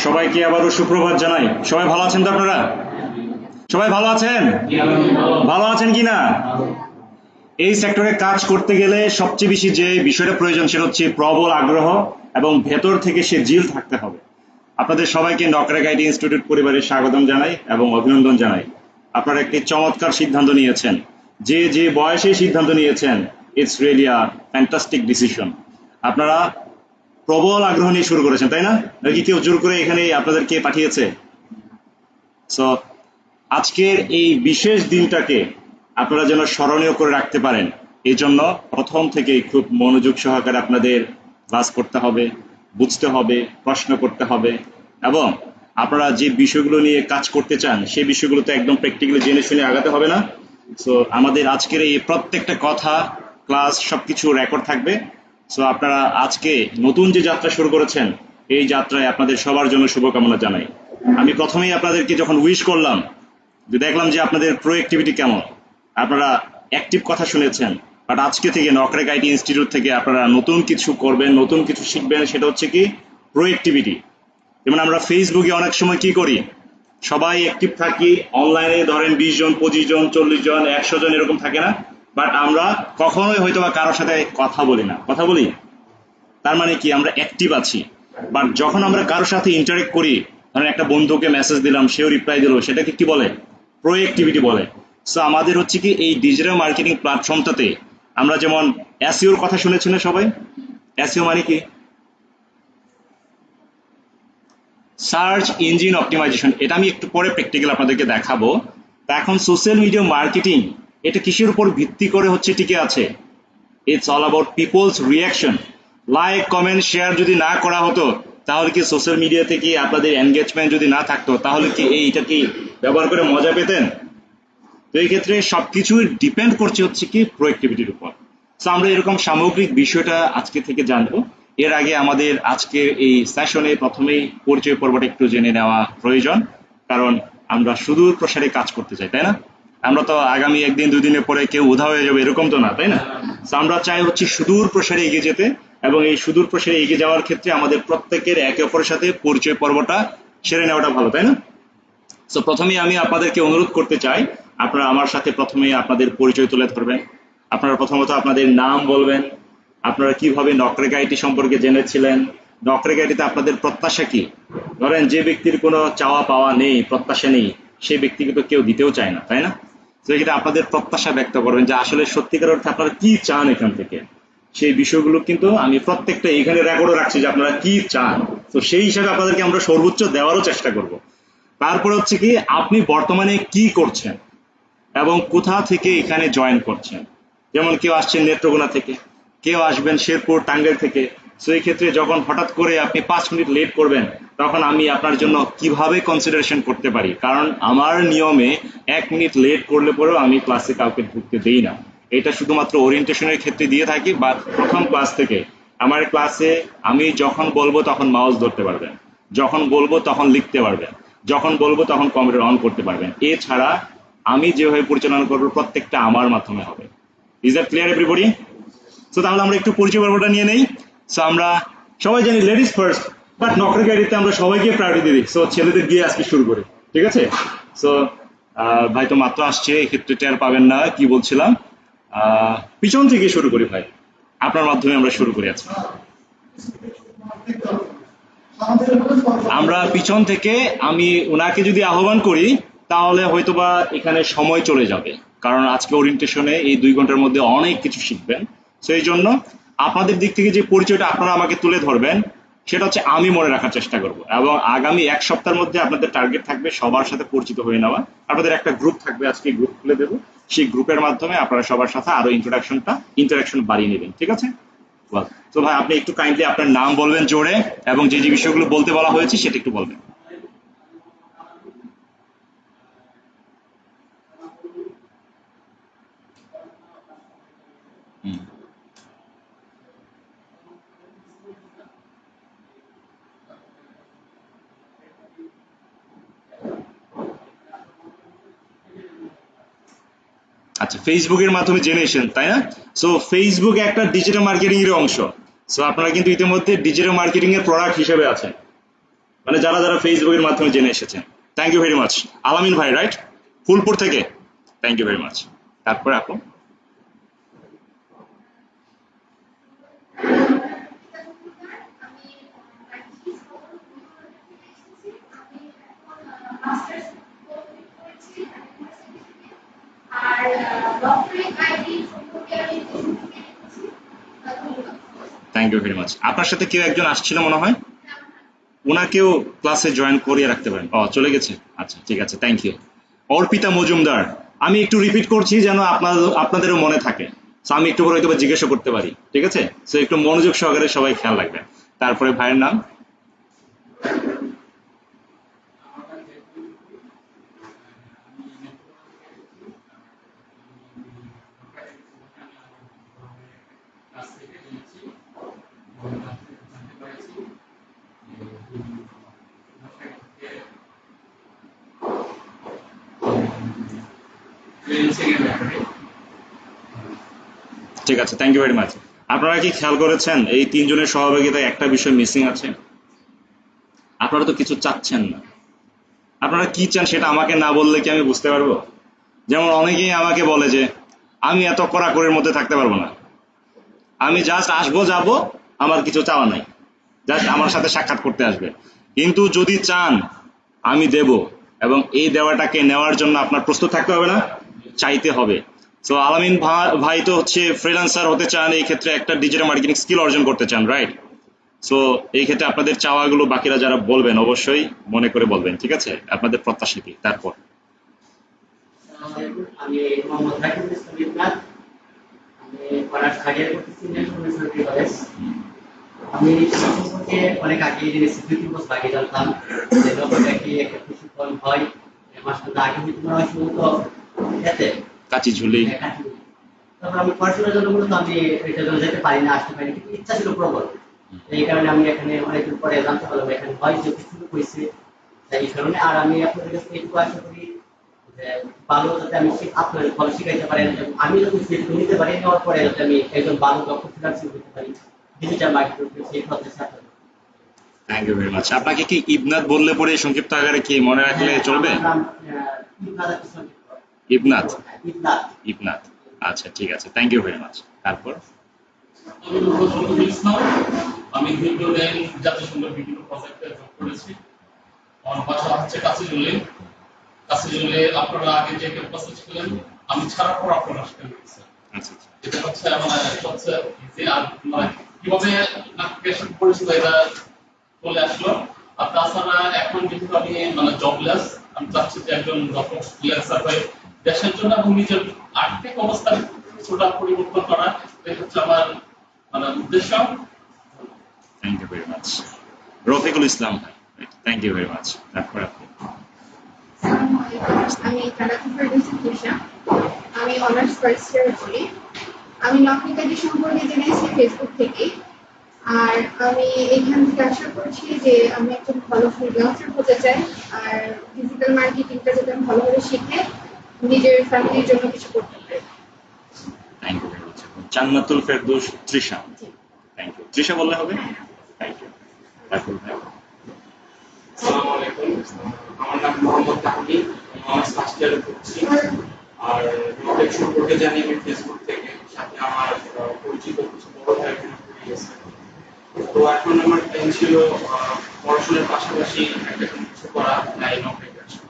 সবাইকে আবারও সুপ্রভাত জানাই। সবাই ভালো আছেন তো আপনারা? সবাই ভালো আছেন? ভালো আছেন কি না? এই সেক্টরে কাজ করতে গেলে সবচেয়ে বেশি যে বিষয়টা প্রয়োজন সেটা হচ্ছে প্রবল আগ্রহ এবং ভেতর থেকে সে জিল থাকতে হবে। আপনাদের সবাইকে নকরেক আইটি ইনস্টিটিউট পরিবারে স্বাগতম জানাই এবং অভিনন্দন জানাই। আপনারা একটি চমৎকার সিদ্ধান্ত নিয়েছেন। যে যে বয়সে সিদ্ধান্ত নিয়েছেন, it's really a fantastic decision. আপনারা প্রবল আগ্রহ নিয়ে শুরু করেছেন, তাই না? নাকি কেউ জোর করে এখানে আপনাদেরকে পাঠিয়েছে? সো আজকের এই বিশেষ দিনটাকে আপনারা যেন স্মরণীয় করে রাখতে পারেন, এই জন্য প্রথম থেকেই খুব মনোযোগ সহকারে আপনাদের ক্লাস করতে হবে, বুঝতে হবে, প্রশ্ন করতে হবে এবং আপনারা যে বিষয়গুলো নিয়ে কাজ করতে চান সেই বিষয়গুলোতে একদম প্র্যাকটিক্যালি জেনে শুনে আগাতে হবে না? সো আমাদের আজকের এই প্রত্যেকটা কথা, ক্লাস সবকিছু রেকর্ড থাকবে। সো আপনারা আজকে নতুন যে যাত্রা শুরু করেছেন এই যাত্রায় আপনাদের সবার জন্য শুভকামনা জানাই। আমি প্রথমেই আপনাদেরকে যখন উইশ করলাম, দেখলাম যে আপনাদের প্রোঅ্যাক্টিভিটি কেমন, আপনারা অ্যাক্টিভ কথা শুনেছেন। বাট আজকে থেকে নকরেক আইটি ইনস্টিটিউট থেকে আপনারা নতুন কিছু করবেন, নতুন কিছু শিখবেন, সেটা হচ্ছে কি প্রোঅ্যাক্টিভিটি। যেমন আমরা ফেসবুকে অনেক সময় কি করি, সবাই অ্যাক্টিভ থাকি, অনলাইনে ধরেন 20 জন 25 জন 40 জন 100 জন এরকম থাকে না? বাট আমরা কখনোই হয়তো বা কারোর সাথে কথা বলি না। কথা বলি, তার মানে কি আমরা অ্যাক্টিভ আছি। বাট যখন আমরা কারোর সাথে ইন্টারেক্ট করি, ধরেন একটা বন্ধুকে মেসেজ দিলাম, সেও রিপ্লাই দিল, সেটাকে কি বলে? প্রোঅ্যাক্টিভিটি বলে। সো আমাদের হচ্ছে কি এই ডিজিটাল মার্কেটিং প্ল্যাটফর্মটাতে আমরা যেমন এসইওর কথা শুনেছেন না সবাই? এসইও মানে কি? Search engine optimisation. এটা আমি একটু পরে প্র্যাকটিক্যাল আপনাদেরকে দেখাবো। তা এখন সোশ্যাল মিডিয়া মার্কেটিং এটা কিসের উপর ভিত্তি করে হচ্ছে টিকে আছে? It's all about people's reaction. Like comment share যদি না করা হতো, তাহলে কি সোশ্যাল মিডিয়াতে কি আপনাদের এনগেজমেন্ট যদি না থাকতো, তাহলে কি এইটা কি ব্যবহার করে মজা পেতেন? তো এই ক্ষেত্রে সবকিছু ডিপেন্ড করছে হচ্ছে কি প্রোঅ্যাক্টিভিটির উপর। সো আমরা এরকম সামগ্রিক বিষয়টা আজকে থেকে জানবো। এর আগে আমাদের আজকের এই সেশনে প্রথমেই পরিচয় পর্বটা একটু জেনে নেওয়া প্রয়োজন, কারণ আমরা সুদূর প্রসারে কাজ করতে চাই, তাই না? আমরা তো আগামী একদিন দুদিনের পরে কেউ উধাও হয়ে যাবে এরকম তো না, তাই না? সো আমরা চাই হচ্ছে সুদূর প্রসারে এগিয়ে যেতে, এবং এই সুদূর প্রসারে এগিয়ে যাওয়ার ক্ষেত্রে আমাদের প্রত্যেকের একে অপরের সাথে পরিচয় পর্বটা সেরে নেওয়াটা ভালো, তাই না? সো প্রথমেই আমি আপনাদেরকে অনুরোধ করতে চাই, আপনারা আমার সাথে প্রথমে আপনাদের পরিচয় তুলে ধরবেন। আপনারা প্রথমত আপনাদের নাম বলবেন, আপনারা কিভাবে নকরেক আইটি সম্পর্কে জেনেছিলেন, নকরেক আইটিতে আপনাদের প্রত্যাশা কি। ধরেন যে ব্যক্তির কোনো চাওয়া পাওয়া নেই, প্রত্যাশা নেই, সেই ব্যক্তিকে তো কেউ দিতেও চায় না, তাই না? তো এক্ষেত্রে আপনাদের প্রত্যাশা ব্যক্ত করবেন যে আসলে সত্যিকার অর্থে আপনারা কি চান এখান থেকে। সেই বিষয়গুলো কিন্তু আমি প্রত্যেকটা এখানে রেকর্ডও রাখছি যে আপনারা কি চান। তো সেই হিসাবে আপনাদেরকে আমরা সর্বোচ্চ দেওয়ারও চেষ্টা করব। তারপরে হচ্ছে কি আপনি বর্তমানে কি করছেন এবং কোথা থেকে এখানে জয়েন করছেন। যেমন কেউ আসছেন নেত্রকোনা থেকে, কেউ আসবেন শেরপুর টাঙ্গাইল থেকে। সো এই ক্ষেত্রে যখন হঠাৎ করে আপনি 5 মিনিট লেট করবেন, তখন আমি আপনার জন্য কিভাবে কনসিডারেশন করতে পারি, কারণ আমার নিয়মে 1 মিনিট লেট করলে পরেও আমি ক্লাসে কাউকে ঢুকতে দেই না। এটা শুধুমাত্র ওরিয়েন্টেশনের ক্ষেত্রে দিয়ে থাকি, বা প্রথম ক্লাস থেকে আমার ক্লাসে আমি যখন বলবো তখন মাউস ধরতে পারবেন, যখন বলবো তখন লিখতে পারবেন, যখন বলবো তখন কম্পিউটার অন করতে পারবেন। এছাড়া আমি যেভাবে পরিচালনা করবো প্রত্যেকটা আমার মাধ্যমে হবে। Is that clear everybody? So তাহলে আমরা একটু পরিচয় পর্বটা নিয়ে নেই। সো আমরা সবাই জানি লেডিস ফার্স্ট, বাট নকরেক আইটিতে আমরা সবাইকে প্রায়োরিটি দিই। সো ছেলেদের দিয়ে আজকে শুরু করি, ঠিক আছে? সো ভাই তো মাত্র আসছে, এক্ষেত্রে টের পাবেন না কি বলছিলাম। পিছন থেকে শুরু করি ভাই, আপনার মাধ্যমে আমরা শুরু করি আজকে। আমরা পিছন থেকে আমি ওনাকে যদি আহ্বান করি, তাহলে হয়তোবা এখানে সময় চলে যাবে, কারণ আজকে ওরিয়েন্টেশনে এই 2 ঘন্টার মধ্যে অনেক কিছু শিখবেন। তো এই জন্য আপনাদের দিক থেকে যে পরিচয়টা আপনারা আমাকে তুলে ধরবেন, সেটা হচ্ছে আমি মনে রাখার চেষ্টা করব, এবং আগামী 1 সপ্তাহের মধ্যে আপনাদের টার্গেট থাকবে সবার সাথে পরিচিত হয়ে নেওয়া। আপনাদের একটা গ্রুপ থাকবে, আজকে গ্রুপ খুলে দেবো, সেই গ্রুপের মাধ্যমে আপনারা সবার সাথে আরো ইন্টারাকশন বাড়িয়ে নেবেন, ঠিক আছে? তো ভাই আপনি একটু কাইন্ডলি আপনার নাম বলবেন জোরে, এবং যে যে বিষয়গুলো বলতে বলা হয়েছে সেটা একটু বলবেন। আচ্ছা, ফেসবুকের মাধ্যমে জেনেছেন, তাই না? সো ফেসবুক একটা ডিজিটাল মার্কেটিং এর অংশ। সো আপনারা কিন্তু ইতিমধ্যে ডিজিটাল মার্কেটিং এর প্রোডাক্ট হিসেবে আছেন। মানে যারা যারা ফেসবুকের মাধ্যমে জেনে এসেছেন, থ্যাংক ইউ ভেরি মাচ। আলামিন ভাই, রাইট, ফুলপুর থেকে, থ্যাংক ইউ ভেরি মাচ। তারপরে আপু থ্যাংক ইউ ভেরি মাচ। আপনার সাথে কেউ একজন আসছিল মনে হয়, ওনাকেও ক্লাসে জয়েন করিয়ে রাখতে পারেন। ও চলে গেছে, আচ্ছা ঠিক আছে, থ্যাংক ইউ। অর্পিতা মজুমদার, আমি একটু রিপিট করছি যেন আপনাদেরও মনে থাকে। So, আমি একটু করে হয়তো জিজ্ঞাসা করতে পারি, ঠিক আছে? সো একটু মনোযোগ সহকারে সবাই খেয়াল রাখবেন। তারপরে ভাইয়ের নাম? ঠিক আছে, থ্যাংক ইউ ভেরি মাচ। আপনারা কি খেয়াল করেছেন এই তিনজনের সহযোগিতায় একটা বিষয় মিসিং আছে? আপনারা তো কিছু চাচ্ছেন না। আপনারা কি চান সেটা আমাকে না বললে কি আমি বুঝতে পারবো? যেমন অনেকেই আমাকে বলে যে আমি এত কড়াকড়ির মধ্যে থাকতে পারবো না, আমি জাস্ট আসবো যাব, আমার কিছু চাওয়া নাই, জাস্ট আমার সাথে সাক্ষাৎ করতে আসবে। কিন্তু যদি চান আমি দেব, এবং এই দেওয়াটাকে নেওয়ার জন্য আপনার প্রস্তুত থাকতে হবে না, চাইতে হবে। সো আলামিন ভাই তো হচ্ছে ফ্রিল্যান্সার হতে চান, এই ক্ষেত্রে একটা ডিজিটাল মার্কেটিং স্কিল অর্জন করতে চান, রাইট? সো এই ক্ষেত্রে আপনাদের চাওয়াগুলো বাকিরা যারা বলবেন অবশ্যই মনে করে বলবেন, ঠিক আছে? আপনাদের প্রত্যাশা কি? তারপর আমি মোহাম্মদ রাকিবুল ইসলাম ইকবাল, আমি পড়ার আগে করতেছি ন্যাশনাল সরকারি কলেজ। আমি সম্পর্কে অনেক আগে জেনেছি, 2-3 বছর আগে জানতাম যে নবকে কি একটা প্রশিক্ষণ হয় মাসখানেক আগে হয়তো মনে হয় শুরু তো এতে কাচি ঝুলি। তারপর আমি পড়াশোনার জন্য মূলত আমি এটা জন্য যেতে পারি না, আসতে পারি, কিন্তু ইচ্ছা ছিল প্রবল। এই কারণে আমি এখানে অনেকদিন পরে জানতে পারলাম এখানে হয় যে শুরু হয়েছে, এই কারণে। আর আমি আপনাদের কাছে এইটুকু আশা করি যে ভালো যাতে আমি আপনার ভালো শিখাইতে পারেন, আমি যদি সেটুকু নিতে পারি, নেওয়ার পরে যাতে আমি একজন ভালো দক্ষ ফ্রিল্যান্সার হতে পারি ডিজিটাল মার্কেটিং সেই প্রচেষ্টা আপনাদের। Thank you very much. আপনাকে কি ইবনাথ বললে পরে সংক্ষিপ্ত আকারে কি মনে রাখলে চলবে? ইবনাথ, ইবনাথ, আচ্ছা ঠিক আছে, থ্যাংক ইউ ভেরি মাচ। তারপর আমি দীর্ঘদিন জাতিসংঘের বিভিন্ন প্রজেক্টে যোগ করেছি। আমার বাসা হচ্ছে কাছিজুলি। কাছিজুলি আপনারা আগে যে ক্যাম্পাসে ছিলেন, আমি ছাড়ার পর আপনারা আসতে পেরেছি। আচ্ছা, এটা হচ্ছে মানে সবচেয়ে ইজি। আর মানে কিভাবে অ্যাপ্লিকেশন করেছিল এটা চলে আসলো। আর তাছাড়া এখন যেহেতু আমি মানে জবলেস, আমি চাচ্ছি যে একজন দক্ষ ফ্রিল্যান্সার হয়ে দেশের জন্য এবং নিজের আর্থিক অবস্থার কিছুটা পরিবর্তন করা, এটা হচ্ছে আমার মানে উদ্দেশ্য। Thank you very much. Rafiqul Islam, thank you very much. তারপর আপনি? আমি আমি অনার্স ফার্স্ট ইয়ার করি। আমি নকলিকাজি সম্পর্কে জেনেছি ফেসবুক থেকে। আর আমি এখান থেকে আশা করছি যে আমি একজন ভালো ফ্রিল্যান্সার হতে চাই, আর ডিজিটাল মার্কেটিংটা যাতে আমি ভালোভাবে শিখে নিজের ফ্যামিলির জন্য কিছু করতে পারি। Thank you very much. Jannatul Ferdous Trisha, thank you. Trisha বললে হবে? Thank you. তারপর ভাই? আসসালামু আলাইকুম, আমার নাম মোহাম্মদ তাহমিদ, অনার্স ফার্স্ট ইয়ারে পড়ছি। আর নটেক সম্পর্কে জানি আমি ফেসবুক থেকে, সাথে আমার পরিচিত কিছু বড় ভাই এখানে পড়ে গেছে। তো এখন আমার প্ল্যান ছিল পড়াশোনার পাশাপাশি একটা কিছু করা, তাই নটেকে আসা।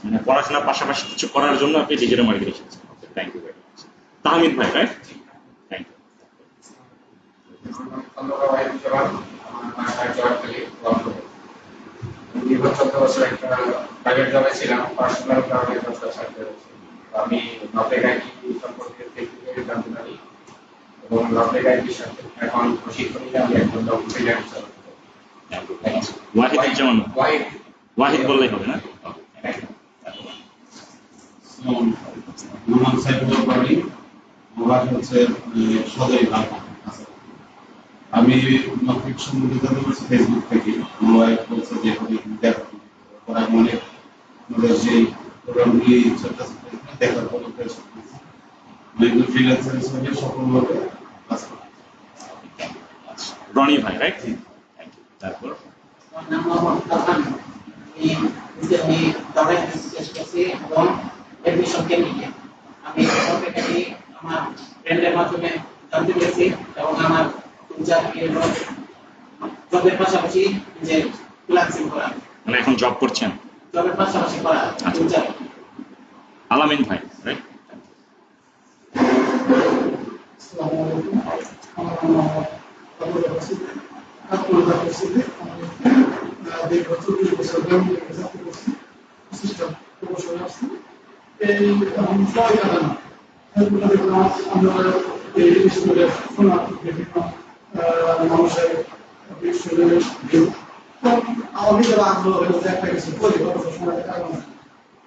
মানে পড়াশোনার পাশাপাশি কিছু করার জন্য আপনি ডিজিটাল মার্কেটিং শিখছেন। Okay, thank you very much. Tahmid ভাই, রাইট? Thank you. দীর্ঘ 14 বছর একটা প্রাইভেট জবে ছিলাম, পার্সোনাল কারণে আমি নটেক আইটি সম্পর্কে জানতে পারি এবং নটেক আইটির সাথে এখন প্রশিক্ষণ নিয়ে আমি একজন দক্ষ ফ্রিল্যান্সার। ওয়াহিদ যেমন ওয়াহিদ বললেই হবে না? মোহাম্মদ সাইফুল পারভীন, আমার হচ্ছে সদয় ঢাকা। আমি নকলিক সম্বন্ধে জানতে পারছি ফেসবুক থেকে। আমার ওয়াইফ বলছে যে দেখো ওরা অনেক আমাদের যে প্রোগ্রামগুলি চলতেছে দেখার পর অনেকগুলো ফ্রিল্যান্সার হিসেবে সফলভাবে কাজ করতে। রনি ভাই, রাইট? Thank you. তারপর মোহাম্মদ আলহান। আমি দাবাই শেষ করছি এবং অ্যাডমিশন কেন্দ্রে আমি সরকারি আমার ফ্রেন্ডের মাধ্যমে জানতে পেরেছি এবং আমার জবের পাশাপাশি যে ফ্রিল্যান্সিং করা, মানে এখন জব করছেন? জবের পাশাপাশি করা। আলামিন ভাই, রাইট? মানুষের আমাদের যারা আগ্রহ হলো যে একটা কিছু করি অবসর সময় কারণে,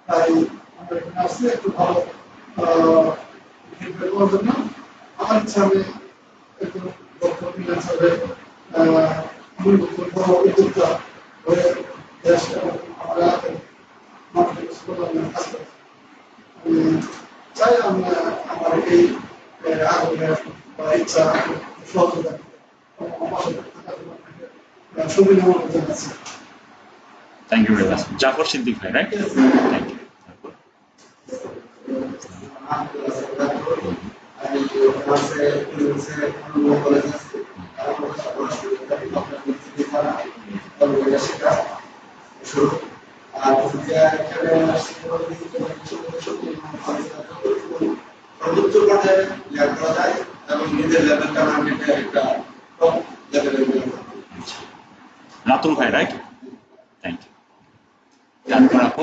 তাই আমরা এখানে আসছি একটু ভালো ফিডব্যাক করার জন্য। আমার ইচ্ছা আমি একটু দক্ষ ফ্রিল্যান্সারের বড় উদ্যোক্তা হয়ে দেশ এবং আমার এলাকার মানুষের কাজ করি। চাই আমি আমার এই আগ্রহের বা ইচ্ছা সহযোগিতা thank you very much. Jafar Siddique ভাই, রাইট? Thank you. সর্বোচ্চ পর্যায়ে লেয়ার করা যায় এবং নিজের লেভেলটা মার্কেটে একটা টপ লেভেলের রাতুল ভাই, রাইট? Thank you. তারপর আপু?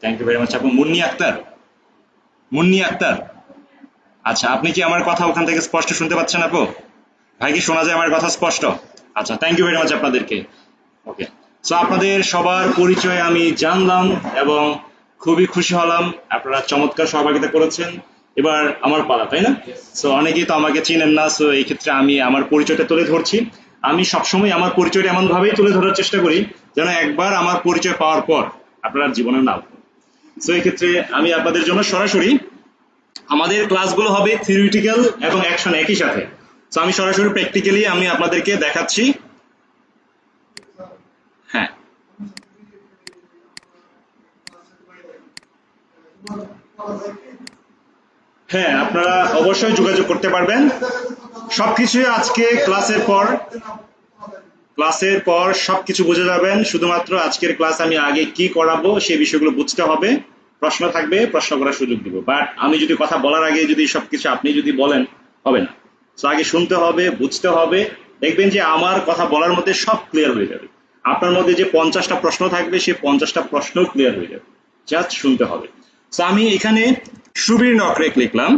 থ্যাংক ইউ ভেরি মাচ আপু। মুন্নি আক্তার, মুন্নি আক্তার, আচ্ছা আপনি কি আমার কথা ওখান থেকে স্পষ্ট শুনতে পাচ্ছেন আপু? ভাই কি শোনা যায় আমার কথা স্পষ্ট? আচ্ছা, থ্যাংক ইউ ভেরি মাচ আপনাদেরকে। ওকে, সো আপনাদের সবার পরিচয় আমি জানলাম এবং খুবই খুশি হলাম। আপনারা চমৎকার সহযোগিতা করেছেন। এবার আমার পালা, তাই না? সো অনেকেই তো আমাকে চিনেন না, সো এই ক্ষেত্রে আমি আমার পরিচয়টা তুলে ধরছি। আমি সবসময় আমার পরিচয়টা এমন ভাবেই তুলে ধরার চেষ্টা করি যেন একবার আমার পরিচয় পাওয়ার পর আপনারা জীবনে না। সো এই ক্ষেত্রে আমি আপনাদের জন্য সরাসরি আমাদের ক্লাসগুলো হবে থিওরিটিক্যাল এবং অ্যাকশন একই সাথে। সো আমি সরাসরি প্র্যাকটিক্যালি আমি আপনাদেরকে দেখাচ্ছি। হ্যাঁ, হ্যাঁ, আপনারা অবশ্যই যোগাযোগ করতে পারবেন। সবকিছুই আজকে ক্লাসের পর সবকিছু বুঝে যাবেন। শুধুমাত্র আজকের ক্লাস আমি আগে কি করাবো সেই বিষয়গুলো বুঝতে হবে। প্রশ্ন থাকবে, প্রশ্ন করার সুযোগ দিব। বাট আমি যদি কথা বলার আগে যদি সবকিছু আপনি যদি বলেন, হবে না। তো আগে শুনতে হবে, বুঝতে হবে। দেখবেন যে আমার কথা বলার মধ্যে সব ক্লিয়ার হয়ে যাবে। আপনার মধ্যে যে 50টা প্রশ্ন থাকবে সেই 50টা প্রশ্নও ক্লিয়ার হয়ে যাবে, জাস্ট শুনতে হবে। তো আমি এখানে সুবীর নকরেক লিখলাম।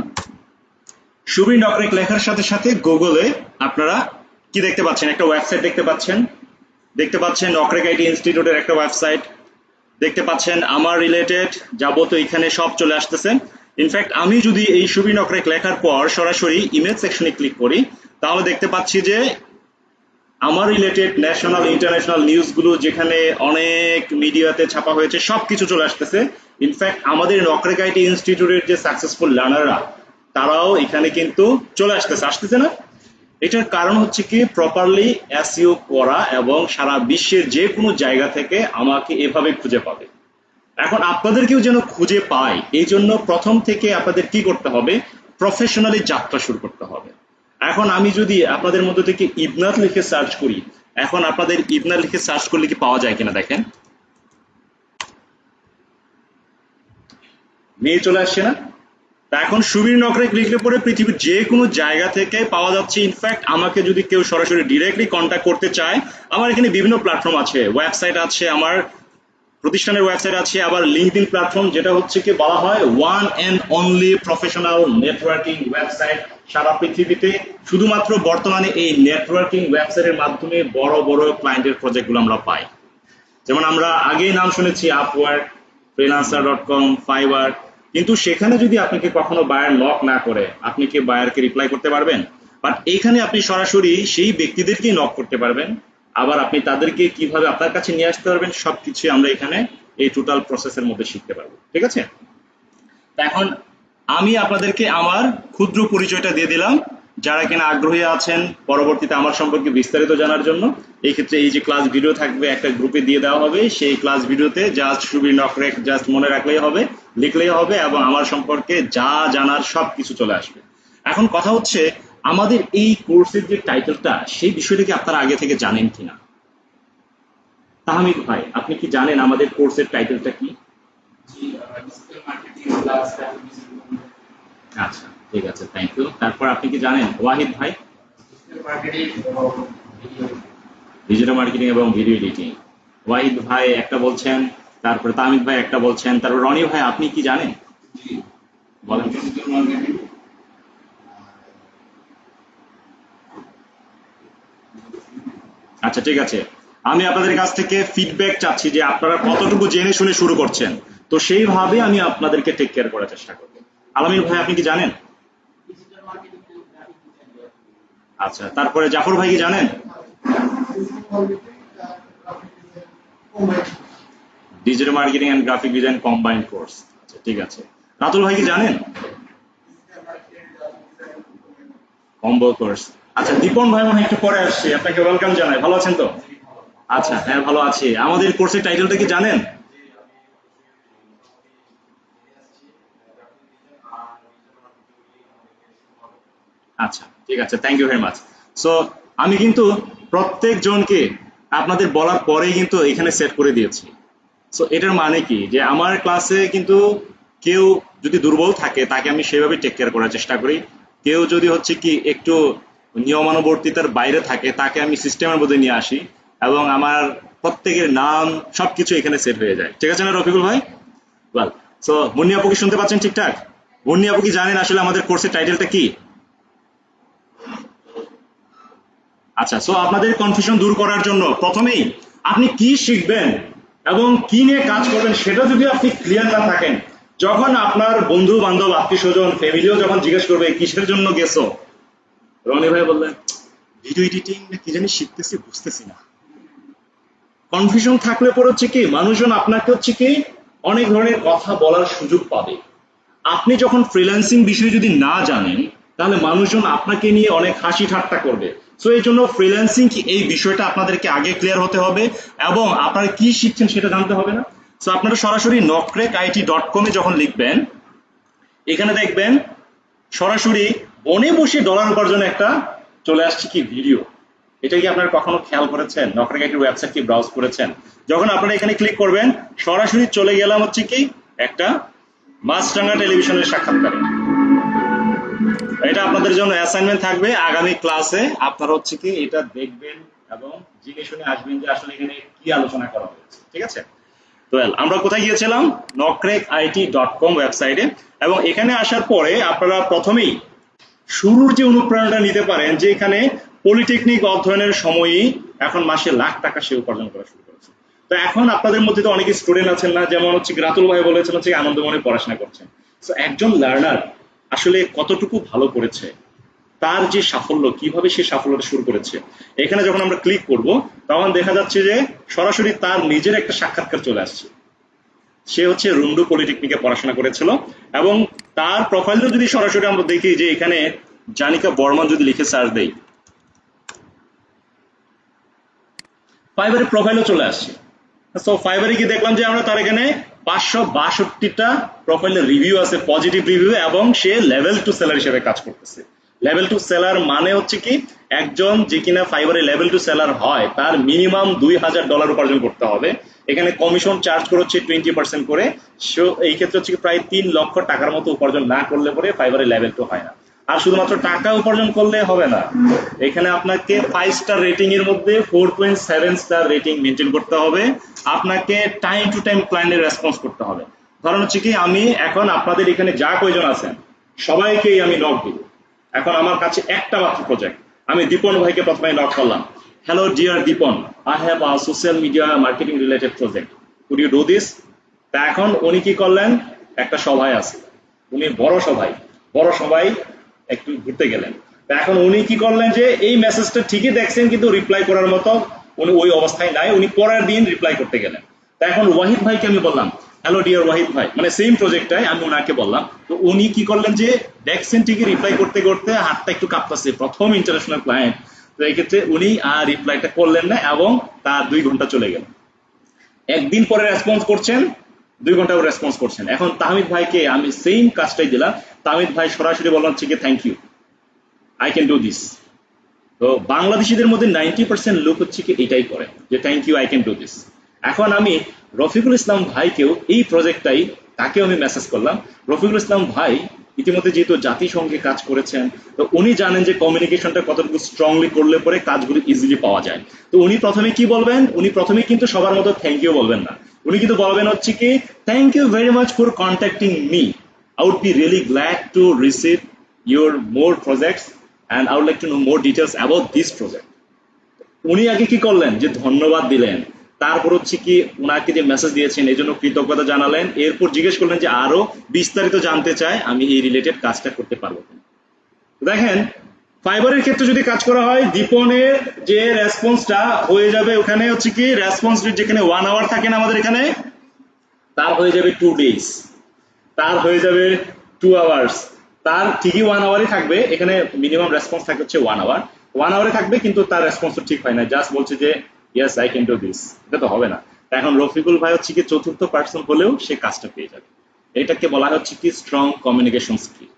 সুবীর নকরেক লেখার সাথে সাথে গুগলে আপনারা কি দেখতে পাচ্ছেন? একটা ওয়েবসাইট দেখতে পাচ্ছেন নকরেক আইটি ইনস্টিটিউটের একটা ওয়েবসাইট দেখতে পাচ্ছেন। আমার রিলেটেড যাবতীয় এখানে সব চলে আসতেছে। ইনফ্যাক্ট আমি যদি এই সুবীর নকরেক লেখার পর সরাসরি ইমেজ সেকশনে ক্লিক করি তাহলে দেখতে পাচ্ছি যে আমার রিলেটেড ন্যাশনাল ইন্টারন্যাশনাল নিউজগুলো যেখানে অনেক মিডিয়াতে ছাপা হয়েছে সবকিছু চলে আসতেছে। ইনফ্যাক্ট আমাদের নকরেক আইটি ইনস্টিটিউটের যে সাকসেসফুল লার্নাররা তারাও এখানে কিন্তু চলে আসতেছে না? এটার কারণ হচ্ছে কি প্রপারলি এসইও করা এবং সারা বিশ্বের যে কোনো জায়গা থেকে আমাকে এভাবে খুঁজে পাবে। এখন আপনাদেরকেও যেন খুঁজে পায় এই জন্য প্রথম থেকে আপনাদের কি করতে হবে? প্রফেশনালি যাত্রা শুরু করতে হবে। এখন আমি যদি আপনাদের মধ্যে থেকে ইবনাথ লিখে সার্চ করি, এখন আপনাদের ইবনাথ লিখে সার্চ করলে কি পাওয়া যায় কিনা দেখেন। মেয়ে চলে আসছে না? এখন সুবীর নকরেক লিখলে পরে পৃথিবীর যে কোনো জায়গা থেকে পাওয়া যাচ্ছে। ইনফ্যাক্ট আমাকে যদি কেউ সরাসরি ডিরেক্টলি কন্ট্যাক্ট করতে চায়, আমার এখানে বিভিন্ন প্ল্যাটফর্ম আছে, ওয়েবসাইট আছে, আমার প্রতিষ্ঠানের ওয়েবসাইট আছে, আবার লিঙ্কডইন প্ল্যাটফর্ম, যেটা হচ্ছে কি বলা হয় one and only professional networking website সারা পৃথিবীতে। শুধুমাত্র বর্তমানে এই নেটওয়ার্কিং ওয়েবসাইটের মাধ্যমে বড় বড় ক্লায়েন্টের প্রজেক্টগুলো আমরা পাই। যেমন আমরা আগেই নাম শুনেছি আপওয়ার্ক, freelancer.com, ফাইবার, কিন্তু সেখানে যদি আপনাকে কখনো বায়ার নক না করে আপনি কি বায়ারকে রিপ্লাই করতে পারবেন? বাট এইখানে আপনি সরাসরি সেই ব্যক্তিদেরকেই নক করতে পারবেন, আবার আপনি তাদেরকে কিভাবে আপনার কাছে নিয়ে আসতে পারবেন সবকিছু আমরা এখানে এই টোটাল প্রসেসের মধ্যে শিখতে পারবো। ঠিক আছে, এখন আমি আপনাদেরকে আমার ক্ষুদ্র পরিচয়টা দিয়ে দিলাম। যারা কিনা আগ্রহী আছেন পরবর্তীতে আমার সম্পর্কে বিস্তারিত জানার জন্য, এই ক্ষেত্রে এই যে ক্লাস ভিডিও থাকবে একটা গ্রুপে দিয়ে দেওয়া হবে, সেই ক্লাস ভিডিওতে জাস্ট সুবীর নকরেক জাস্ট মনে রাখলেই হবে, লিখলেই হবে, এবং আমার সম্পর্কে যা জানার সব কিছু চলে আসবে। এখন কথা হচ্ছে আমাদের এই কোর্সের যে টাইটেলটা, সেই বিষয়টা কি আপনারা আগে থেকে জানেন কিনা? তাহমিদ ভাই, আপনি কি জানেন আমাদের কোর্সের টাইটেলটা কি? Digital marketing plus graphic design. আচ্ছা, ঠিক আছে, থ্যাংক ইউ। তারপর আপনি কি জানেন ওয়াহিদ ভাই? ডিজিটাল মার্কেটিং এবং ভিডিও। ডিজিটাল মার্কেটিং এবং ভিডিও এডিটিং। ওয়াহিদ ভাই একটা বলছেন, তারপরে তাহমিদ ভাই একটা বলছেন, তারপর রনি ভাই আপনি কি জানেন বলেন? ডিজিটাল মার্কেটিং, আচ্ছা, ঠিক আছে, আমি আপনাদের কাছ থেকে ফিডব্যাক চাচ্ছি যে আপনারা কতটুকু জেনে শুনে শুরু করছেন, তো সেইভাবে আমি আপনাদেরকে টেক কেয়ার করার চেষ্টা করব। আলামিন ভাই আপনি কি জানেন? Digital marketing graphic design. আচ্ছা, তারপরে জাফর ভাই কি জানেন? Digital marketing and graphic design combined course. আচ্ছা, ঠিক আছে, রাতুল ভাই কি জানেন? Combo course. আচ্ছা, দীপন ভাই মনে হয় একটু পরে আসছে, আপনাকে ওয়েলকাম জানাই। ভালো আছেন তো? আচ্ছা, হ্যাঁ ভালো আছি। আমাদের কোর্সের টাইটেলটা কি জানেন? আচ্ছা, ঠিক আছে, thank you very much. So আমি কিন্তু প্রত্যেকজনকে আপনাদের বলার পরেই কিন্তু এখানে সেট করে দিয়েছি। সো এটার মানে কি যে আমার ক্লাসে কিন্তু কেউ যদি দুর্বল থাকে তাকে আমি সেভাবে টেক কেয়ার করার চেষ্টা করি, কেউ যদি হচ্ছে কি একটু নিয়মানুবর্তিতার বাইরে থাকে তাকে আমি সিস্টেমের মধ্যে নিয়ে আসি, এবং আমার প্রত্যেকের নাম সবকিছু এখানে সেট হয়ে যায়। ঠিক আছে না রফিকুল ভাই? ওয়েল, সো মুন্নি আপু কি শুনতে পাচ্ছেন ঠিকঠাক? মুন্নি আপু কি জানেন আসলে আমাদের কোর্সের টাইটেলটা কি? আচ্ছা, সো আপনাদের কনফিউশন দূর করার জন্য প্রথমেই আপনি কি শিখবেন এবং কি নিয়ে কাজ করবেন সেটা যদি আপনি ক্লিয়ার না থাকেন, যখন আপনার বন্ধু বান্ধব আত্মীয় স্বজন ফ্যামিলিও যখন জিজ্ঞেস করবে কিসের জন্য গেছো, রনি ভাই বললেন ভিডিও এডিটিং না কি জানি শিখতেছি, বুঝতেছি না। কনফিউশন থাকলে পরে হচ্ছে কি মানুষজন আপনাকে হচ্ছে কি অনেক ধরনের কথা বলার সুযোগ পাবে। আপনি যখন ফ্রিল্যান্সিং বিষয়ে যদি না জানেন তাহলে মানুষজন আপনাকে নিয়ে অনেক হাসি ঠাট্টা করবে। সো এই জন্য ফ্রিল্যান্সিং কি এই বিষয়টা আপনাদেরকে আগে ক্লিয়ার হতে হবে এবং আপনারা কি শিখছেন সেটা জানতে হবে না। সো আপনারা সরাসরি nokrekit.com এ যখন লিখবেন, এখানে দেখবেন সরাসরি বনে বসে ডলার উপার্জনে একটা চলে আসছে কি ভিডিও। এটা কি আপনারা কখনো খেয়াল করেছেন? নকরেকাইটির ওয়েবসাইট কি ব্রাউজ করেছেন? যখন আপনারা এখানে ক্লিক করবেন সরাসরি চলে গেলাম হচ্ছে কি একটা মাছরাঙা টেলিভিশনের সাক্ষাৎকারে। এটা আপনাদের জন্য অ্যাসাইনমেন্ট থাকবে, আগামী ক্লাসে আপনারা হচ্ছে কি এটা দেখবেন এবং জেনে শুনে আসবেন যে আসলে এখানে কি আলোচনা করা হয়েছে। ঠিক আছে, তো আমরা কোথায় গিয়েছিলাম? nokrekit.com ওয়েবসাইটে। এবং এখানে আসার পরে আপনারা প্রথমেই শুরুর যে অনুপ্রেরণাটা নিতে পারেন যে এখানে পলিটেকনিক অধ্যয়নের সময়ই এখন মাসে লাখ টাকা সে উপার্জন করা শুরু করেছে। তো এখন আপনাদের মধ্যে তো অনেক স্টুডেন্ট আছেন না, যেমন হচ্ছে রাতুল ভাই বলেছেন হচ্ছে আনন্দমনে পড়াশোনা করছেন। তো একজন লার্নার আসলে কতটুকু ভালো করেছে, তার যে সাফল্য, কিভাবে সে সাফল্যটা শুরু করেছে, এখানে যখন আমরা ক্লিক করব তখন দেখা যাচ্ছে যে সরাসরি তার নিজের একটা সাক্ষাৎকার চলে আসছে। সে হচ্ছে রুন্ডু পলিটেকনিকে পড়াশোনা করেছিল এবং তার প্রোফাইলটা যদি সরাসরি আমরা দেখি যে এখানে জানিকা বর্মন যদি লিখে সার্চ দেই, ফাইবারের প্রোফাইলও চলে আসছে। সো ফাইবারে কি দেখলাম যে আমরা তার এখানে 562টা প্রোফাইলের রিভিউ আছে, পজিটিভ রিভিউ, এবং সে লেভেল 2 সেলার হিসেবে কাজ করতেছে। লেভেল 2 সেলার মানে হচ্ছে কি একজন যে কিনা ফাইবারে লেভেল 2 সেলার হয় তার মিনিমাম $2000 উপার্জন করতে হবে। এখানে কমিশন চার্জ করে হচ্ছে 20% করে। সো এই ক্ষেত্রে হচ্ছে প্রায় 3 লক্ষ টাকার মতো উপার্জন না করলে পরে ফাইবারে লেভেল 2 হয় না। আর শুধুমাত্র টাকা উপার্জন করলে হবে না, এখানে আপনাকে 5 স্টার রেটিং এর মধ্যে 4.7 স্টার রেটিং মেনটেন করতে হবে। আপনাকে টাইম টু টাইম ক্লায়েন্টের রেসপন্স করতে হবে। ধরুন হচ্ছে কি আমি এখন আপনাদের এখানে যা কয়জন আছেন সবাইকেই আমি নক দিব। এখন আমার কাছে একটা মাত্র প্রজেক্ট, আমি দীপন ভাইকে প্রথমে নক করলাম, hello dear Dipan, I have a social media marketing related project, could you do this? তা এখন উনি কি করলেন, একটা সভায় আছে, উনি বড় সবাই একটু ঘুরতে গেলেন। তা এখন উনি কি করলেন যে এই মেসেজটা ঠিকই দেখছেন কিন্তু রিপ্লাই করার মতো উনি ওই অবস্থায় নাই, উনি পরের দিন রিপ্লাই করতে গেলেন। তা এখন ওয়াহিদ ভাইকে আমি বললাম, হ্যালো ডিয়ার ওয়াহিদ ভাই, মানে সেম প্রজেক্টটাই আমি ওনাকে বললাম। তো উনি কি করলেন যে দেখছেন ঠিকই রিপ্লাই করতে করতে হাতটা একটু কাঁপতেছে, প্রথম ইন্টারন্যাশনাল ক্লায়েন্ট, তো এই ক্ষেত্রে উনি আর রিপ্লাইটা করলেন না এবং তার 2 ঘন্টা চলে গেল। একদিন পরে রেসপন্স করছেন, 2 ঘন্টা পরে রেসপন্স করছেন। এখন তাহমিদ ভাইকে আমি সেম কাজটাই দিলাম, তাহমিদ ভাই সরাসরি বললাম হচ্ছে কি thank you, I can do this. তো বাংলাদেশিদের মধ্যে 90% লোক হচ্ছে কি এটাই করে যে thank you, I can do this. এখন আমি রফিকুল ইসলাম ভাইকেও এই প্রজেক্টটাই তাকেও আমি মেসেজ করলাম। রফিকুল ইসলাম ভাই ইতিমধ্যে যেহেতু জাতিসংঘে কাজ করেছেন, তো উনি জানেন যে কমিউনিকেশনটা কতটুকু স্ট্রংলি করলে পরে কাজগুলো ইজিলি পাওয়া যায়। তো উনি প্রথমে কি বলবেন, উনি প্রথমে কিন্তু সবার মতো থ্যাংক ইউ বলবেন না, উনি কিন্তু বলবেন হচ্ছে কি thank you very much for contacting me, I would be really glad to receive your more projects and I would like to know more details about this project. উনি আগে কি করলেন যে ধন্যবাদ দিলেন, তারপর হচ্ছে কি উনাকে যে মেসেজ দিয়েছেন এই জন্য কৃতজ্ঞতা জানালেন, এরপর জিজ্ঞেস করলেন যে আরো বিস্তারিত জানতে চাই আমি এই রিলেটেড কাজটা করতে পারবো কিনা। দেখেন ফাইবারের ক্ষেত্রে যদি কাজ করা হয়, দীপনের যে রেসপন্সটা হয়ে যাবে ওখানে হচ্ছে কি রেসপন্স রেট যেখানে 1 আওয়ার থাকে না আমাদের এখানে, তার হয়ে যাবে 2 days, তার হয়ে যাবে 2 আওয়ার্স, তার ঠিকই 1 আওয়ারই থাকবে, এখানে মিনিমাম রেসপন্স থাকে হচ্ছে 1 আওয়ার, 1 আওয়ারে থাকবে কিন্তু তার রেসপন্স ঠিক হয় না, জাস্ট বলছে যে yes I can do this, এটা তো হবে না। এখন রফিকুল ভাই হচ্ছে কি চতুর্থ পার্সন হলেও সে কাজটা পেয়ে যাবে। এটাকে বলা হচ্ছে কি স্ট্রং কমিউনিকেশন স্কিল।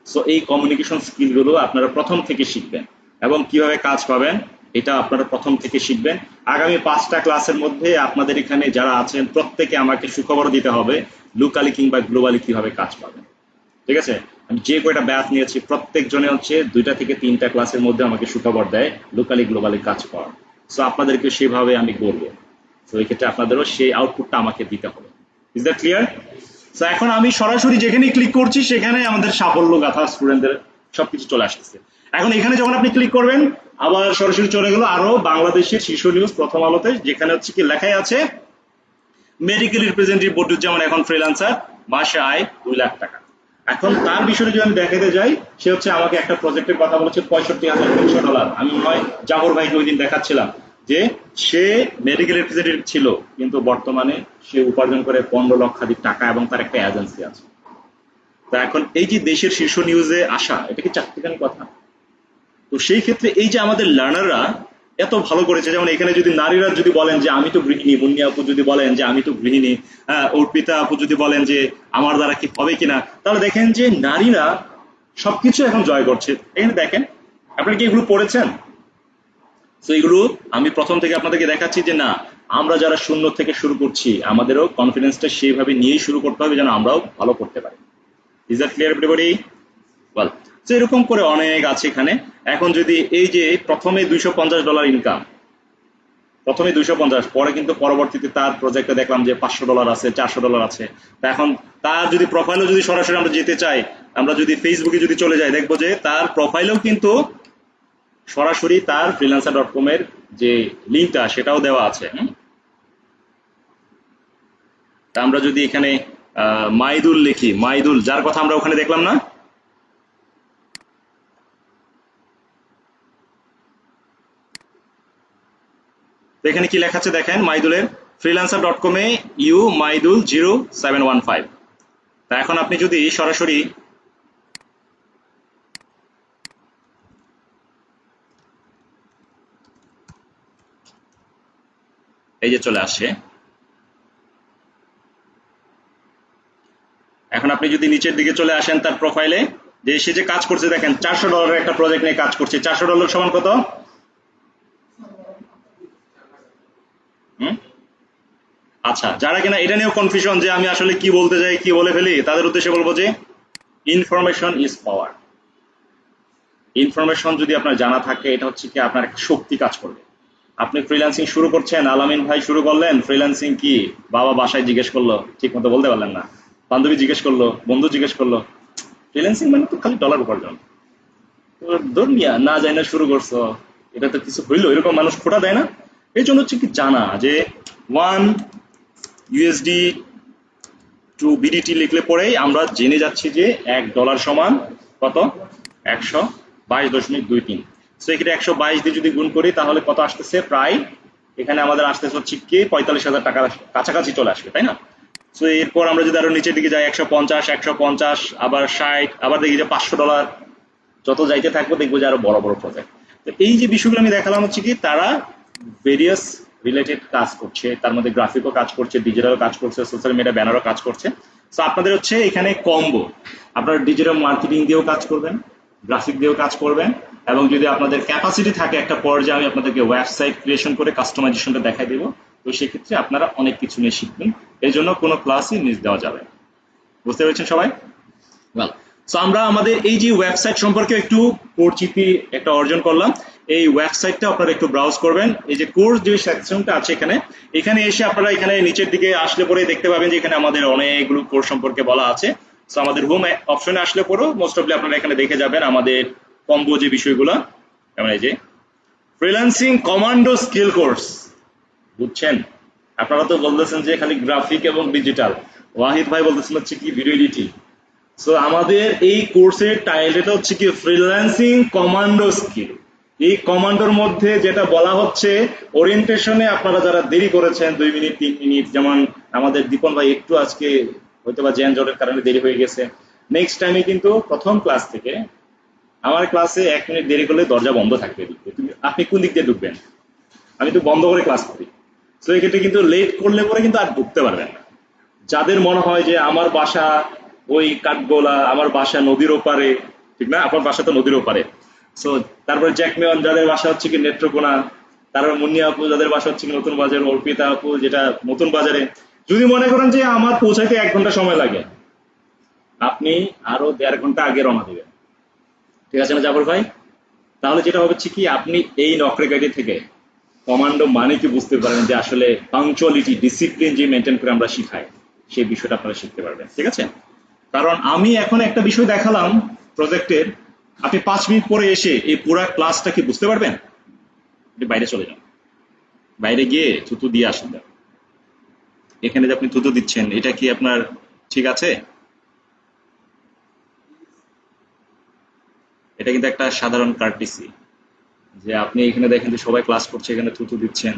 সো এই কমিউনিকেশন স্কিলগুলো আপনারা প্রথম থেকে শিখবেন এবং কিভাবে কাজ পাবেন এটা আপনারা প্রথম থেকে শিখবেন। আগামী 5টা ক্লাসের মধ্যে আপনাদের এখানে যারা আছেন প্রত্যেকে আমাকে সুখবর দিতে হবে লোকালি কিংবা গ্লোবালি কিভাবে কাজ পাবেন, ঠিক আছে? আমি যে কয়টা ব্যাচ নিয়েছি প্রত্যেক জনে হচ্ছে 2টা থেকে 3টা ক্লাসের মধ্যে আমাকে সুখবর দেয় লোকালি গ্লোবালি কাজ পাওয়ার। সো আপনাদেরকে সেভাবে আমি করবো। তো এই ক্ষেত্রে আপনাদেরও সেই আউটপুটটা আমাকে দিতে হবে। Is that clear? সো এখন আমি সরাসরি যেখানে ক্লিক করছি সেখানে আমাদের সাফল্য গাথা স্টুডেন্টদের সবকিছু চলে আসতেছে। এখন এখানে যখন আপনি ক্লিক করবেন আবার সরাসরি চলে গেল আরো বাংলাদেশের শীর্ষ নিউজ প্রথম আলোতে, যেখানে হচ্ছে কি লেখাই আছে মেডিকেল রিপ্রেজেন্টেটিভ বদরুজ্জামান এখন ফ্রিল্যান্সার, মাসে আয় 2 লাখ টাকা। এখন তার বিষয়ে যদি আমি দেখাতে যাই, সে হচ্ছে আমাকে একটা প্রজেক্টের কথা বলেছে $65,300। আমি মনে হয় জাফর ভাইকে ওই দিন দেখাচ্ছিলাম যে সে মেডিকেল রিপ্রেজেন্টেটিভ ছিল কিন্তু বর্তমানে সে উপার্জন করে 15 লক্ষাধিক টাকা এবং তার একটা এজেন্সি আছে। তো এখন এই যে দেশের শীর্ষ নিউজে আসা, এটা কি চাকরিখানি কথা? তো সেই ক্ষেত্রে এই যে আমাদের লার্নাররা এত ভালো করেছে, যেমন এখানে যদি নারীরা যদি বলেন যে আমি তো গৃহিণী, মুন্নি আপু যদি বলেন যে আমি তো গৃহিণী, অর্পিতা আপু যদি বলেন যে আমার দ্বারা কি হবে কিনা, তাহলে দেখেন যে নারীরা সবকিছু এখন জয় করছে। এখানে দেখেন, আপনারা কি এগুলো পড়েছেন? তো এগুলো আমি প্রথম থেকে আপনাদেরকে দেখাচ্ছি যে না, আমরা যারা শূন্য থেকে শুরু করছি আমাদেরও কনফিডেন্সটা সেইভাবে নিয়েই শুরু করতে হবে যেন আমরাও ভালো করতে পারি। Is that clear everybody? Well, তো এরকম করে অনেক আছে এখানে। এখন যদি এই যে প্রথমে $250 ইনকাম, প্রথমে 250, পরে কিন্তু পরবর্তীতে তার প্রজেক্টে দেখলাম যে $500 আছে, $400 আছে। তা এখন তার যদি প্রোফাইলও যদি সরাসরি আমরা যেতে চাই, আমরা যদি ফেসবুকে যদি চলে যাই দেখবো যে তার প্রোফাইলেও কিন্তু সরাসরি তার freelancer.com এর যে লিঙ্কটা সেটাও দেওয়া আছে। তা আমরা যদি এখানে মাইদুল লিখি, মাইদুল যার কথা আমরা ওখানে দেখলাম না, এখানে কি লেখা আছে দেখেন, মাইদুলের freelancer.com এ ইউ মাইদুল 0715। তা এখন আপনি যদি সরাসরি এই যে চলে আসছে, এখন আপনি যদি নিচের দিকে চলে আসেন তার প্রোফাইলে, যে সে যে কাজ করছে দেখেন $400 একটা প্রজেক্ট নিয়ে কাজ করছে। $400 সমান কত? আচ্ছা, যারা কিনা এটা নিয়েও কনফিউশন যে আমি আসলে কি বলতে যাই কি বলে ফেলি, তাদের উদ্দেশ্যে বলবো যে ইনফরমেশন ইজ পাওয়ার। ইনফরমেশন যদি আপনার জানা থাকে, এটা হচ্ছে কি আপনার একটা শক্তি কাজ করবে। আপনি ফ্রিল্যান্সিং শুরু করছেন, আলামিন ভাই শুরু করলেন, ফ্রিল্যান্সিং কি বাবা বাসায় জিজ্ঞেস করলো, ঠিক মতো বলতে পারলেন না, বান্ধবী জিজ্ঞেস করলো, বন্ধু জিজ্ঞেস করলো, ফ্রিল্যান্সিং মানে তো খালি ডলার উপার্জন, দুনিয়া না যায় না শুরু করছো, এটা তো কিছু হইলো, এরকম মানুষ খোটা দেয় না। এই জন্য হচ্ছে কি জানা যে 1 USD টু BDT লিখলে পরেই আমরা জেনে যাচ্ছি যে $1 সমান কত, 122.23। সো এখানে 122 দিয়ে যদি গুণ করি তাহলে কত আসতেছে, প্রায় এখানে আমাদের আসতেছে হচ্ছে কি 45,000 টাকার কাছাকাছি চলে আসবে, তাই না? সো এরপর আমরা যদি আরো নিচের দিকে যাই 150 আবার 60, আবার দেখি যে $500, যত যাইতে থাকবো দেখবো যে আরো বড় বড় প্রজেক্ট। তো এই যে বিষয়গুলো আমি দেখালাম হচ্ছে কি তারা ভেরিয়াস রিলেটেড কাজ করছে, তার মধ্যে গ্রাফিকও কাজ করছে, ডিজিটালও কাজ করছে, সোশ্যাল মিডিয়া ব্যানারও কাজ করছে। সো আপনাদের হচ্ছে এখানে কম্বো, আপনারা ডিজিটাল মার্কেটিং দিয়েও কাজ করবেন, গ্রাফিক দিয়েও কাজ করবেন, এবং যদি আপনাদের ক্যাপাসিটি থাকে একটা পর্যায়ে আমি আপনাদেরকে ওয়েবসাইট ক্রিয়েশন করে কাস্টমাইজেশনটা দেখাই দেবো, তো সেক্ষেত্রে আপনারা অনেক কিছু নিয়ে শিখবেন। এই জন্য কোনো ক্লাসই মিস দেওয়া যাবে। বুঝতে পেরেছেন সবাই? ওয়েল, সো আমরা আমাদের এই যে ওয়েবসাইট সম্পর্কে একটু পরিচিতি একটা অর্জন করলাম। এই ওয়েবসাইটটা আপনারা একটু ব্রাউজ করবেন। এই যে কোর্স যে সেকশনটা আছে এখানে এসে আপনারা এখানে নিচের দিকে আসলে পরে দেখতে পাবেন যে এখানে আমাদের অনেকগুলো কোর্স সম্পর্কে বলা আছে। সো আমাদের হোম অপশনে আসলে পরেও মোস্ট অফলি আপনারা এখানে দেখে যাবেন আমাদের কম্বো যে বিষয়গুলো, যেমন এই যে ফ্রিল্যান্সিং কমান্ডো স্কিল কোর্স। বুঝছেন? আপনারা তো বলতেছেন যে খালি গ্রাফিক এবং ডিজিটাল, ওয়াহিদ ভাই বলতেছেন হচ্ছে কি ভিডিও এডিটিং। সো আমাদের এই কোর্সের টাইটেলটা হচ্ছে কি ফ্রিল্যান্সিং কমান্ডো স্কিল। এই কমান্ডোর মধ্যে যেটা বলা হচ্ছে, ওরিয়েন্টেশনে আপনারা যারা দেরি করেছেন 2 মিনিট 3 মিনিট, যেমন আমাদের দীপন ভাই একটু আজকে হয়তো বা জ্যান জটের কারণে দেরি হয়ে গেছে, নেক্সট টাইমে কিন্তু প্রথম ক্লাস থেকে আমার ক্লাসে 1 মিনিট দেরি করলে দরজা বন্ধ থাকবে। আপনি কোন দিক দিয়ে ঢুকবেন? আমি তো বন্ধ করে ক্লাস করি। সো এক্ষেত্রে কিন্তু লেট করলে পরে কিন্তু আর ঢুকতে পারবেন না। যাদের মনে হয় যে আমার বাসা ওই কাঠগোলা, আমার বাসা নদীর ওপারে, ঠিক না? আপনার বাসা তো নদীর ওপারে। সো তারপরে জ্যাকমেয়ন যাদের বাসা হচ্ছে কি নেত্রকোনা, তারপর মুন্নি আপু যাদের বাসা হচ্ছে কি নতুন বাজার, অর্পিতা আপু যেটা নতুন বাজারে, যদি মনে করেন যে আমার পৌঁছাইতে 1 ঘন্টা সময় লাগে, আপনি আরো 1.5 ঘন্টা আগে রওনা দিবেন। ঠিক আছে না জাফর ভাই? তাহলে যেটা হচ্ছে কি আপনি এই নকরেগাটি থেকে কমান্ডো মানে কি বুঝতে পারেন যে আসলে পাংচুয়ালিটি, ডিসিপ্লিন যে মেনটেন করে আমরা শিখাই, সেই বিষয়টা আপনারা শিখতে পারবেন। ঠিক আছে? কারণ আমি এখন একটা বিষয় দেখালাম প্রজেক্টের, আপনি 5 মিনিট পরে এসে এই পুরো ক্লাসটা কি বুঝতে পারবেন? আপনি বাইরে চলে যান, বাইরে গিয়ে থুতু দিয়ে আসেন। এখানে যে আপনি থুতু দিচ্ছেন এটা কি আপনার ঠিক আছে? এটা কিন্তু একটা সাধারণ কার্টিসি যে আপনি এখানে দেখেন যে সবাই ক্লাস করছে, এখানে থুতু দিচ্ছেন,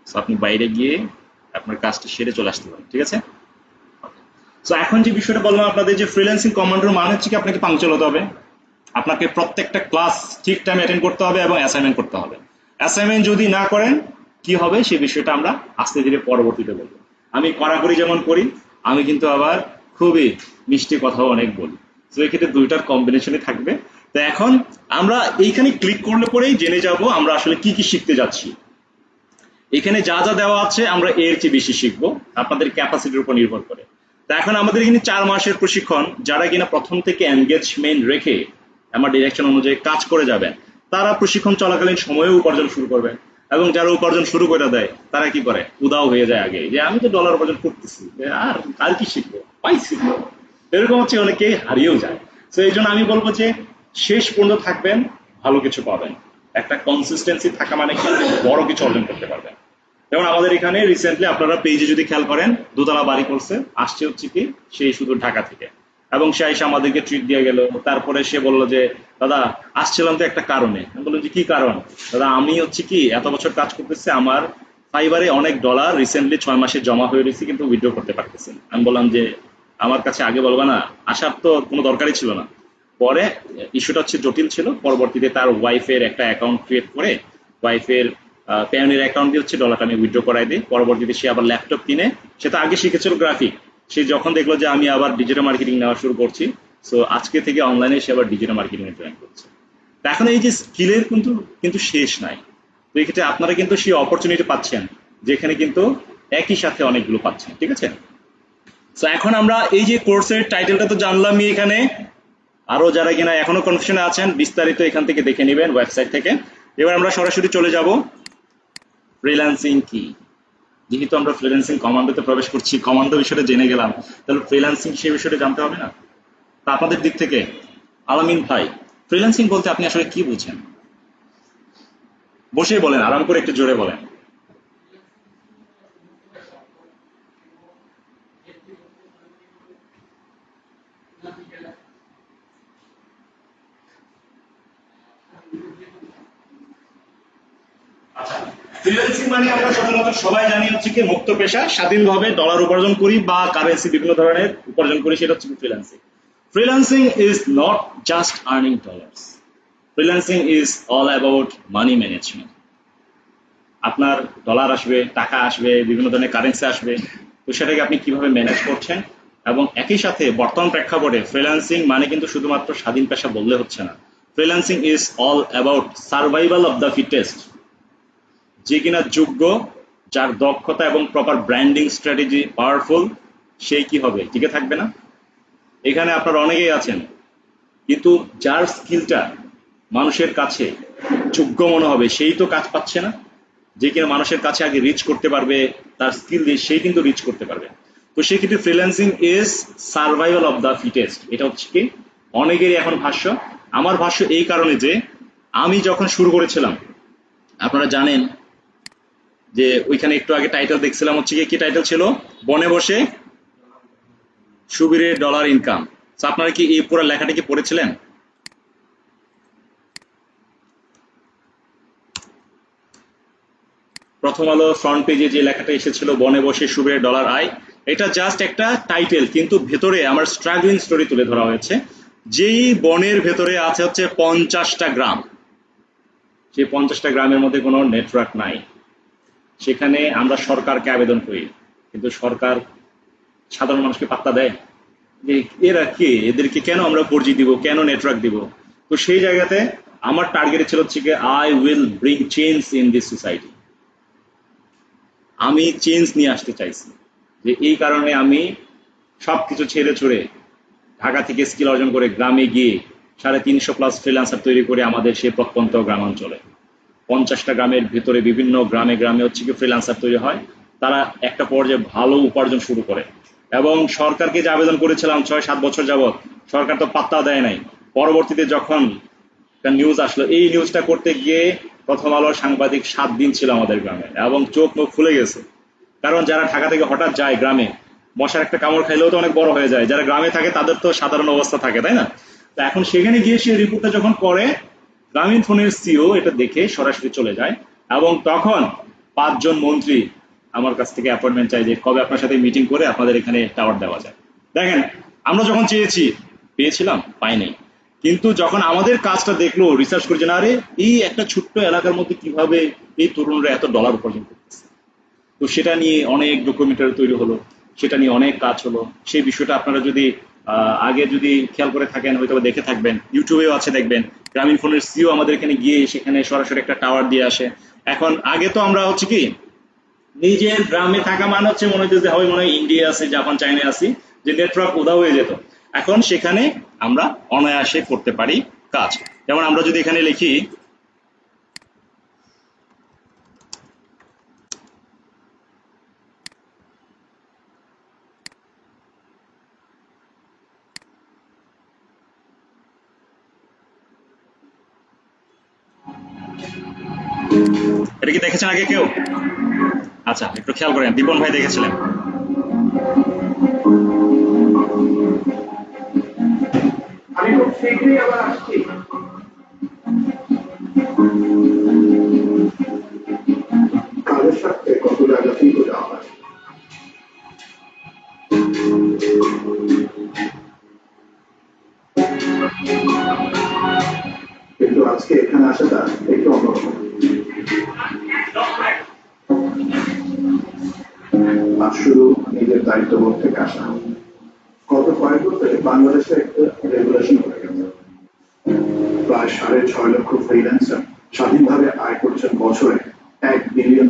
সো আপনি বাইরে গিয়ে আপনার কাজটা সেরে চলে আসতে পারেন। ঠিক আছে? সো এখন যে বিষয়টা বললাম আপনাদের, যে ফ্রিল্যান্সিং কমান্ডোর মানে হচ্ছে কি আপনাকে পাংচুয়াল হতে হবে, আপনাকে প্রত্যেকটা ক্লাস ঠিক টাইমে অ্যাটেন্ড করতে হবে এবং অ্যাসাইনমেন্ট করতে হবে। অ্যাসাইনমেন্ট যদি না করেন কি হবে সেই বিষয়টা আমরা আস্তে ধীরে পরবর্তীতে বলবো। আমি কড়াকড়ি যেমন করি, আমি কিন্তু আবার খুবই মিষ্টি কথাও অনেক বলি। তো এক্ষেত্রে দুইটার কম্বিনেশনই থাকবে। তো এখন আমরা এইখানে ক্লিক করলে পরেই জেনে যাব আমরা আসলে কি কি শিখতে যাচ্ছি। এখানে যা যা দেওয়া আছে আমরা এর চেয়ে বেশি শিখবো, আপনাদের ক্যাপাসিটির উপর নির্ভর করে। তো এখন আমাদের এখানে 4 মাসের প্রশিক্ষণ, যারা কিনা প্রথম থেকে এনগেজমেন্ট রেখে আমার ডিরেকশন অনুযায়ী কাজ করে যাবেন, তারা প্রশিক্ষণ চলাকালীন সময়েও উপার্জন শুরু করবেন। এবং যারা উপার্জন শুরু করে দেয় তারা কি করে, উদাও হয়ে যায় আগে, যে আমি তো ডলার উপার্জন করতেছি, আর কাল কি শিখবো, পাইছি। এরকম হচ্ছে অনেকে হারিয়েও যায়। তো এই জন্য আমি বলবো যে শেষ পর্যন্ত থাকবেন, ভালো কিছু পাবেন। একটা কনসিস্টেন্সি থাকা মানে কি বড় কিছু অর্জন করতে পারবেন। যেমন আমাদের এখানে রিসেন্টলি আপনারা পেজে যদি খেয়াল করেন, 2 তলা বাড়ি করছে, আসছে হচ্ছে কি সেই শুধু ঢাকা থেকে, এবং সে এসে আমাদেরকে ট্রিট দিয়ে গেল। তারপরে সে বললো যে দাদা আসছিলাম তো একটা কারণে। আমি বললাম যে কি কারণ? দাদা আমি হচ্ছে কি এত বছর কাজ করতেছি, আমার ফাইবারে অনেক ডলার রিসেন্টলি 6 মাসে জমা হয়ে রয়েছে, কিন্তু উইথড্র করতে পারতেছি না। আমি বললাম যে আমার কাছে আগে বলবা না, আসার তো কোনো দরকারই ছিল না। পরে ইস্যুটা হচ্ছে জটিল ছিল, পরবর্তীতে তার ওয়াইফের একটা অ্যাকাউন্ট ক্রিয়েট করে ওয়াইফের প্যানের অ্যাকাউন্ট দিয়ে হচ্ছে ডলারটা আমি উইথড্র করাই দিই। পরবর্তীতে সে আবার ল্যাপটপ কিনে, সে তো আগে শিখেছিল গ্রাফিক, সে যখন দেখলো যে আমি আবার ডিজিটাল মার্কেটিং নেওয়া শুরু করছি, সো আজকে থেকে অনলাইনে সে আবার ডিজিটাল মার্কেটিং এ জয়েন করছে। এখন এই যে স্কিলের কিন্তু শেষ নাই। তো এক্ষেত্রে আপনারা কিন্তু সেই অপরচুনিটি পাচ্ছেন, যেখানে কিন্তু একই সাথে অনেকগুলো পাচ্ছেন। ঠিক আছে? সো এখন আমরা এই যে কোর্সের টাইটেলটা তো জানলামই, এখানে আরো যারা কিনা এখনো কনফিউশনে আছেন বিস্তারিত এখান থেকে দেখে নেবেন ওয়েবসাইট থেকে। এবার আমরা সরাসরি চলে যাব ফ্রিল্যান্সিং কি। যেহেতু আমরা ফ্রিল্যান্সিং কমান্ডোতে প্রবেশ করছি, কমান্ডো বিষয়টা জেনে গেলাম, তাহলে ফ্রিল্যান্সিং সেই বিষয়টা জানতে হবে না? তা আপনাদের দিক থেকে আলামিন ভাই, ফ্রিল্যান্সিং বলতে আপনি আসলে কি বুঝেন? বসেই বলেন, আরাম করে একটু জোরে বলেন। ফ্রিল্যান্সিং মানে আমরা সাধারণত সবাই জানি হচ্ছে কি মুক্ত পেশা, স্বাধীনভাবে ডলার উপার্জন করি বা কারেন্সি বিভিন্ন ধরনের উপার্জন করি, সেটা হচ্ছে freelancing. Freelancing is not just earning dollars, freelancing is all about money management. আপনার ডলার আসবে, টাকা আসবে, বিভিন্ন ধরনের কারেন্সি আসবে, তো সেটাকে আপনি কিভাবে ম্যানেজ করছেন। এবং একই সাথে বর্তমান প্রেক্ষাপটে ফ্রিল্যান্সিং মানে কিন্তু শুধুমাত্র স্বাধীন পেশা বললে হচ্ছে না, freelancing is all about survival of the fittest. যে কিনা যোগ্য, যার দক্ষতা এবং প্রপার ব্র্যান্ডিং স্ট্র্যাটেজি পাওয়ারফুল, সেই কি হবে, টিকে থাকবে না? এখানে আপনারা অনেকেই আছেন, কিন্তু যার স্কিলটা মানুষের কাছে যোগ্য মনে হবে সেই তো কাজ পাচ্ছে না। যে কিনা মানুষের কাছে আগে রিচ করতে পারবে, তার স্কিল দিয়ে সেই কিন্তু রিচ করতে পারবে। তো সেই ক্ষেত্রে freelancing is survival of the fittest, এটা হচ্ছে কি অনেকেরই এখন ভাষ্য। আমার ভাষ্য এই কারণে যে আমি যখন শুরু করেছিলাম, আপনারা জানেন যে ওইখানে একটু আগে টাইটেল দেখছিলাম হচ্ছে কি টাইটেল ছিল, বনে বসে সুবীরের ডলার ইনকাম। আপনারা কি এই পুরো লেখাটা কি পড়েছিলেন? প্রথম আলো ফ্রন্ট পেজে যে লেখাটা এসেছিল বনে বসে সুবীরের ডলার আয়, এটা জাস্ট একটা টাইটেল, কিন্তু ভেতরে আমার স্ট্রাগলিং স্টোরি তুলে ধরা হয়েছে। যেই বনের ভেতরে আছে হচ্ছে 50টা গ্রাম, সেই 50টা গ্রামের মধ্যে কোনো নেটওয়ার্ক নাই। সেখানে আমরা সরকারকে আবেদন করি, কিন্তু সরকার সাধারণ মানুষকে পাত্তা দেয় যে এরা কে, এদেরকে কেন আমরা 4G দিব, কেন নেটওয়ার্ক দিব। তো সেই জায়গাতে আমার টার্গেট ছিল হচ্ছে কি I will bring change in this society. আমি চেঞ্জ নিয়ে আসতে চাইছি, যে এই কারণে আমি সবকিছু ছেড়ে ছুড়ে ঢাকা থেকে স্কিল অর্জন করে গ্রামে গিয়ে 350+ ফ্রিল্যান্সার তৈরি করে আমাদের সেই প্রত্যন্ত গ্রামাঞ্চলে 50টা গ্রামের ভিতরে বিভিন্ন গ্রামে গ্রামে হচ্ছে কি ফ্রিল্যান্সার তৈরি হয়। তারা একটা পর্যায়ে ভালো উপার্জন শুরু করে, এবং সরকারকে যে আবেদন করেছিলাম 6-7 বছর যাবৎ, সরকার তো পাত্তা দেয় নাই। পরবর্তীতে যখন একটা নিউজ আসলো, এই নিউজটা করতে গিয়ে প্রথম আলোর সাংবাদিক 7 দিন ছিল আমাদের গ্রামে, এবং চোখ মুখ খুলে গেছে। কারণ যারা ঢাকা থেকে হঠাৎ যায় গ্রামে, মশার একটা কামড় খাইলেও তো অনেক বড় হয়ে যায়, যারা গ্রামে থাকে তাদের তো সাধারণ অবস্থা থাকে, তাই না? তো এখন সেখানে গিয়ে সে রিপোর্টটা যখন করে, গ্রামীণ ফোনের সিও এটা দেখে সরাসরি চলে যায়, এবং তখন 5 জন মন্ত্রী আমার কাছ থেকে অ্যাপয়েন্টমেন্ট চাই যে কবে আপনার সাথে মিটিং করে আপনাদের এখানে টাওয়ার দেওয়া যায়। দেখেন, আমরা যখন চেয়েছি পেয়েছিলাম, পাই নাই। কিন্তু যখন আমাদের কাজটা দেখলো, রিসার্চ করেছে, না আরে এই একটা ছোট্ট এলাকার মধ্যে কিভাবে এই তরুণরা এত ডলার উপার্জন করতেছে, তো সেটা নিয়ে অনেক ডকুমেন্টারি তৈরি হলো, সেটা নিয়ে অনেক কাজ হলো। সেই বিষয়টা আপনারা যদি আগে যদি খেয়াল করে থাকেন হয়তো দেখে থাকবেন, ইউটিউবেও আছে দেখবেন। গ্রামীণ ফোনের সিও আমাদের এখানে গিয়ে সেখানে সরাসরি একটা টাওয়ার দিয়ে আসে। এখন আগে তো আমরা হচ্ছে কি নিজের গ্রামে থাকা মানে হচ্ছে মনে হচ্ছে যে হয় মনে হয় ইন্ডিয়া আছে, জাপান, চায়নায় আছি, যে নেটওয়ার্ক উধাও হয়ে যেত। এখন সেখানে আমরা অনায়াসে করতে পারি কাজ। যেমন আমরা যদি এখানে লিখি এটা কি দেখেছেন আগে কেউ? আচ্ছা, একটু খেয়াল করেন, দীপন ভাই দেখেছিলেন। আমি খুব শীঘ্রই আবার আসছি। কাজের সাথে কত জায়গা কিন্তু যাওয়া হয়, কিন্তু আজকে এখানে আসাটা একটু অন্যরকম। আজ শুধু নিজের দায়িত্ববোধ থেকে আসা। গত কয়েক বছরে বাংলাদেশে একটা রেগুলেশন হয়ে গেছে, প্রায় 6.5 লক্ষ ফ্রিল্যান্সার স্বাধীনভাবে আয় করছেন বছরে $1 বিলিয়ন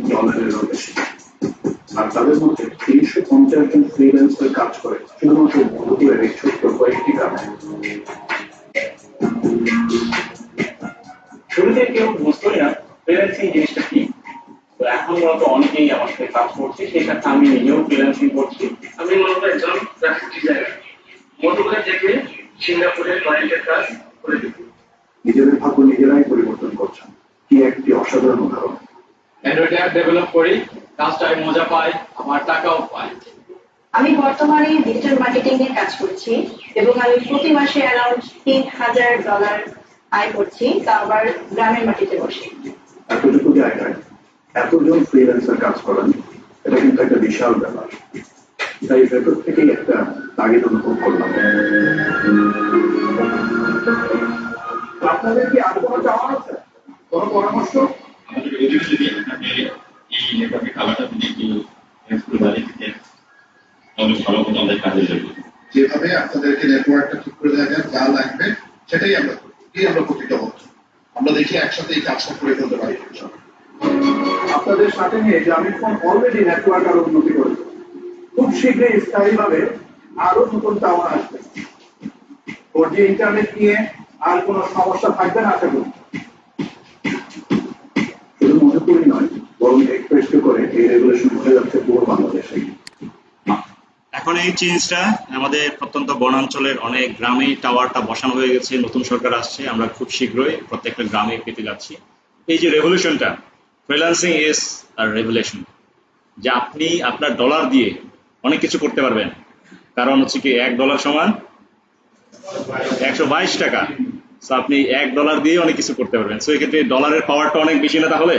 বেশি। আর তাদের মধ্যে 350 জন ফ্রিল্যান্সার কাজ করে শুধুমাত্র মধুপুরের এই ছোট্ট কয়েকটি গ্রামে। ফ্রিল্যান্সিং জিনিসটা কি? তো এখন মূলত অনেকেই আমার সাথে কাজ করছে, সেই সাথে আমি নিজেও ফ্রিল্যান্সিং করছি। আমি মূলত একজন গ্রাফিক ডিজাইনার, মোটরোলা থেকে সিঙ্গাপুরের ক্লায়েন্টের কাজ করে দিচ্ছি। নিজেদের ভাগ্য নিজেরাই পরিবর্তন করছেন, কি একটি অসাধারণ উদাহরণ। অ্যান্ড্রয়েড অ্যাপ ডেভেলপ করি, কাজটা আমি মজা পাই, আমার টাকাও পাই। আমি বর্তমানে ডিজিটাল মার্কেটিং এ কাজ করছি এবং আমি প্রতি মাসে অ্যারাউন্ড $3,000 আয় করছি, তা আবার গ্রামের মাটিতে বসে। এতটুকু জায়গায় এতজন ফ্রিল্যান্সার কাজ করেন, এটা কিন্তু একটা বিশাল ব্যাপার। তাই ভেতর থেকেই একটা তাগিদ অনুভব করলাম। আপনাদের কি আর কোনো চাওয়া আছে, কোনো পরামর্শ? আমাদের যদি আপনাকে এই নেটওয়ার্কের খাবারটা যদি একটু এক্সপ্লোর বাড়ি থেকে তাহলে ভালো মতো আমাদের কাজে লাগবে। যেভাবে আপনাদেরকে নেটওয়ার্কটা ঠিক করে দেওয়া যায়, যা লাগবে সেটাই আমরা করি, এই আমরা প্রতিজ্ঞাবদ্ধ। আমরা দেখি একসাথে এই কাজটা করে ফেলতে পারি। আপনাদের সাথে নিয়ে গ্রামীণ ফোন অলরেডি নেটওয়ার্ক আরো উন্নতি করেছে। খুব শীঘ্রই স্থায়ীভাবে আরো নতুন টাওয়ার আসবে। 4G ইন্টারনেট নিয়ে আর কোনো সমস্যা থাকবে না আশা করি। শুধু মধুপুরই নয়, বরং এক্সপ্রেস করে এই রেগুলেশন হয়ে যাচ্ছে পুরো বাংলাদেশে। এখন এই চেঞ্জটা আমাদের প্রত্যন্ত বনাঞ্চলের অনেক গ্রামে টাওয়ারটা বসানো হয়ে গেছে, নতুন সরকার আসছে, আমরা খুব শীঘ্রই প্রত্যেকটা গ্রামে পেতে যাচ্ছি। এই যে রেভলিউশনটা, ফ্রিল্যান্সিং ইজ আর রেভলিউশন, যে আপনি আপনার ডলার দিয়ে অনেক কিছু করতে পারবেন। কারণ হচ্ছে কি $1 সমান 122 টাকা। সো আপনি $1 দিয়ে অনেক কিছু করতে পারবেন। সো এক্ষেত্রে ডলারের পাওয়ারটা অনেক বেশি না তাহলে?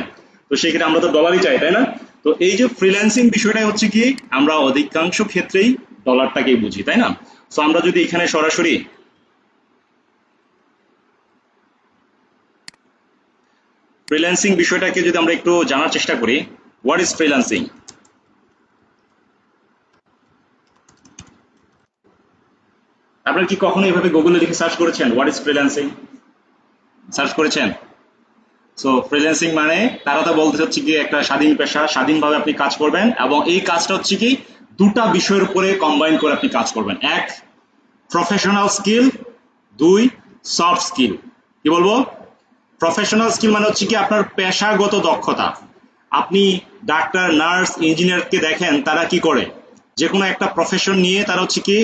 তো সেক্ষেত্রে আমরা তো ডলারই চাই, তাই না? তো এই যে ফ্রিল্যান্সিং বিষয়টাই হচ্ছে কি, আমরা অধিকাংশ ক্ষেত্রেই ডলারটাকেই বুঝি, তাই না? সো আমরা যদি এখানে সরাসরি ফ্রিল্যান্সিং বিষয়টাকে যদি আমরা একটু জানার চেষ্টা করি, হোয়াট ইজ ফ্রিল্যান্সিং? আপনারা কি কখনো এইভাবে গুগলে লিখে সার্চ করেছেন হোয়াট ইজ ফ্রিল্যান্সিং? সার্চ করেছেন? সো ফ্রিল্যান্সিং মানে তারা তো বলতে হচ্ছে কি একটা স্বাধীন পেশা, স্বাধীনভাবে আপনি কাজ করবেন এবং এই কাজটা হচ্ছে কি দুটা বিষয়ের উপরে কম্বাইন করে আপনি কাজ করবেন। এক, প্রফেশনাল স্কিল, দুই, সফট স্কিল। কি বলবো? প্রফেশনাল স্কিল মানে হচ্ছে কি আপনার পেশাগত দক্ষতা। আপনি ডাক্তার, নার্স, ইঞ্জিনিয়ারকে দেখেন তারা কি করে, যে কোনো একটা প্রফেশন নিয়ে তারা হচ্ছে কি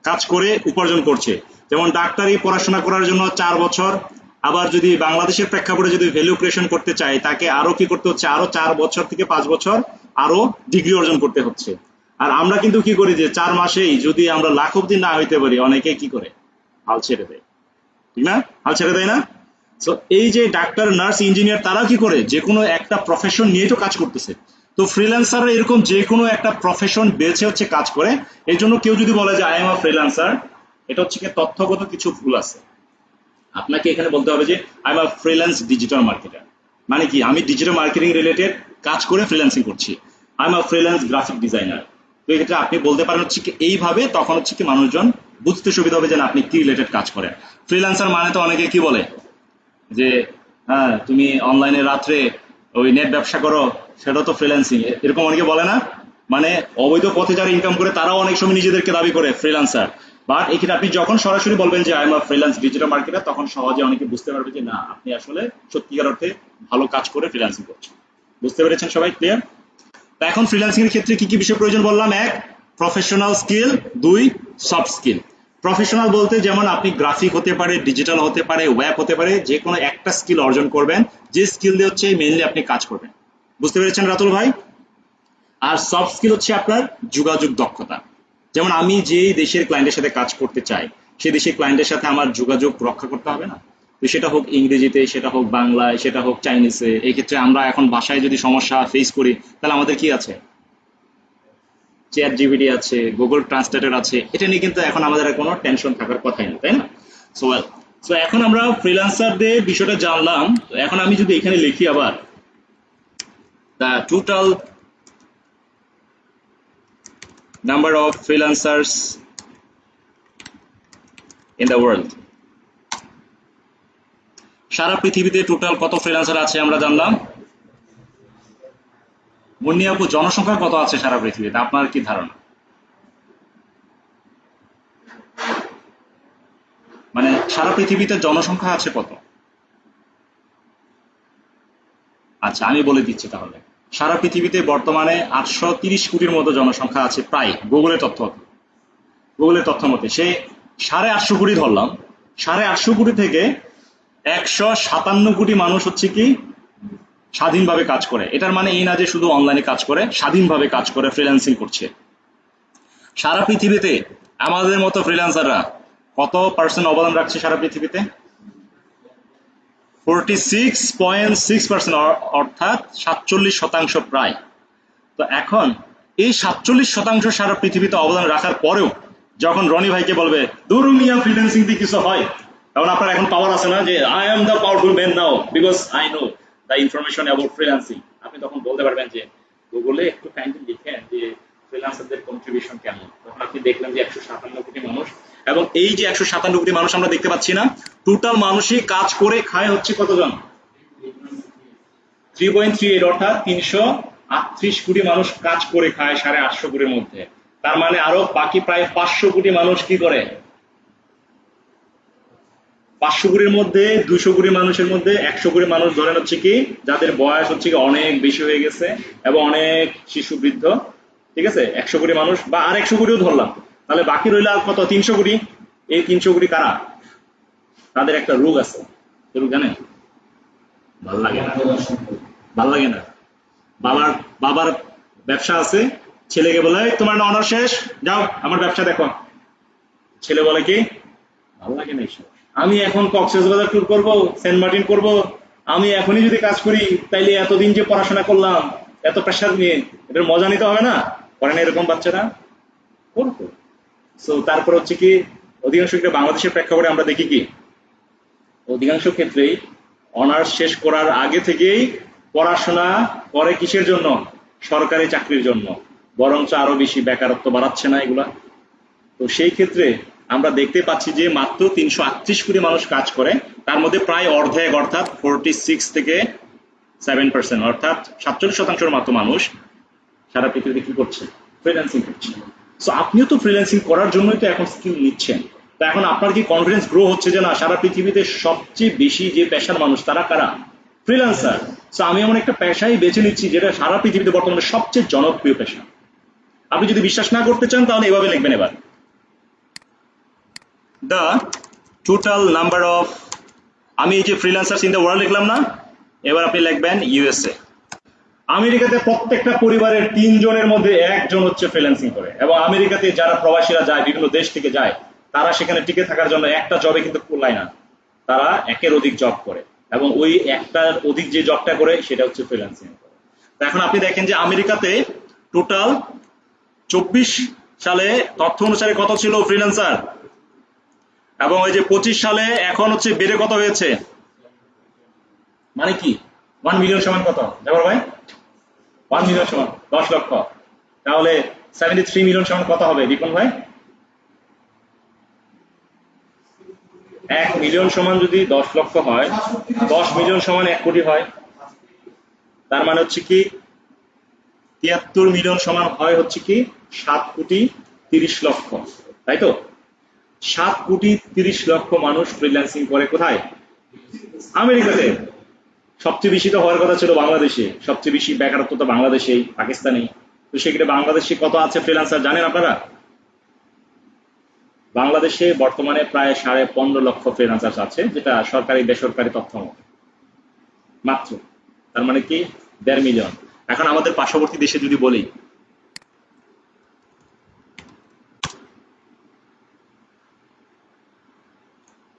কাজ করে উপার্জন করছে। যেমন ডাক্তারি পড়াশোনা করার জন্য 4 বছর, আবার যদি বাংলাদেশের প্রেক্ষাপটে যদি ভ্যালু ক্রিয়েশন করতে চাই তাকে আরো কি করতে হচ্ছে, আরো 4 বছর থেকে 5 বছর আরো ডিগ্রি অর্জন করতে হচ্ছে। আর আমরা কিন্তু কি করি যে 4 মাসেই যদি আমরা লাখপতি না হইতে পারি, অনেকে কি করে হাল ছেড়ে দেয়, ঠিক না? হাল ছেড়ে দেয় না? সো এই যে ডাক্তার, নার্স, ইঞ্জিনিয়ার তারা কি করে, যে কোনো একটা প্রফেশন নিয়ে তো কাজ করতেছে। তো ফ্রিল্যান্সাররা এরকম যে কোনো একটা প্রফেশন বেছে হচ্ছে কাজ করে। এই জন্য কেউ যদি বলে যে আই এম আ ফ্রিল্যান্সার, এটা হচ্ছে কি তথ্যগত কিছু ভুল আছে। আপনাকে এখানে বলতে হবে যে I am a freelance digital marketer. মানে কি, আমি ডিজিটাল মার্কেটিং রিলেটেড কাজ করে ফ্রিল্যান্সিং করছি। I am a freelance graphic designer. তো এক্ষেত্রে আপনি বলতে পারেন হচ্ছে কি এইভাবে, তখন হচ্ছে কি মানুষজন বুঝতে সুবিধা হবে যে আপনি কি রিলেটেড কাজ করেন। ফ্রিল্যান্সার মানে তো অনেকে কি বলে যে হ্যাঁ তুমি অনলাইনে রাত্রে ওই নেট ব্যবসা করো, সেটা তো ফ্রিল্যান্সিং, এরকম অনেকে বলে না? মানে অবৈধ পথে যারা ইনকাম করে তারাও অনেক সময় নিজেদেরকে দাবি করে ফ্রিল্যান্সার। বাট এক্ষেত্রে আপনি যখন সরাসরি বলবেন যে I am a freelance digital marketer, তখন সহজে অনেকে বুঝতে পারবে যে না, আপনি আসলে সত্যিকার অর্থে ভালো কাজ করে ফ্রিল্যান্সিং করছেন। বুঝতে পেরেছেন সবাই? ক্লিয়ার? তো এখন ফ্রিল্যান্সিং এর ক্ষেত্রে কি কি বিষয় প্রয়োজন বললাম? এক, প্রফেশনাল স্কিল, দুই, সফট স্কিল। প্রফেশনাল বলতে যেমন আপনি গ্রাফিক হতে পারে, ডিজিটাল হতে পারে, ওয়েব হতে পারে, যে কোনো একটা স্কিল অর্জন করবেন, যে স্কিল দিয়ে হচ্ছে মেইনলি আপনি কাজ করবেন। বুঝতে পেরেছেন রাতুল ভাই? আর সফট স্কিল হচ্ছে আপনার যোগাযোগ দক্ষতা। যেমন আমি যে দেশের ক্লায়েন্টের সাথে কাজ করতে চাই, সেই দেশের ক্লায়েন্টের সাথে আমার যোগাযোগ রক্ষা করতে হবে না? তো সেটা হোক ইংরেজিতে, সেটা হোক বাংলায়, সেটা হোক চাইনিজে। এই ক্ষেত্রে আমরা এখন ভাষায় যদি সমস্যা ফেস করি, তাহলে আমাদের কি আছে? চ্যাট জিপিটি আছে, গুগল ট্রান্সলেটর আছে। এটা নিয়ে কিন্তু এখন আমাদের আর কোনো টেনশন থাকার কথাই না, তাই না? সো এখন আমরা ফ্রিল্যান্সারদের বিষয়টা জানলাম। তো এখন আমি যদি এখানে লিখি আবার the total number of freelancers in the world, সারা পৃথিবীতে টোটাল কত ফ্রিল্যান্সার আছে আমরা জানলাম। মুন্নি আপু, জনসংখ্যা কত আছে সারা পৃথিবীতে, আপনার কি ধারণা? মানে সারা পৃথিবীতে জনসংখ্যা আছে কত? আচ্ছা আমি বলে দিচ্ছি তাহলে। সারা পৃথিবীতে বর্তমানে 830 কোটির মতো জনসংখ্যা আছে প্রায়, গুগলের তথ্য মতে। সে 850 কোটি ধরলাম, 850 কোটি থেকে 157 কোটি মানুষ হচ্ছে কি স্বাধীনভাবে কাজ করে। এটার মানে এই না যে শুধু অনলাইনে কাজ করে, স্বাধীনভাবে কাজ করে, ফ্রিল্যান্সিং করছে। সারা পৃথিবীতে আমাদের মতো ফ্রিল্যান্সাররা কত পার্সেন্ট অবদান রাখছে সারা পৃথিবীতে? 46.6%, অর্থাৎ 47% প্রায়। তো এখন এই 47% সারা পৃথিবীতে অবদান রাখার পরেও যখন রনি ভাইকে বলবে দূর মিয়া ফ্রিল্যান্সিং দিয়ে কিছু হয়, তখন আপনার এখন পাওয়ার আছে না যে I am the powerful man now because I know the information about freelancing. আপনি তখন বলতে পারবেন যে গুগলে একটু কাইন্ডলি লিখেন যে ফ্রিল্যান্সারদের কন্ট্রিবিউশন কেমন। তখন আপনি দেখলেন যে 157 কোটি মানুষ, এবং এই যে 157 কোটি মানুষ আমরা দেখতে পাচ্ছি না, টোটাল মানুষই কাজ করে খায় হচ্ছে কতজন? 3.38, অর্থাৎ 338 কোটি মানুষ কাজ করে খায় 850 কোটির মধ্যে। তার মানে আরো বাকি প্রায় 500 কোটি মানুষ কি করে? 500 কোটির মধ্যে 200 কোটি মানুষের মধ্যে 100 কোটি মানুষ ধরেন হচ্ছে কি যাদের বয়স হচ্ছে কি অনেক বেশি হয়ে গেছে এবং অনেক শিশু বৃদ্ধ, ঠিক আছে? 100 কোটি মানুষ বা আর 100 কোটিও ধরলাম, তাহলে বাকি রইল আর কত? 300 কোটি। এই 300 কোটি কারা? তাদের একটা রোগ আছে। রোগ জানেন? ভালো লাগে না। বাবার ব্যবসা আছে, ছেলেকে বলে তোমার না অনার শেষ, যাও আমার ব্যবসা দেখো। ছেলে বলে কি ভালো লাগে না এইসব, আমি এখন কক্সবাজার ট্যুর করবো, সেন্ট মার্টিন করব, আমি এখনই যদি কাজ করি তাইলে এতদিন যে পড়াশোনা করলাম এত প্রেশার নিয়ে এটার মজা নিতে হবে না? করে না এরকম বাচ্চারা? করবো। সো তারপর হচ্ছে কি অধিকাংশ ক্ষেত্রে বাংলাদেশের প্রেক্ষাপটে আমরা দেখি কি অধিকাংশ ক্ষেত্রেই অনার্স শেষ করার আগে থেকেই পড়াশোনা করে কিসের জন্য? সরকারি চাকরির জন্য, বরঞ্চ আরো বেশি বেকারত্ব বাড়াচ্ছে না এগুলা? তো সেই ক্ষেত্রে আমরা দেখতে পাচ্ছি যে মাত্র 338 কোটি মানুষ কাজ করে, তার মধ্যে প্রায় অর্ধেক অর্থাৎ 46 থেকে 7%, অর্থাৎ 47% মাত্র মানুষ সারা পৃথিবীতে কি করছে? ফ্রিল্যান্সিং করছে। সো আপনিও তো ফ্রিল্যান্সিং করার জন্যই তো এখন স্কিল নিচ্ছেন। তো এখন আপনার কি কনফিডেন্স গ্রো হচ্ছে যে না সারা পৃথিবীতে সবচেয়ে বেশি যে পেশার মানুষ তারা কারা? ফ্রিল্যান্সার। সো আমি এমন একটা পেশাই বেছে নিচ্ছি যেটা সারা পৃথিবীতে বর্তমানে সবচেয়ে জনপ্রিয় পেশা। আপনি যদি বিশ্বাস না করতে চান তাহলে এভাবে লিখবেন এবার, the total number of, আমি এই যে ফ্রিল্যান্সার্স ইন দ্য ওয়ার্ল্ড লিখলাম না, এবার আপনি লিখবেন ইউএসএ। আমেরিকাতে প্রত্যেকটা পরিবারের 3 জনের মধ্যে 1 জন হচ্ছে ফ্রিল্যান্সিং করে, এবং আমেরিকাতে যারা প্রবাসীরা যায়, বিভিন্ন দেশ থেকে যায়, তারা সেখানে টিকে থাকার জন্য একটা জবে কিন্তু কুলায় না, তারা একের অধিক জব করে, এবং ওই একটার অধিক যে জবটা করে সেটা হচ্ছে ফ্রিল্যান্সিং। তো এখন আপনি দেখেন যে আমেরিকাতে টোটাল 24 সালে তথ্য অনুসারে কত ছিল ফ্রিল্যান্সার, এবং ওই যে 25 সালে এখন হচ্ছে বেড়ে কত হয়েছে? মানে কি 1 মিলিয়ন সমান কত জাফর ভাই? 1 মিলিয়ন সমান 10 লক্ষ, তাহলে 73 মিলিয়ন সমান কত হবে রিপন ভাই? 1 মিলিয়ন সমান যদি 10 লক্ষ হয়, 10 মিলিয়ন সমান 1 কোটি হয়, তার মানে হচ্ছে কি 73 মিলিয়ন সমান হয় হচ্ছে কি 7 কোটি 30 লক্ষ, তাই তো? 7 কোটি 30 লক্ষ মানুষ ফ্রিল্যান্সিং করে কোথায়? আমেরিকাতে। সবচেয়ে বেশি তো হওয়ার কথা ছিল বাংলাদেশে, সবচেয়ে বেশি বেকারত্ব তো বাংলাদেশেই, পাকিস্তানেই। তো সেক্ষেত্রে বাংলাদেশে কত আছে ফ্রিল্যান্সার জানেন আপনারা? বাংলাদেশে বর্তমানে প্রায় 15.5 লক্ষ ফ্রিল্যান্সার আছে, যেটা সরকারি বেসরকারি তথ্য মতে মাত্র। তার মানে কি 1.5 মিলিয়ন। এখন আমাদের পার্শ্ববর্তী দেশে যদি বলি,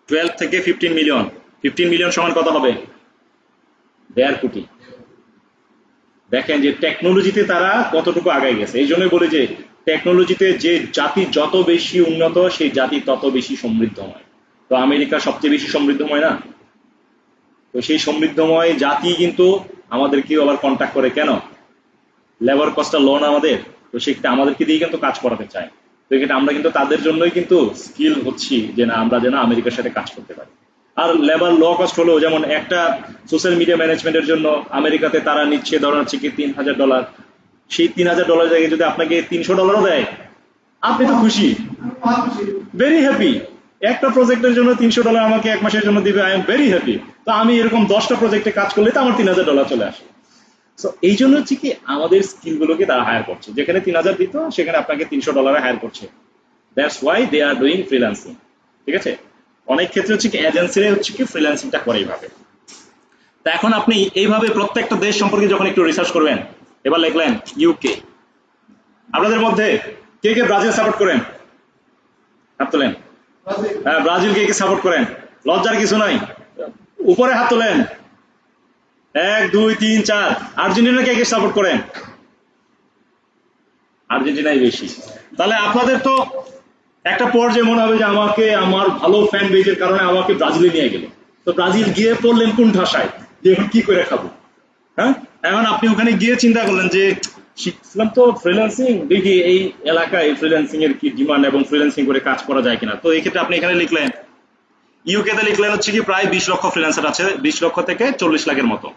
$12 থেকে 15 মিলিয়ন, 15 মিলিয়ন সমান কত হবে? 1.5 কোটি। দেখেন যে টেকনোলজিতে তারা কতটুকু আগায় গেছে। এই জন্যই বলি যে টেকনোলজিতে যে জাতি যত বেশি উন্নত সেই জাতি তত বেশি সমৃদ্ধময়। তো আমেরিকা সবচেয়ে বেশি সমৃদ্ধময় না? তো সেই সমৃদ্ধময় জাতি কিন্তু আমাদেরকে আবার কন্ট্যাক্ট করে কেন? লেবার কস্টটা লোন আমাদের, তো সেক্ষেত্রে আমাদেরকে দিয়ে কিন্তু কাজ করাতে চায়। তো এক্ষেত্রে আমরা কিন্তু তাদের জন্যই কিন্তু স্কিল হচ্ছি যে না আমরা যেন আমেরিকার সাথে কাজ করতে পারি। আর লেবার লো কস্ট হলো যেমন একটা সোশ্যাল মিডিয়া ম্যানেজমেন্টের জন্য আমেরিকাতে তারা নিচ্ছে ধরুন হচ্ছে কি $3,000, সেই $3,000 জায়গায় যদি আপনাকে $300 দেয়, আপনি তো খুশি, ভেরি হ্যাপি। একটা প্রজেক্টের জন্য $300 আমাকে এক মাসের জন্য দিবে, আই এম ভেরি হ্যাপি। তো আমি এরকম 10টা প্রজেক্টে কাজ করলে তো আমার $3000 চলে আসে। সো এই জন্য হচ্ছে কি আমাদের স্কিলগুলোকে তারা হায়ার করছে, যেখানে 3000 দিত সেখানে আপনাকে $300 হায়ার করছে। That's why they are doing freelancing. ঠিক আছে, অনেক ক্ষেত্রে হচ্ছে কি এজেন্সিরা হচ্ছে কি ফ্রিল্যান্সিংটা করে এইভাবে। তা এখন আপনি এইভাবে প্রত্যেকটা দেশ সম্পর্কে যখন একটু রিসার্চ করবেন, এবার লিখলেন ইউকে। আপনাদের মধ্যে কে কে ব্রাজিল সাপোর্ট করেন? হাত তোলেন। হ্যাঁ, ব্রাজিলকে কে সাপোর্ট করেন? লজ্জার কিছু নাই, উপরে হাত তোলেন। 1 2 3 4। আর্জেন্টিনা কে কে সাপোর্ট করেন? আর্জেন্টিনাই বেশি। তাহলে আপনাদের তো একটা পর্যায়ে মনে হবে যে আমাকে আমার ভালো ফ্যান বেজের কারণে আমাকে ব্রাজিলে নিয়ে গেল, তো ব্রাজিল গিয়ে পড়লেন কোন ঠাসায় যে এখন কি করে খাবো। হ্যাঁ, এখন আপনি ওখানে গিয়ে চিন্তা করলেন যে শিখছিলাম তো ফ্রিল্যান্সিং, দেখি এই এলাকায় ফ্রিল্যান্সিং এর কি ডিমান্ড এবং ফ্রিল্যান্সিং করে কাজ করা যায় কিনা। তো এই ক্ষেত্রে আপনি এখানে লিখলেন ইউকে তে লিখলেন হচ্ছে কি প্রায় 20 লক্ষ ফ্রিল্যান্সার আছে, 20 লক্ষ থেকে 40 লাখের মতো।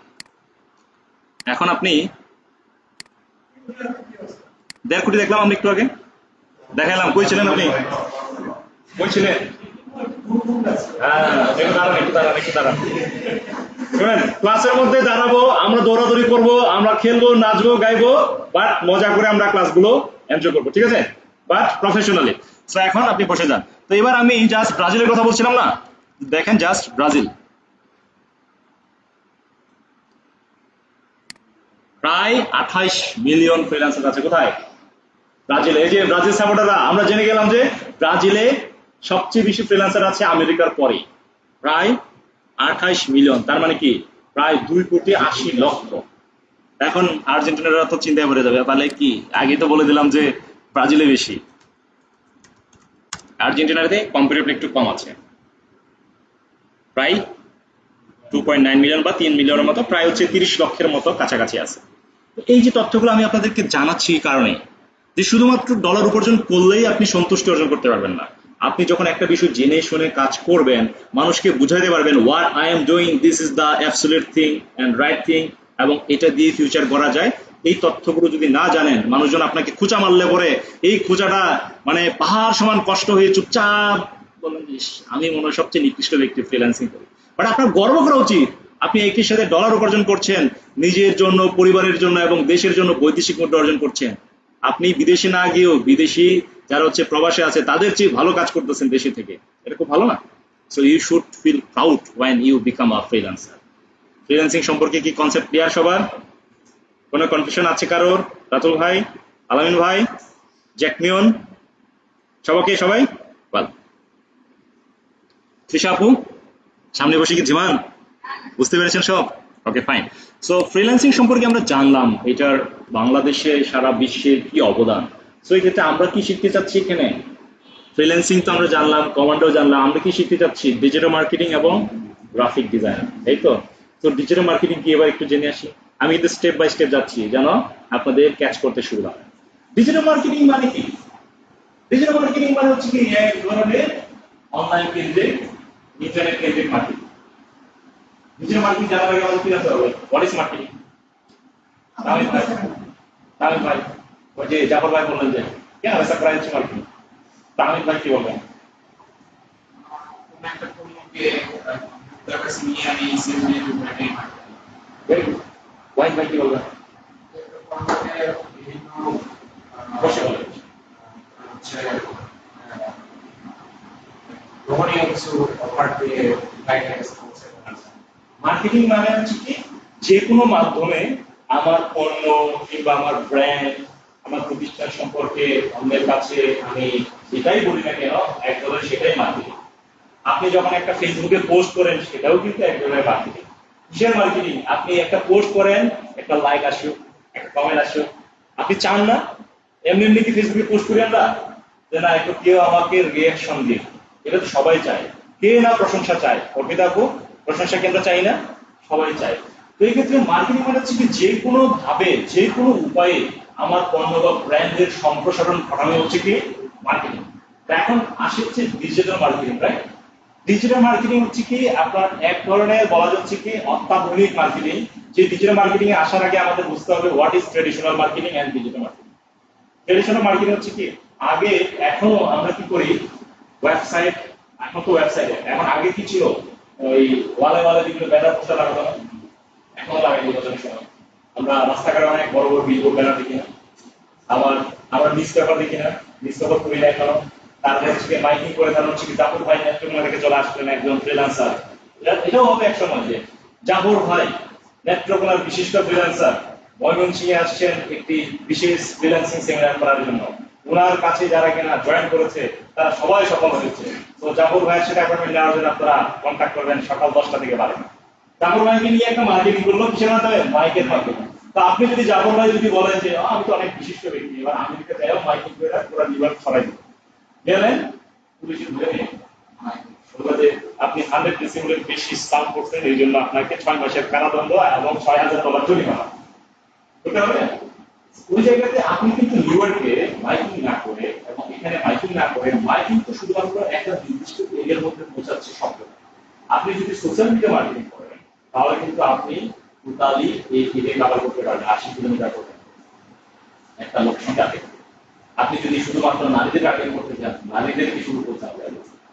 এখন আপনি 1.5 কোটি দেখলাম আমরা একটু আগে, দেখালাম। কই ছিলেন আপনি? কই ছিলেন? হ্যাঁ, একটু দাঁড়ান। শুনেন, ক্লাসের মধ্যে দাঁড়াবো, আমরা দৌড়াদৌড়ি করবো, আমরা খেলবো, নাচবো, গাইবো, বাট মজা করে আমরা ক্লাসগুলো এনজয় করবো, ঠিক আছে, বাট প্রফেশনালি। সো এখন আপনি বসে যান। তো এবার আমি জাস্ট ব্রাজিলের কথা বলছিলাম না, দেখেন জাস্ট ব্রাজিল প্রায় 28 মিলিয়ন ফ্রিল্যান্সার আছে। কোথায়? ব্রাজিলে। এই যে ব্রাজিল সাপোর্টাররা, আমরা জেনে গেলাম যে ব্রাজিলে সবচেয়ে বেশি ফ্রিল্যান্সার আছে আমেরিকার পরে, প্রায় 28 মিলিয়ন। তার মানে কি প্রায় 2,80,00,000। এখন আর্জেন্টিনারা তো চিন্তায় পড়ে যাবে, তাহলে কি আগে তো বলে দিলাম যে ব্রাজিলে বেশি, আর্জেন্টিনাতে কম্পারেটিভলি একটু কম আছে, প্রায় 2.9 মিলিয়ন বা 3 মিলিয়নের মতো, প্রায় হচ্ছে 30 লক্ষের মতো কাছাকাছি আছে। এই যে তথ্যগুলো আমি আপনাদেরকে জানাচ্ছি এই কারণে যে শুধুমাত্র ডলার উপার্জন করলেই আপনি সন্তুষ্টি অর্জন করতে পারবেন না। আপনি যখন একটা বিষয় জেনে শুনে কাজ করবেন, মানুষকে বুঝাইতে পারবেন what I am doing, this is the absolute thing and right thing, এবং এটা দিয়ে ফিউচার করা যায়। এই তথ্যগুলো যদি না জানেন, মানুষজন আপনাকে খোঁচা মারলে পরে এই খোঁচাটা মানে পাহাড় সমান কষ্ট হয়ে চুপচাপ বলেন আমি মনে হয় সবচেয়ে নিকৃষ্ট ব্যক্তি ফ্রিল্যান্সিং করি। বাট আপনার গর্ব করা উচিত, আপনি একই সাথে ডলার উপার্জন করছেন, নিজের জন্য, পরিবারের জন্য এবং দেশের জন্য বৈদেশিক মুদ্রা অর্জন করছেন। আপনি বিদেশে না গিয়েও বিদেশি যারা হচ্ছে প্রবাসে আছে তাদের চেয়ে ভালো কাজ করতেছেন দেশে থেকে, এটা খুব ভালো না? So you should feel proud when you become a freelancer. Freelancing সম্পর্কে কি কনসেপ্ট ক্লিয়ার সবার? কোনো কনফিউশন আছে কারোর? রাতুল ভাই, আলামিন ভাই, জ্যাকমিয়ন, সবাই বল। তৃষা আপু সামনে বসে কি ঝিমান? বুঝতে পেরেছেন সব? ওকে, ফাইন। সো ফ্রিল্যান্সিং সম্পর্কে আমরা জানলাম, এটার বাংলাদেশে সারা বিশ্বের কি অবদান। সো এই ক্ষেত্রে আমরা কি শিখতে চাচ্ছি এখানে? ফ্রিল্যান্সিং তো আমরা জানলাম, কমান্ডো জানলাম, আমরা কি শিখতে চাচ্ছি? ডিজিটাল মার্কেটিং এবং গ্রাফিক ডিজাইন, এই তো। তো ডিজিটাল মার্কেটিং কি এবার একটু জেনে আসি। আমি কিন্তু স্টেপ বাই স্টেপ যাচ্ছি যেন আপনাদের ক্যাচ করতে সুবিধা হয়। ডিজিটাল মার্কেটিং মানে কি? ডিজিটাল মার্কেটিং মানে হচ্ছে কি এক ধরনের অনলাইন কেন্দ্রিক, ইন্টারনেট কেন্দ্রিক মার্কেটিং। ডিজিটাল মার্কেটিং জানার আগে আমাদের কি জানতে হবে? What is marketing? তামিল ভাই, ওই যে জাফর ভাই বললেন যে কেন এসব করা হচ্ছে মার্কেটিং, তামিল ভাই কি বলবেন? একটা পণ্যকে তার কাছে নিয়ে আমি সেল দিয়ে দেবো, এটাই মার্কেটিং। Very good. ওয়াইন ভাই কি বলবেন? পণ্যকে বিভিন্ন বসে বলেন। হচ্ছে গ্রহণীয় কিছু অফার দিয়ে ক্লায়েন্টের কাছে পৌঁছে দেওয়া। মার্কেটিং মানে হচ্ছে কি যে কোনো মাধ্যমে আমার পণ্য কিংবা আমার ব্র্যান্ড, আমার প্রতিষ্ঠান সম্পর্কে অন্যের কাছে আমি যেটাই বলি না কেন এক ধরনের সেটাই মার্কেটিং। আপনি যখন একটা ফেসবুকে পোস্ট করেন সেটাও কিন্তু এক ধরনের মার্কেটিং। কিসের মার্কেটিং? আপনি একটা পোস্ট করেন, একটা লাইক আসুক, একটা কমেন্ট আসুক, আপনি চান না এমনি কি ফেসবুকে পোস্ট করি আমরা যে না একটু কেউ আমাকে রিয়াকশন দিন, এটা তো সবাই চায়। কে না প্রশংসা চায়? অর্পিতা আপু, প্রশংসা কি আমরা চাই না? সবাই চায়। তো এই ক্ষেত্রে মার্কেটিং মানে হচ্ছে কি যে কোনো ভাবে, যে কোনো উপায়ে আমার পণ্য বা ব্র্যান্ডের সম্প্রসারণ ঘটানো হচ্ছে কি মার্কেটিং। এখন আসে হচ্ছে digital marketing, right? Digital marketing হচ্ছে কি আপনার এক ধরনের বলা যাচ্ছে কি অত্যাধুনিক মার্কেটিং। যে ডিজিটাল মার্কেটিং এ আসার আগে আমাদের বুঝতে হবে what is traditional marketing and digital marketing. Traditional marketing হচ্ছে কি আগে, এখনো আমরা কি করি, ওয়েবসাইট এখন তো ওয়েবসাইটে। এখন আগে কি ছিল, ওই ওয়ালে ওয়ালে বিভিন্ন ব্যানার পোস্টার লাগাতো না, এখন লাগাই নির্বাচনের সময় আমরা রাস্তাঘাটে অনেক বড় বড় বিলবোর্ড ব্যানার দেখি না, আবার আমরা নিউজ পেপার দেখি না, নিউজ পেপার করি না এখনো। তারপরে হচ্ছে মাইকিং করে তার হচ্ছে কি জাফর ভাই নেত্রকোনা চলে আসলেন একজন ফ্রিল্যান্সার, এটাও হবে এক সময় যে জাফর ভাই নেত্রকোনার বিশিষ্ট ফ্রিল্যান্সার ময়মনসিংহে আসছেন একটি বিশেষ ফ্রিল্যান্সিং সেমিনার করার জন্য, ওনার কাছে যারা কিনা জয়েন করেছে তারা সবাই সফল হয়েছে। তো জাফর ভাইয়ের সাথে অ্যাপয়েন্টমেন্ট নেওয়ার জন্য আপনারা কন্ট্যাক্ট করবেন সকাল 10টা থেকে 12টা। জাফর ভাইকে নিয়ে একটা মার্কেটিং করলো, কিসের মাধ্যমে, মাইকের মাধ্যমে। তো আপনি যদি জাফর ভাই যদি বলেন যে আমি তো অনেক বিশিষ্ট ব্যক্তি, এবার আমেরিকা যাইও মাইকিং করে পুরো নিউইয়র্ক ছড়াই দিন, গেলেন পুলিশে ধরে নিয়ে বলবে আপনি 100 ডেসিবেলের বেশি সাউন্ড করছেন, এই জন্য আপনাকে 6 মাসের কারাদণ্ড এবং $6000 জরিমানা করতে হবে। ওই জায়গাতে আপনি কিন্তু নিউইয়র্কে মাইকিং না করে এবং এখানে মাইকিং না করে, মাইকিং তো শুধুমাত্র একটা নির্দিষ্ট এরিয়ার মধ্যে পৌঁছাচ্ছে শব্দ। আপনি যদি সোশ্যাল মিডিয়া মার্কেটিং করেন তাহলে কিন্তু আপনি টোটালি এই এরিয়া কভার করতে পারবেন 80 কিলোমিটার করতে একটা লক্ষ্য টার্গেট। আপনি যদি শুধুমাত্র নারীদের টার্গেট করতে চান, নারীদেরকে শুরু করতে হবে।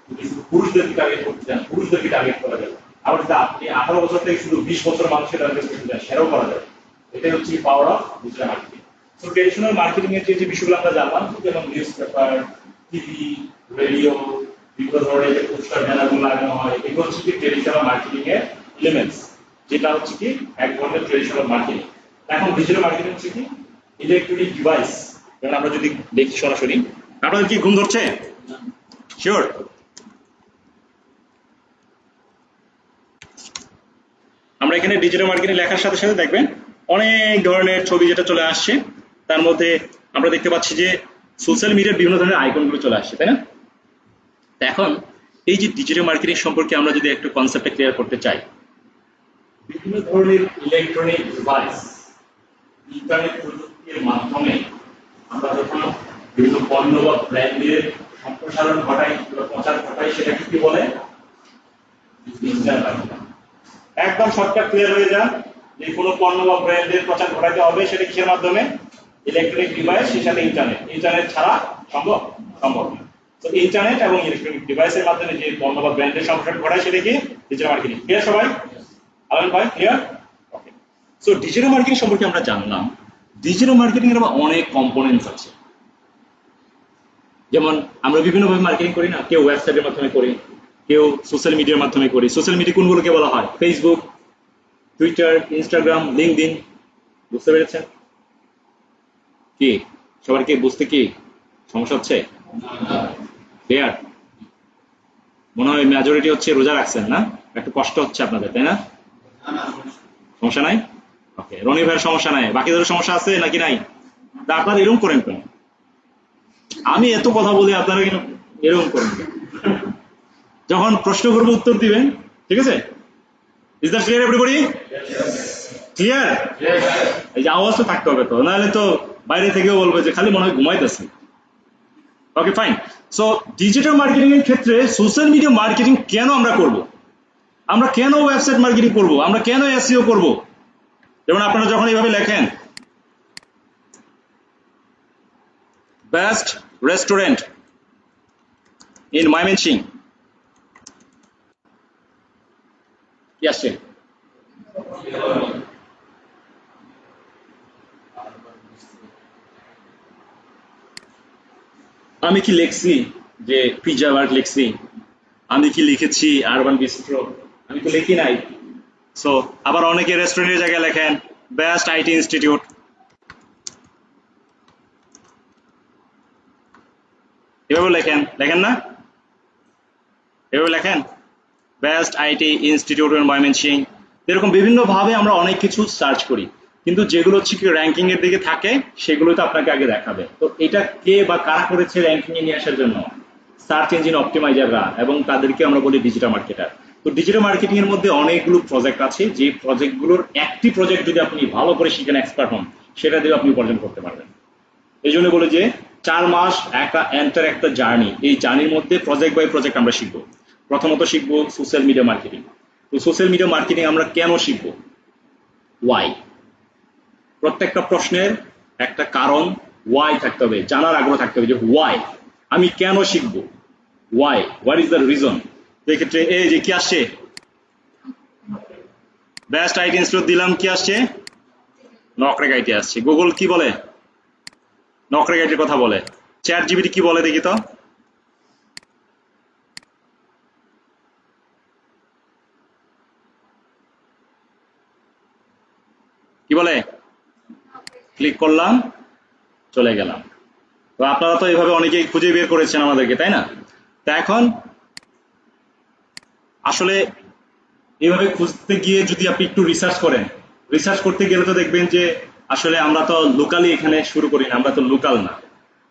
যদি শুধু পুরুষদেরকে টার্গেট করতে চান, পুরুষদেরকে টার্গেট করা যাবে। আবার যদি আপনি 18 বছর থেকে শুধু 20 বছর মানুষকে টার্গেট করতে চান, সেটাও করা যাবে। এটাই হচ্ছে পাওয়ার অফ ডিজিটাল মার্কেটিং। তো ট্রেডিশনাল মার্কেটিং এর যে বিষয়গুলো আমরা জানলাম, যেমন নিউজ পেপার, টিভি, রেডিও, বিভিন্ন ধরনের যে পোস্টার ব্যানারগুলো লাগানো হয়, এগুলো হচ্ছে কি ট্রেডিশনাল মার্কেটিং এর এলিমেন্টস, যেটা হচ্ছে কি এক ধরনের ট্রেডিশনাল মার্কেটিং। এখন ডিজিটাল মার্কেটিং হচ্ছে কি ইলেকট্রনিক ডিভাইস। যেমন আমরা যদি দেখি সরাসরি, আপনাদের কি ঘুম ধরছে? শিওর? আমরা এখানে ডিজিটাল মার্কেটিং লেখার সাথে সাথে দেখবেন অনেক ধরনের ছবি যেটা চলে আসছে, তার মধ্যে আমরা দেখতে পাচ্ছি যে সোশ্যাল মিডিয়ার বিভিন্ন ধরনের আইকনগুলো চলে আসছে, তাই না? এখন এই যে ডিজিটাল মার্কেটিং সম্পর্কে আমরা যদি একটু কনসেপ্টটা ক্লিয়ার করতে চাই, বিভিন্ন ধরনের ইলেকট্রনিক ডিভাইস, ইন্টারনেট প্রযুক্তির মাধ্যমে আমরা যখন বিভিন্ন পণ্য বা ব্র্যান্ডের সম্প্রসারণ ঘটাই, প্রচার ঘটাই, সেটাকে কি বলে? Digital marketing. একদম শর্টকাট ক্লিয়ার হয়ে যান যে কোনো পণ্য বা ব্র্যান্ডের প্রচার ঘটাতে হবে, সেটা কিসের মাধ্যমে? ইলেকট্রনিক ডিভাইস, সেই সাথে ইন্টারনেট। ইন্টারনেট ছাড়া সম্ভব না। তো ইন্টারনেট এবং ইলেকট্রনিক ডিভাইসের মাধ্যমে যে পণ্য বা ব্র্যান্ডের সম্প্রসারণ ঘটায়, সেটা কি ডিজিটাল মার্কেটিং। ক্লিয়ার সবাই? আলম ভাই ক্লিয়ার? ওকে। সো ডিজিটাল মার্কেটিং সম্পর্কে আমরা জানলাম। ডিজিটাল মার্কেটিং এর আবার অনেক কম্পোনেন্টস আছে। যেমন আমরা বিভিন্নভাবে মার্কেটিং করি না, কেউ ওয়েবসাইটের মাধ্যমে করি, কেউ সোশ্যাল মিডিয়ার মাধ্যমে করি। সোশ্যাল মিডিয়া কোনগুলোকে বলা হয়? Facebook, Twitter, Instagram, LinkedIn. বুঝতে পেরেছেন? কি সবার কি বুঝতে কি সমস্যা হচ্ছে? ক্লিয়ার? মনে হয় মেজরিটি হচ্ছে রোজা রাখছেন না, একটু কষ্ট হচ্ছে আপনাদের, তাই না? সমস্যা নাই? ওকে। রনি ভাইয়ের সমস্যা নাই, বাকিদের সমস্যা আছে নাকি নাই? তা আপনারা এরকম করেন কেন? আমি এত কথা বলি, আপনারা কেন এরকম করেন? যখন প্রশ্ন করবো উত্তর দিবেন, ঠিক আছে? Is that clear everybody? Clear? এই যে আওয়াজ তো থাকতে হবে, তো নাহলে তো বাইরে থেকেও বলবে যে খালি মনে হয় ঘুমাইতেছে। Okay fine. So digital marketing এর ক্ষেত্রে সোশ্যাল মিডিয়া মার্কেটিং কেন আমরা করব? আমরা কেন ওয়েবসাইট মার্কেটিং করব? আমরা কেন এসইও করব? যেমন আপনারা যখন এইভাবে লেখেন বেস্ট রেস্টুরেন্ট ইন ময়মনসিং, কি আসছে? আমি কি লিখছি যে পিজা ওয়ার্ক লিখছি? আমি কি লিখেছি আরবান বিস্ট্রো? আমি তো লিখি নাই। সো আবার অনেকে রেস্টুরেন্টের জায়গায় লেখেন বেস্ট আইটি ইনস্টিটিউট। এভাবে লেখেন না? এভাবে লেখেন best IT institute in Mymensingh. এরকম বিভিন্ন ভাবে আমরা অনেক কিছু সার্চ করি, কিন্তু যেগুলো হচ্ছে কি র্যাঙ্কিং এর দিকে থাকে সেগুলো তো আপনাকে আগে দেখাবে। তো এটা কে বা কারা করেছে র্যাঙ্কিং এ নিয়ে আসার জন্য? সার্চ ইঞ্জিন অপটিমাইজাররা, এবং তাদেরকে আমরা বলি ডিজিটাল মার্কেটার। তো ডিজিটাল মার্কেটিং এর মধ্যে অনেকগুলো প্রজেক্ট আছে, যে প্রজেক্টগুলোর একটি প্রজেক্ট যদি আপনি ভালো করে শিখেন, এক্সপার্ট হন, সেটা দিয়ে আপনি উপার্জন করতে পারবেন। এই জন্য বলে যে 4 মাস একটা জার্নি, এই জার্নির মধ্যে প্রজেক্ট বাই প্রজেক্ট আমরা শিখবো। প্রথমত শিখবো সোশ্যাল মিডিয়া মার্কেটিং। তো সোশ্যাল মিডিয়া মার্কেটিং আমরা কেন শিখবো? ওয়াই? প্রত্যেকটা প্রশ্নের একটা কারণ ওয়াই থাকতে হবে, জানার আগ্রহ থাকতে হবে যে ওয়াই, আমি কেন শিখবো। Why, what is the reason? তো এক্ষেত্রে এই যে কি আসছে, বেস্ট আইটি ইনস্টিটিউট দিলাম, কি আসছে? নকরেক আইটি আসছে। গুগল কি বলে? নকরেক আইটির কথা বলে। চ্যাট জিপিটি কি বলে দেখি তো? কি বলে? ক্লিক করলাম, চলে গেলাম। তো আপনারা তো এইভাবে অনেকেই খুঁজে বের করেছেন আমাদেরকে, তাই না? তা এখন আসলে এইভাবে খুঁজতে গিয়ে যদি আপনি একটু রিসার্চ করেন, রিসার্চ করতে গেলে তো দেখবেন যে আসলে আমরা তো লোকালি এখানে শুরু করি না, আমরা তো লোকাল না।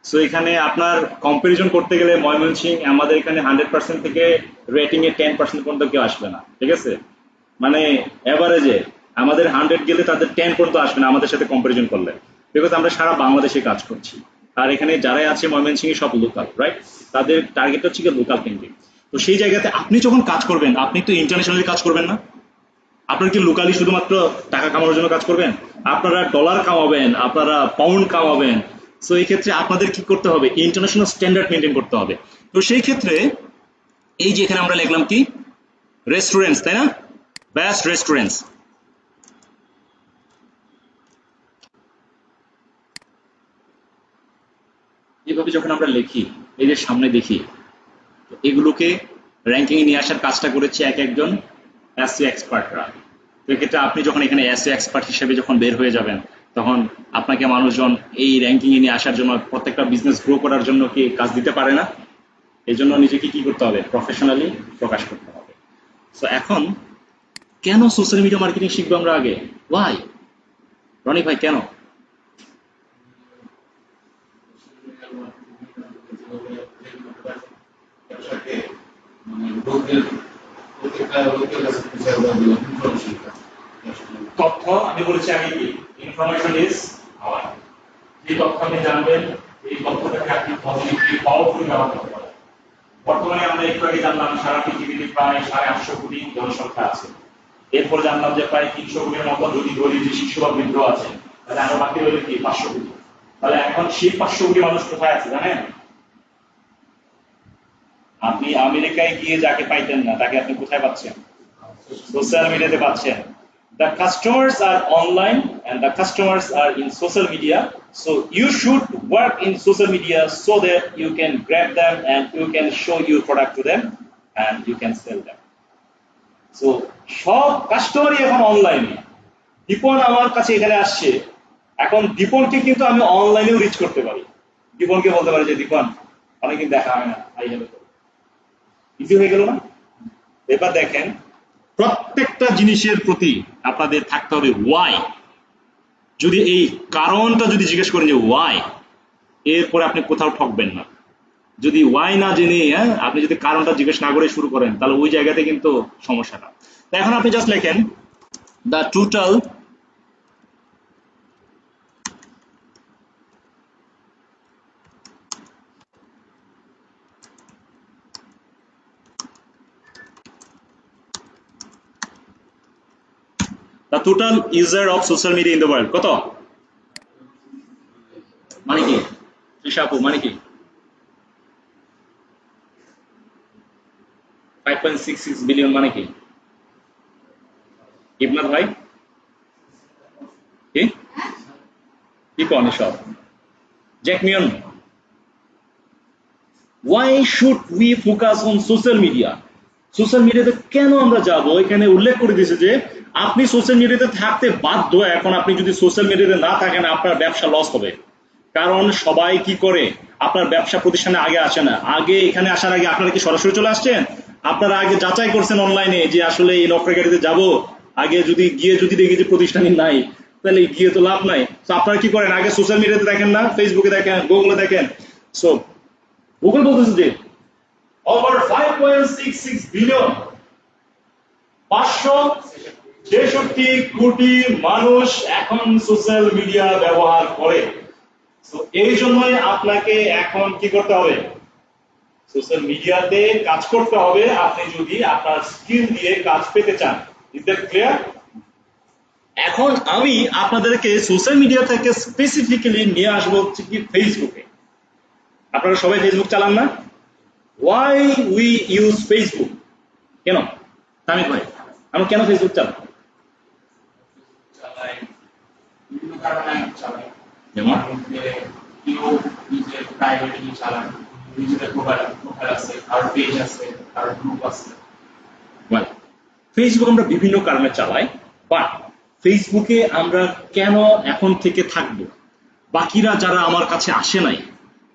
সো এখানে আপনার কম্পারিজন করতে গেলে ময়মনসিংহ আমাদের এখানে 100% থেকে রেটিং এ 10% পর্যন্ত কেউ আসবে না, ঠিক আছে? মানে এভারেজে আমাদের 100 গেলে তাদের 10 পর্যন্ত আসবে না আমাদের সাথে কম্পারিজন করলে, বিকজ আমরা সারা বাংলাদেশে কাজ করছি। আর এখানে যারাই আছে ময়মনসিংহে সব লোকাল, রাইট? তাদের টার্গেট হচ্ছে কি লোকাল কেন্দ্রিক। তো সেই জায়গাতে আপনি যখন কাজ করবেন, আপনি তো ইন্টারন্যাশনালি কাজ করবেন না। আপনার কি লোকালি শুধুমাত্র টাকা কামানোর জন্য কাজ করবেন? আপনারা ডলার কামাবেন, আপনারা পাউন্ড কামাবেন। সো এই ক্ষেত্রে আপনাদের কি করতে হবে? ইন্টারন্যাশনাল স্ট্যান্ডার্ড মেনটেন করতে হবে। তো সেই ক্ষেত্রে এই যে এখানে আমরা লিখলাম কি রেস্টুরেন্টস, তাই না? Best restaurants. এইভাবে যখন আমরা লিখি, এই যে সামনে দেখি, এগুলোকে র্যাঙ্কিং এ নিয়ে আসার কাজটা করেছে এক একজন এসইও এক্সপার্টরা। তো এক্ষেত্রে আপনি যখন এখানে এসইও এক্সপার্ট হিসেবে যখন বের হয়ে যাবেন, তখন আপনাকে মানুষজন এই র্যাঙ্কিং এ নিয়ে আসার জন্য, প্রত্যেকটা বিজনেস গ্রো করার জন্য কি কাজ দিতে পারে না? এই জন্য নিজেকে কি করতে হবে? প্রফেশনালি প্রকাশ করতে হবে। সো এখন কেন সোশ্যাল মিডিয়া মার্কেটিং শিখবো আমরা আগে? ওয়াই রনি ভাই, কেন? তথ্য আমি বলেছি আগে কি ইনফরমেশন ইজ পাওয়ার। যে তথ্য আপনি জানবেন, এই তথ্যটাকে আপনি পজিটিভলি পাওয়ারফুল ব্যবহার করতে পারেন। বর্তমানে আমরা একটু আগে জানলাম সারা পৃথিবীতে প্রায় 850 কোটি জনসংখ্যা আছে। এরপর জানলাম যে প্রায় 300 কোটির মতো যদি ধরি যে শিশু বা বৃদ্ধ আছে, তাহলে আরো বাকি হলো কি 500 কোটি। তাহলে এখন সেই 500 কোটি মানুষ কোথায় আছে জানেন? আপনি আমেরিকায় গিয়ে যাকে পাইতেন না, তাকে আপনি কোথায় পাচ্ছেন? সোশ্যাল মিডিয়াতে পাচ্ছেন। The customers are online and the customers are in social media, so you should work in social media so that you can grab them and you can show your product to them and you can sell them. So সব কাস্টমারই এখন অনলাইনে। দীপন আমার কাছে এখানে আসছে, এখন দীপনকে কিন্তু আমি অনলাইনেও রিচ করতে পারি। দীপনকে বলতে পারি যে দীপন অনেকদিন দেখা হয় না, আই হ্যাভ ইজি হয়ে গেল না? এবার দেখেন প্রত্যেকটা জিনিসের প্রতি আপনাদের থাকতে হবে ওয়াই। যদি এই কারণটা যদি জিজ্ঞেস করেন যে ওয়াই, এরপরে আপনি কোথাও ঠকবেন না। যদি ওয়াই না জেনে আপনি যদি কারণটা জিজ্ঞেস না করে শুরু করেন, তাহলে ওই জায়গাতে কিন্তু সমস্যাটা। এখন আপনি জাস্ট লেখেন the total the total user of social media in the world কত? মানে কি ঋষাপু, মানে কি 5.66 বিলিয়ন, মানে কি ইবনাথ ভাই? কি কোন সব জ্যাকমিয়ন? why should we focus on social media? Social মিডিয়াতে কেন আমরা যাব? এখানে উল্লেখ করে দিয়েছে যে আপনি সোশ্যাল মিডিয়াতে থাকতে বাধ্য। এখন আপনি যদি সোশ্যাল মিডিয়াতে না থাকেন, আপনার ব্যবসা লস হবে। কারণ সবাই কি করে, আপনার ব্যবসা প্রতিষ্ঠানে আগে আসে না। আগে এখানে আসার আগে আপনারা কি সরাসরি চলে আসছেন? আপনারা আগে যাচাই করছেন অনলাইনে যে আসলে এই নকরেক আইটিতে যাব, আগে যদি গিয়ে যদি দেখি যে প্রতিষ্ঠানই নাই, তাহলে গিয়ে তো লাভ নাই। তো আপনারা কি করেন? আগে সোশ্যাল মিডিয়াতে দেখেন না, ফেসবুকে দেখেন, গুগলে দেখেন। সো গুগল বলতেছে যে over 5.66 বিলিয়ন, 566 কোটি মানুষ এখন সোশ্যাল মিডিয়া ব্যবহার করে। তো এই জন্যই আপনাকে এখন কি করতে হবে? সোশ্যাল মিডিয়াতে কাজ করতে হবে, আপনি যদি আপনার স্কিল দিয়ে কাজ পেতে চান। Is that clear? এখন আমি আপনাদেরকে সোশ্যাল মিডিয়া থেকে স্পেসিফিক্যালি নিয়ে আসবো হচ্ছে কি ফেসবুকে। আপনারা সবাই ফেসবুক চালান না? ওয়াই উই ইউজ ফেসবুক, কেন তামিদ ভাই আমরা কেন ফেসবুক চালাই? চালাই বিভিন্ন কারণে চালাই। যেমন কেউ নিজের প্রাইভেটলি চালান, নিজেদের প্রোফাইল আছে, আর পেজ আছে, আর গ্রুপ আছে। ফেসবুক আমরা বিভিন্ন কারণে চালাই, বাট ফেসবুকে আমরা কেন এখন থেকে থাকবো? বাকিরা যারা আমার কাছে আসে নাই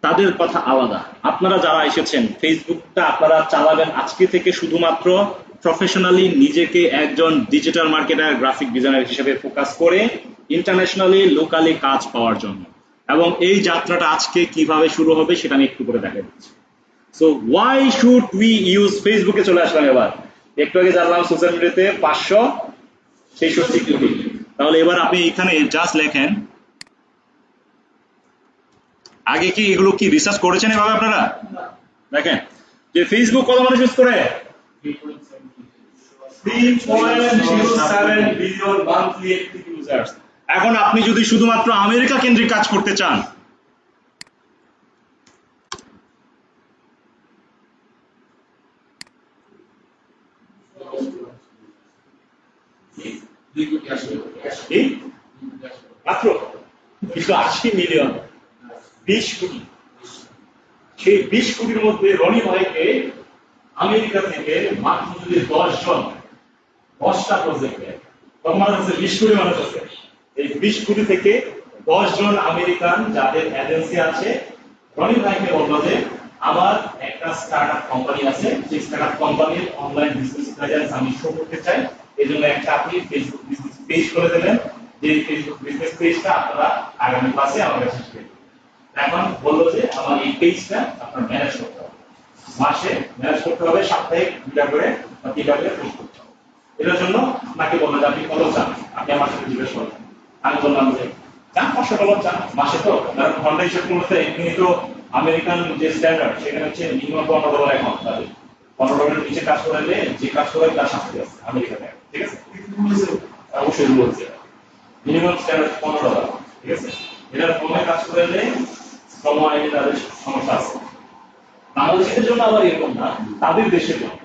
তাদের কথা আলাদা। আপনারা যারা এসেছেন ফেসবুকটা আপনারা চালাবেন আজকে থেকে শুধুমাত্র প্রফেশনালি নিজেকে একজন ডিজিটাল মার্কেটার, গ্রাফিক ডিজাইনার হিসেবে ফোকাস করে ইন্টারন্যাশনালি লোকালি কাজ পাওয়ার জন্য। এবং এই যাত্রাটা আজকে কিভাবে শুরু হবে সেটা আমি একটু করে দেখা দিচ্ছি। So why should we use ফেসবুকে চলে আসলাম এবার। একটু আগে জানলাম সোশ্যাল মিডিয়াতে 566 কোটি। তাহলে এবার আপনি এখানে জাস্ট লেখেন, আগে কি এগুলো কি রিসার্চ করেছেন এভাবে আপনারা? দেখেন যে ফেসবুক কত মানুষ ইউজ করে, 3.07 বিলিয়ন মান্থলি অ্যাক্টিভ ইউজার্স। এখন আপনি যদি শুধুমাত্র আমেরিকা কেন্দ্রিক কাজ করতে চান, মাত্র 280 মিলিয়ন, 20 কোটি। সেই 20 কোটির মধ্যে রনি ভাইকে আমেরিকা থেকে মাত্র যদি 10 জন 10টা প্রজেক্টে, তোমার কাছে 20 কোটি মানুষ আছে, এই 20 কোটি থেকে 10 জন আমেরিকান যাদের এজেন্সি আছে, রনি ভাইকে বলবো যে আমার একটা স্টার্টআপ কোম্পানি আছে, সেই স্টার্টআপ কোম্পানির অনলাইন বিজনেস প্রেজেন্স আমি শো করতে চাই, এই জন্য একটা আপনি ফেসবুক বিজনেস পেজ করে দেবেন, যে ফেসবুক বিজনেস পেজটা আপনারা আগামী ক্লাসে আমার কাছে শিখবেন। এখন বললো যে আমার এই পেজটা আপনার ম্যানেজ করতে হবে, মাসে ম্যানেজ করতে হবে, সাপ্তাহিক 2টা করে বা 3টা করে পোস্ট করতে হবে। এটার জন্য আপনাকে বললো যে আপনি কত চান, আপনি আমার সাথে জিজ্ঞেস করলেন। আমি বললাম যে চান $500 চান মাসে, তো ঘন্টা হিসেব করতে এমনি তো আমেরিকান যে স্ট্যান্ডার্ড সেখানে হচ্ছে মিনিমাম $15 এখন তাদের $15 নিচে কাজ করলে যে কাজ করে তার শাস্তি আছে আমেরিকাতে, ঠিক আছে? অবশ্যই বলছে মিনিমাম স্ট্যান্ডার্ড $15, ঠিক আছে? এটার কমে কাজ করলে শ্রম আইনে তাদের সমস্যা আছে। বাংলাদেশের জন্য আবার এরকম না, তাদের দেশের জন্য।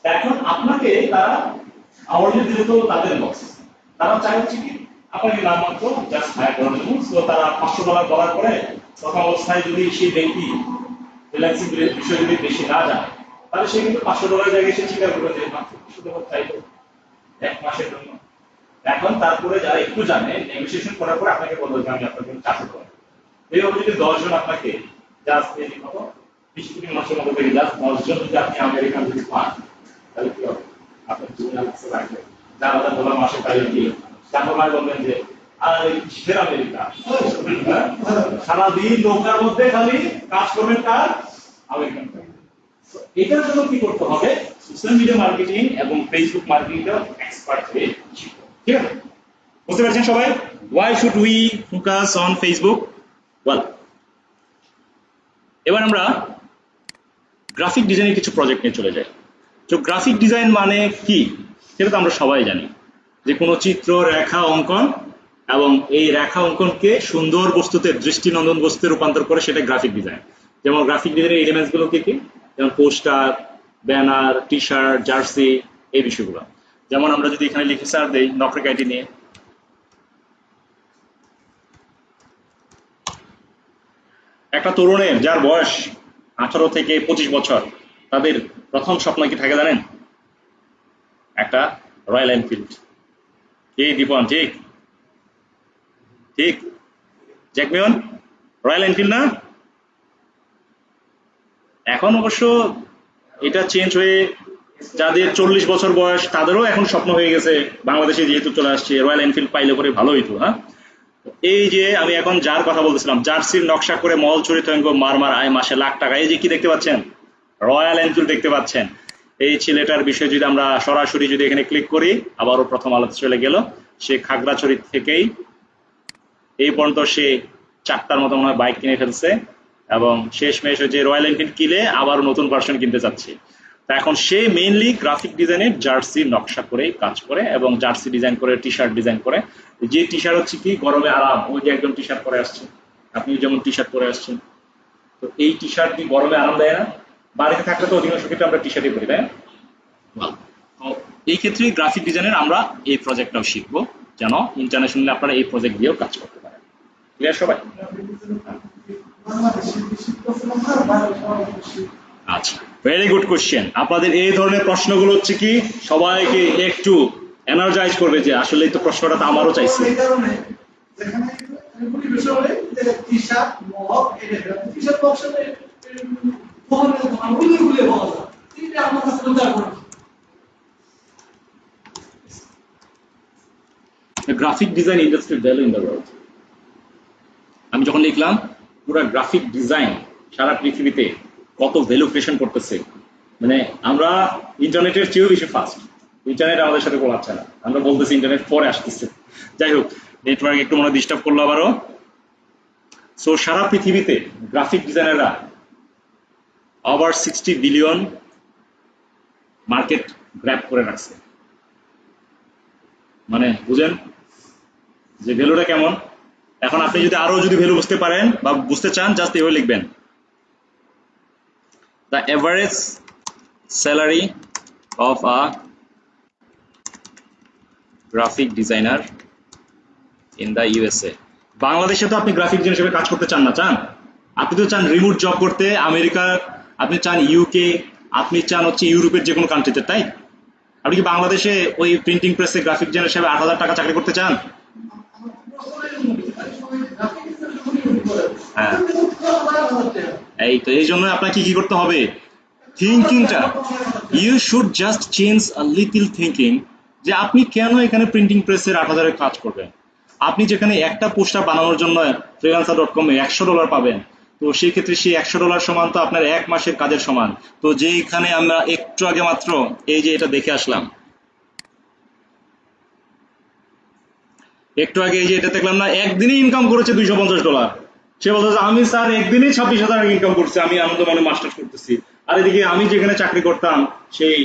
এখন আপনাকে তারা আওয়ারলি দিলে তো তাদের লস, তারা চাই হচ্ছে কি আপনাকে নামমাত্র জাস্ট হায়ার করার জন্য। তো তারা $500 বলার পরে প্রথম অবস্থায় যদি সেই ব্যক্তি ফ্রিল্যান্সিং বিষয় যদি বেশি না জানে, তাহলে সে কিন্তু $500 জায়গায় সে স্বীকার করে যে মাত্র $500 চাইতো 1 মাসের জন্য। এখন তারপরে যারা একটু জানে নেগোসিয়েশন করার পরে আপনাকে বলবো যে আমি আপনার জন্য $400। এইভাবে যদি 10 জন আপনাকে জাস্ট এই কত 20 কোটি মানুষের মধ্যে থেকে জাস্ট 10 জন যদি আপনি আমেরিকান যদি পান, তাহলে কি হবে? আপনার জীবনে আসতে লাগবে $4,000 মাসে পাইলে কি তারপর ভাই বলবেন যে আর কিসের আমেরিকা, সারাদিন নৌকার মধ্যে খালি কাজ করবেন কার আমেরিকান। এটার জন্য কি করতে হবে? সোশ্যাল মিডিয়া মার্কেটিং এবং ফেসবুক মার্কেটিংটা এক্সপার্ট হয়ে শিখতে, ঠিক আছে? বুঝতে পারছেন সবাই? Why should we focus on Facebook? Well, এবার আমরা গ্রাফিক ডিজাইনের কিছু প্রজেক্ট নিয়ে চলে যাই। তো গ্রাফিক ডিজাইন মানে কি সেটা তো আমরা সবাই জানি, যে কোনো চিত্র, রেখা অঙ্কন, এবং এই রেখা অঙ্কনকে সুন্দর বস্তুতে, দৃষ্টিনন্দন বস্তুতে রূপান্তর করে সেটা গ্রাফিক ডিজাইন। যেমন গ্রাফিক ডিজাইনের এলিমেন্টস গুলো কি কি? যেমন poster, banner, T shirt, jersey, এই বিষয়গুলো। যেমন আমরা যদি এখানে লিখে সার দেই নকরিক আইটি নিয়ে, একটা তরুণের যার বয়স 18 থেকে 25 বছর, তাদের প্রথম স্বপ্ন কি থাকে জানেন? একটা রয়্যাল এনফিল্ড। কি দীপন, ঠিক ঠিক জ্যাকমিয়ন, রয়্যাল এনফিল্ড না? এখন অবশ্য এটা চেঞ্জ হয়ে যাদের 40 বছর বয়স তাদেরও এখন স্বপ্ন হয়ে গেছে, বাংলাদেশে যেহেতু চলে আসছে রয়্যাল এনফিল্ড পাইলে করে ভালো হইতো। হ্যাঁ, এই যে আমি এখন যার কথা বলতেছিলাম, জার্সির নকশা করে মহল চরিত মারমার আয় মাসে লাখ টাকা, এই যে কি দেখতে পাচ্ছেন? রয়্যাল এনফিল্ড দেখতে পাচ্ছেন। এই ছেলেটার বিষয়ে যদি আমরা সরাসরি যদি এখানে ক্লিক করি, আবারও প্রথম আলোতে চলে গেল। সে খাগড়াছড়ি থেকেই এই পর্যন্ত সে 4টার মতো মনে হয় বাইক কিনে ফেলছে, এবং শেষমেশ যে রয়্যাল এনফিল্ড কিনে আবার নতুন ভার্সন কিনতে চাচ্ছে। তা এখন সে মেইনলি গ্রাফিক ডিজাইনের জার্সি নকশা করে কাজ করে, এবং জার্সি ডিজাইন করে, টি শার্ট ডিজাইন করে। যে টি শার্ট হচ্ছে কি গরমে আরাম, ওই যে একদম টি শার্ট পরে আসছে, আপনি যেমন টি শার্ট পরে আসছেন, তো এই টি শার্ট কি গরমে আরাম দেয় না? বাড়িতে থাকলে তো অধিকাংশ ক্ষেত্রে আমরা টি শার্টই পরি, তাই না? তো এই ক্ষেত্রে গ্রাফিক ডিজাইনের আমরা এই প্রজেক্টটাও শিখবো, যেন ইন্টারন্যাশনালি আপনারা এই প্রজেক্ট দিয়েও কাজ করতে পারেন। ক্লিয়ার সবাই? আচ্ছা, ভেরি গুড কোশ্চেন। আপনাদের এই ধরনের প্রশ্নগুলো হচ্ছে কি সবাইকে একটু এনার্জাইজ করবে যে আসলে এই তো প্রশ্নটা তো আমারও চাইছি। এই কারণে যেখানে আমি বিষয় বলে যে টি-শার্ট মগ এটা টি-শার্ট বক্সে ফোনে গুলি গুলি পাওয়া যায়, এটা আমার কাছে উদ্ধার করে। The graphic design industry value in the world. আমি যখন লিখলাম পুরো গ্রাফিক ডিজাইন সারা পৃথিবীতে কত ভ্যালু ক্রিয়েশন করতেছে, মানে আমরা ইন্টারনেটের চেয়েও বেশি ফাস্ট। ইন্টারনেট আমাদের সাথে কোলাচ্ছে না, আমরা বলতেছি ইন্টারনেট পরে আসতেছে। যাই হোক, নেটওয়ার্ক একটু মনে ডিস্টার্ব করলো আবারও। সো সারা পৃথিবীতে গ্রাফিক ডিজাইনাররা ওভার 60 বিলিয়ন মার্কেট গ্র্যাব করে রাখছে। মানে বুঝেন যে ভ্যালুটা কেমন। এখন আপনি যদি আরো যদি ভ্যালু বুঝতে পারেন বা বুঝতে চান, জাস্ট এভাবে লিখবেন, the average salary of a graphic designer in the USA. বাংলাদেশে তো আপনি গ্রাফিক ডিজাইনার হিসেবে কাজ করতে চান না, চান? আপনি তো চান রিমোট জব করতে, আমেরিকা, আপনি চান ইউকে, আপনি চান হচ্ছে ইউরোপের যে কোনো কান্ট্রিতে, তাই? আপনি কি বাংলাদেশে ওই প্রিন্টিং প্রেসে গ্রাফিক ডিজাইনার হিসেবে 8,000 টাকা চাকরি করতে চান? হ্যাঁ, এই তো এই জন্য আপনাকে কি করতে হবে, থিঙ্কিংটা, you should just change a little thinking, যে আপনি কেন এখানে প্রিন্টিং প্রেসের 8,000-এর কাজ করবেন। আপনি যেখানে একটা পোস্টার বানানোর জন্য freelancer.com-এ $100 পাবেন, তো সেই ক্ষেত্রে সেই $100 সমান তো আপনার 1 মাসের কাজের সমান। তো যেখানে আমরা একটু আগে মাত্র এই যে এটা দেখে আসলাম, একটু আগে এই যে এটা দেখলাম না, একদিনই ইনকাম করেছে $250। সে বলছে আমি স্যার একদিনই 26,000 ইনকাম করছি, আমি আনন্দ মনে মাস্টার্স করতেছি। আর এদিকে আমি যেখানে চাকরি করতাম সেই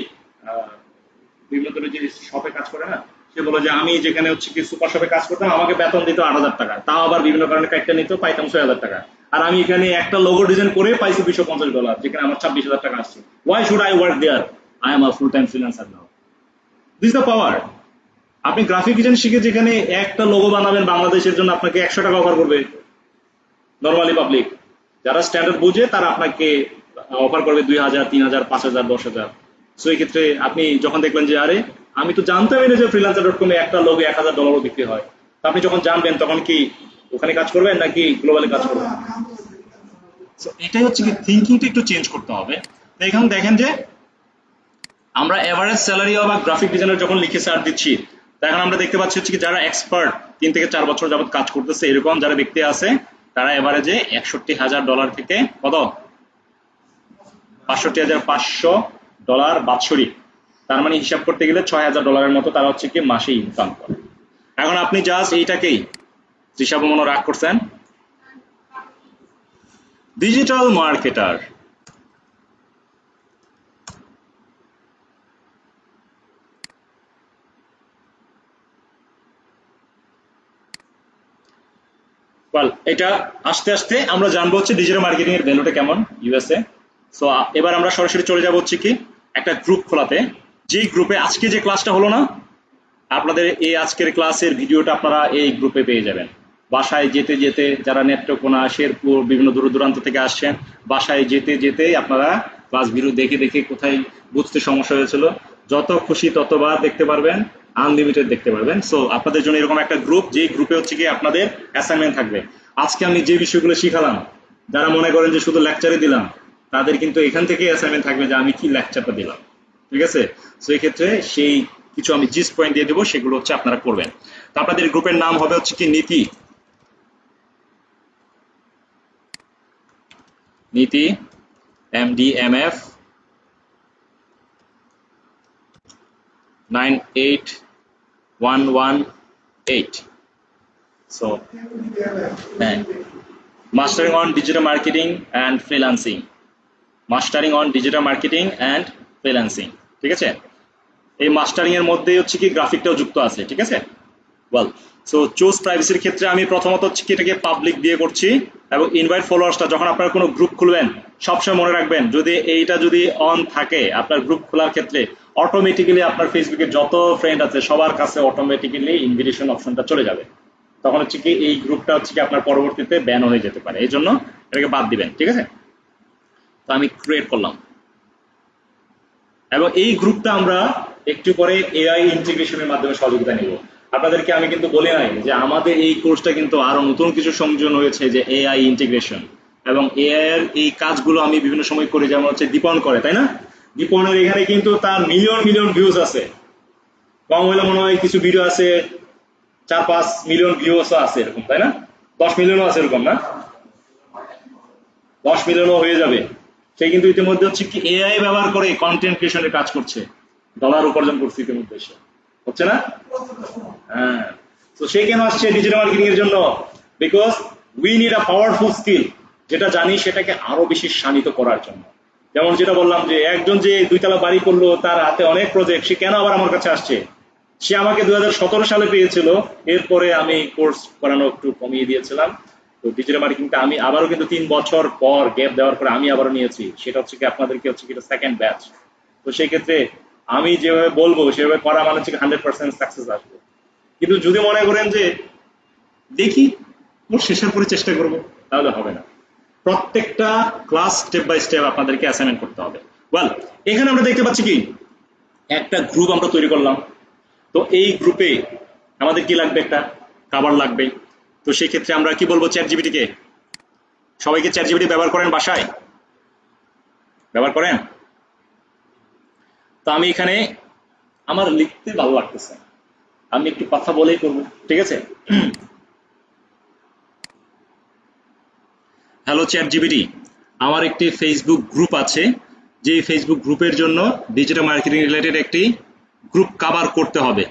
বিভিন্ন ধরনের যে শপে কাজ করে না, সে বলে যে আমি যেখানে হচ্ছে কি সুপার শপে কাজ করতাম, আমাকে বেতন দিত 8,000 টাকা, তাও আবার বিভিন্ন কারণে কাইটটা নিত, পাইতাম 6,000 টাকা। আর আমি এখানে একটা লোগো ডিজাইন করে পাইছি $250, যেখানে আমার 26,000 টাকা আসছে। Why should I work there? I am a full time freelancer now. This the power. আপনি গ্রাফিক ডিজাইন শিখে যেখানে একটা লোগো বানাবেন বাংলাদেশের জন্য, আপনাকে 100 টাকা অফার করবে নরমালি পাবলিক। যারা স্ট্যান্ডার্ড বুঝে তারা আপনাকে অফার করবে 2,000, 3,000, 5,000, 10,000। সো এই ক্ষেত্রে আপনি যখন দেখবেন যে আরে আমি তো জানতামই না যে freelancer.com-এ একটা লোগো $1,000 বিক্রি হয়, তো আপনি যখন জানবেন তখন কি ওখানে কাজ করবেন নাকি গ্লোবালি কাজ করবেন? সো এটাই হচ্ছে কি থিঙ্কিংটা একটু চেঞ্জ করতে হবে। তো এখানে দেখেন যে আমরা average salary of graphic designer যখন লিখে সার্চ দিচ্ছি, এখন আমরা দেখতে পাচ্ছি হচ্ছে কি যারা এক্সপার্ট 3 থেকে 4 বছর যাবত কাজ করতেছে এরকম যারা ব্যক্তি আছে, তারা এভারেজে $61,000 থেকে কত $65,500 বাৎসরিক, তার মানে হিসাব করতে গেলে $6,000 মতো তারা হচ্ছে কি মাসে ইনকাম করে। এখন আপনি জাস্ট এইটাকেই হিসাব মনে রাখ করছেন, ডিজিটাল মার্কেটার। এটা আস্তে আস্তে আমরা জানবো হচ্ছে ডিজিটাল মার্কেটিং এর ভ্যালুটা কেমন ইউএসএ। সো এবার আমরা সরাসরি চলে যাব হচ্ছে কি একটা গ্রুপ খোলাতে, যেই গ্রুপে আজকে যে ক্লাসটা হলো না, আপনাদের এই আজকের ক্লাসের ভিডিওটা আপনারা এই গ্রুপে পেয়ে যাবেন। বাসায় যেতে যেতে যারা নেত্রকোনা, শেরপুর, বিভিন্ন দূর দূরান্ত থেকে আসছেন, বাসায় যেতে যেতেই আপনারা ক্লাস ভিডিও দেখে দেখে কোথায় বুঝতে সমস্যা হয়েছিল, যত খুশি ততবার দেখতে পারবেন, আনলিমিটেড দেখতে পারবেন। সো আপনাদের জন্য এরকম একটা গ্রুপ, যে গ্রুপে হচ্ছে কি আপনাদের অ্যাসাইনমেন্ট থাকবে। আজকে আমি যে বিষয়গুলো শিখালাম, যারা মনে করেন যে শুধু লেকচারে দিলাম, তাদের কিন্তু এখান থেকে অ্যাসাইনমেন্ট থাকবে যে আমি কি লেকচারটা দিলাম, ঠিক আছে? সো এই ক্ষেত্রে সেই কিছু আমি জিস্ট পয়েন্ট দিয়ে দেবো, সেগুলো হচ্ছে আপনারা করবেন। তো আপনাদের গ্রুপের নাম হবে হচ্ছে কি নীতি MDMF 98118। So mastering on digital marketing and freelancing, mastering on digital marketing and freelancing, ঠিক আছে? এই মাস্টারিং এর মধ্যে হচ্ছে কি গ্রাফিকটাও যুক্ত আছে, ঠিক আছে? ওয়েল, সো চুজ প্রাইভেসির ক্ষেত্রে আমি প্রথমত হচ্ছে কি এটাকে পাবলিক দিয়ে করছি, এবং ইনভাইট ফলোয়ার্সটা যখন আপনারা কোনো গ্রুপ খুলবেন সবসময় মনে রাখবেন, যদি এইটা যদি অন থাকে আপনার গ্রুপ খোলার ক্ষেত্রে অটোমেটিক্যালি আপনার ফেসবুকে যত ফ্রেন্ড আছে সবার কাছে অটোমেটিক্যালি ইনভিটেশন অপশনটা চলে যাবে। তখন হচ্ছে কি এই গ্রুপটা হচ্ছে কি আপনার পরবর্তীতে ব্যান হয়ে যেতে পারে, এই জন্য এটাকে বাদ দিবেন, ঠিক আছে? তো আমি ক্রিয়েট করলাম এবং এই গ্রুপটা আমরা একটু পরে এআই ইন্টিগ্রেশনের মাধ্যমে সহযোগিতা নিব। আপনাদেরকে আমি কিন্তু বলি নাই যে আমাদের এই কোর্সটা কিন্তু আরো নতুন কিছু সংযোজন হয়েছে, যে এআই ইন্টিগ্রেশন এবং এআই এর এই কাজগুলো আমি বিভিন্ন সময় করি, যেমন হচ্ছে দীপন করে, তাই না? দীপনের এখানে কিন্তু তার মিলিয়ন মিলিয়ন ভিউজ আছে, কম হলে মনে হয় কিছু ভিডিও আছে 4-5 মিলিয়ন ভিউজ আছে এরকম, তাই না? 10 মিলিয়নও আছে এরকম, না 10 মিলিয়নও হয়ে যাবে। সে কিন্তু ইতিমধ্যে হচ্ছে কি এআই ব্যবহার করে কন্টেন্ট ক্রিয়েশনের কাজ করছে, ডলার উপার্জন করছে ইতিমধ্যে, সে হচ্ছে না? হ্যাঁ, তো সে কেন আসছে ডিজিটাল মার্কেটিং এর জন্য? Because we need a powerful skill, যেটা জানি সেটাকে আরো বেশি শানিত করার জন্য। যেমন যেটা বললাম যে একজন যে 2 তলা বাড়ি করলো, তার হাতে অনেক প্রজেক্ট, সে কেন আবার আমার কাছে আসছে? সে আমাকে 2017 সালে পেয়েছিল, এরপরে আমি কোর্স করানো একটু কমিয়ে দিয়েছিলাম। তো ডিজিটাল মার্কেটিংটা আমি আবারও কিন্তু 3 বছর পর গ্যাপ দেওয়ার পরে আমি আবারও নিয়েছি, সেটা হচ্ছে কি আপনাদেরকে হচ্ছে কি সেকেন্ড ব্যাচ। তো সেই ক্ষেত্রে আমি যেভাবে বলবো সেভাবে করা মানে হচ্ছে 100% সাকসেস আসবে। কিন্তু যদি মনে করেন যে দেখি কোর্স শেষের পরে চেষ্টা করব, তাহলে হবে না। প্রত্যেকটা ক্লাস স্টেপ বাই স্টেপ আপনাদেরকে অ্যাসাইনমেন্ট করতে হবে। ওয়েল, এখানে আমরা দেখতে পাচ্ছি কি একটা গ্রুপ আমরা তৈরি করলাম। তো এই গ্রুপে আমাদের কি লাগবে? একটা কভার লাগবে। তো সেই ক্ষেত্রে আমরা কি বলবো চ্যাটজিপিটি কে? সবাইকে চ্যাটজিপিটি ব্যবহার করেন, বাসায় ব্যবহার করেন? তো আমি এখানে আমার লিখতে ভালো লাগতেছে, আমি একটু কথা বলেই করবো, ঠিক আছে? হ্যালো চ্যাটজিপিটি, আমার একটি ফেসবুক গ্রুপ আছে, যে ফেসবুক গ্রুপের জন্য ডিজিটাল মার্কেটিং রিলেটেড একটি গ্রুপ কভার করতে হবে।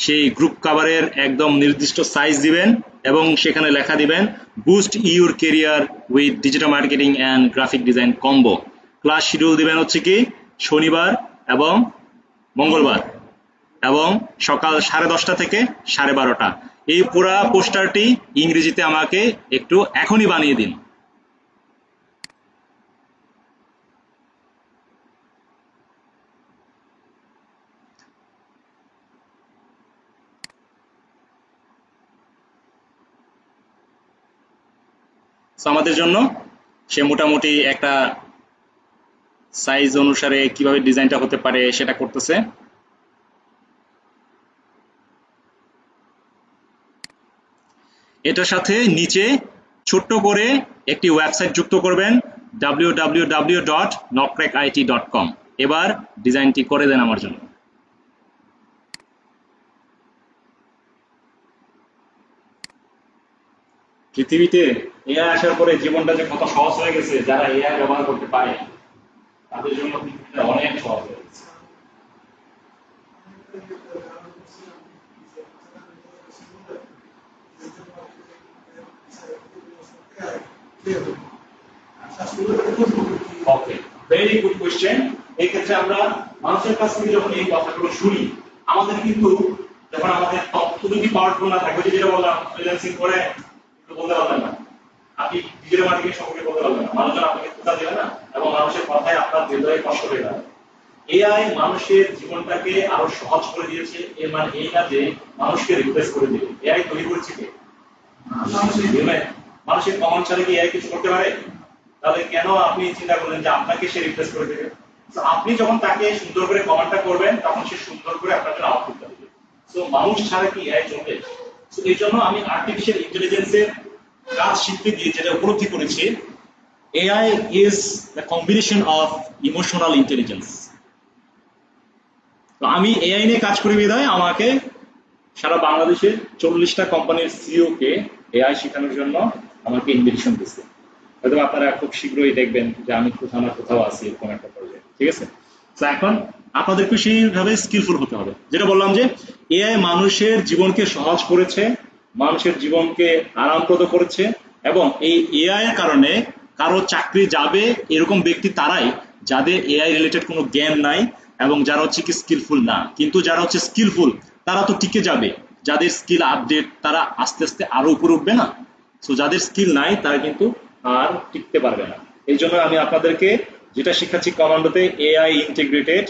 সেই গ্রুপ কভারের একদম নির্দিষ্ট সাইজ দিবেন এবং সেখানে লেখা দিবেন boost your career with digital marketing and graphic design combo. Class schedule দিবেন হচ্ছে কি শনিবার এবং মঙ্গলবার এবং সকাল 10:30 থেকে 12:30। এই পুরা পোস্টারটি ইংরেজিতে আমাকে একটু এখনই বানিয়ে দিন। আমাদের জন্য সে মোটামুটি একটা সাইজ অনুসারে কিভাবে ডিজাইনটা হতে পারে সেটা করতেছে। এটার সাথে নিচে ছোট্ট করে একটি ওয়েবসাইট যুক্ত করবেন www.nocrackit.com। এবার ডিজাইনটি করে দেন আমার জন্য। পৃথিবীতে এআই আসার পরে জীবনটা যে কত সহজ হয়ে গেছে, যারা এআই ব্যবহার করতে পারে তাদের জন্য পৃথিবীটা অনেক সহজ হয়ে গেছে। ওকে, ভেরি গুড কোশ্চেন। এই ক্ষেত্রে আমরা মানুষের কাছ থেকে যখন এই কথাগুলো শুনি, আমাদের কিন্তু যখন আমাদের তথ্য যদি পাওয়ারফুল না থাকে, যেটা বললাম ফ্রিল্যান্সিং করে বলতে পারবেন না, আপনি ডিজিটাল মার্কেটিং সম্পর্কে বলতে পারবেন না, মানুষজন আপনাকে কথা দেবে না এবং মানুষের কথায় আপনার হৃদয়ে কষ্ট হয়ে যাবে। এআই মানুষের জীবনটাকে আরো সহজ করে দিয়েছে, এর মানে এই না যে মানুষকে রিপ্লেস করে দিবে। এআই তৈরি করেছে কে? মানুষের কমন ছাড়া কি এআই কিছু করতে পারে? তাহলে কেন আপনি চিন্তা করলেন যে আপনাকে সে রিপ্লেস করে দেবে? তো আপনি যখন তাকে সুন্দর করে কমান্ডটা করবেন তখন সে সুন্দর করে আপনার জন্য আউটপুট দেবে। সো মানুষ ছাড়া কি এআই চলবে? সো এই জন্য আমি আর্টিফিশিয়াল ইন্টেলিজেন্সের কাজ শিখতে গিয়ে যেটা উপলব্ধি করেছি, AI is the combination of emotional intelligence. তো আমি এআই নিয়ে কাজ করি বিধায় আমাকে সারা বাংলাদেশের 40টা কোম্পানির সিইও কে এআই শেখানোর জন্য আমাকে ইনভিটেশন দিচ্ছে। হয়তো আপনারা খুব শীঘ্রই দেখবেন যে আমি কোথাও না কোথাও আছি এরকম একটা পর্যায়ে, ঠিক আছে? তো এখন আপনাদেরকে সেইভাবে স্কিলফুল হতে হবে। যেটা বললাম যে এআই মানুষের জীবনকে সহজ করেছে, মানুষের জীবনকে আরামপ্রদ করেছে এবং এই এআই এর কারণে কারো চাকরি যাবে এরকম ব্যক্তি তারাই যাদের এআই রিলেটেড কোনো জ্ঞান নাই এবং যারা হচ্ছে কি স্কিলফুল না। কিন্তু যারা হচ্ছে স্কিলফুল তারা তো টিকে যাবে, যাদের স্কিল আপডেট তারা আস্তে আস্তে আরো উপরে উঠবে না। সো যাদের স্কিল নাই তারা কিন্তু আর টিকতে পারবে না। এই জন্য আমি আপনাদেরকে যেটা শিখাচ্ছি কমান্ডোতে AI integrated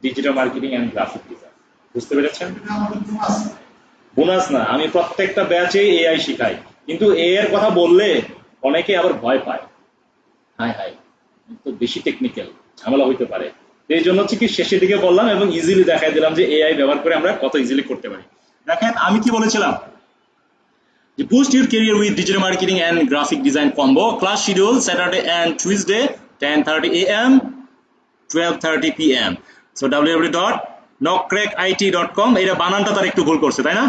digital marketing and graphic design. বুঝতে পেরেছেন? বোনাস না, আমি প্রত্যেকটা ব্যাচে এআই শিখাই, কিন্তু এআই এর কথা বললে অনেকে আবার ভয় পায়, হাই হাই তো বেশি টেকনিক্যাল, ঝামেলা হইতে পারে। এই জন্য হচ্ছে কি শেষের দিকে বললাম এবং ইজিলি দেখাই দিলাম যে এআই ব্যবহার করে আমরা কত ইজিলি করতে পারি। দেখেন আমি কি বলেছিলাম, যে boost your career with digital marketing and graphic design combo. Class schedule Saturday and Tuesday 10:30 a.m. 12:30 p.m. So www.knockcrackit.com, এটা বানানটা তার একটু ভুল করছে তাই না?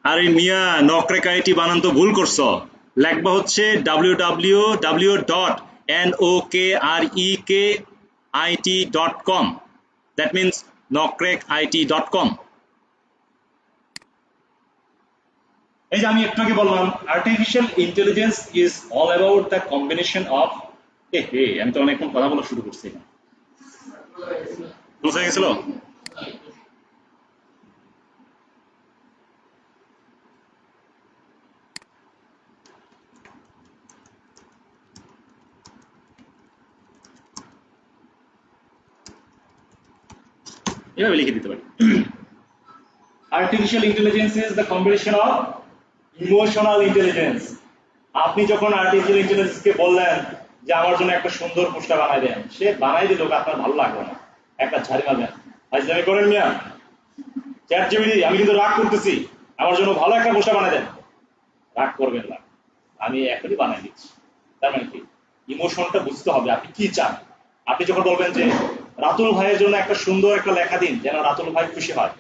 আরে মিয়া knockcrackit বানান তো ভুল করছো, লেখবা হচ্ছে www.knockcrackit.com, that means knockcrackit.com. এই যে আমি একটু আগে বললাম artificial intelligence is all about the combination of আমি তো অনেকক্ষণ কথা বলা শুরু করছি, বুঝে গেছিল? এভাবে লিখে দিতে পারি, artificial intelligence is the combination of emotional intelligence. আপনি যখন আর্টিফিশিয়াল ইন্টেলিজেন্সকে বললেন যে আমার জন্য একটা সুন্দর পোস্টার বানাই দেন, সে বানাই দিল, আপনার ভালো লাগবে না, একটা ঝাড়ি মারবেন, আজলামি করেন মিয়া, চ্যাট জিপিটি আমি কিন্তু রাগ করতেছি, আমার জন্য ভালো একটা পোস্টার বানাই দেন, রাগ করবেন না, আমি এখনই বানাই দিচ্ছি। তার মানে কি, ইমোশনটা বুঝতে হবে আপনি কি চান। আপনি যখন বলবেন যে রাতুল ভাইয়ের জন্য একটা সুন্দর একটা লেখা দিন যেন রাতুল ভাই খুশি হয়,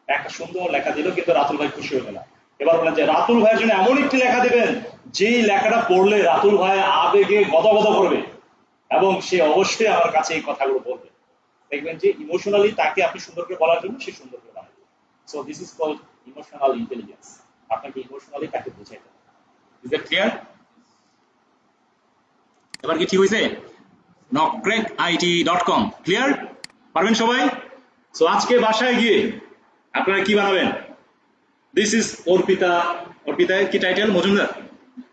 একটা সুন্দর লেখা দিল কিন্তু রাতুল ভাই খুশি হলো না। এবার বলেন যে রাতুল ভাইয়ের জন্য এমন একটি লেখা দিবেন যেই লেখাটা পড়লে রাতুল ভাই আবেগে গদগদ করবে এবং সে অবশ্যই আমার কাছে এই কথাগুলো বলবে। দেখবেন যে ইমোশনালি তাকে আপনি সুন্দর করে বলার জন্য সে সুন্দর করে বানাবে। So this is called emotional intelligence. আপনাকে ইমোশনালি তাকে বোঝাইতে হবে। Is that clear? এবার কি ঠিক হয়েছে? knockcrackit.com clear? পারবেন সবাই? সো আজকে বাসায় গিয়ে আপনারা কি বানাবেন? This is Orpita কি title? Majumdar.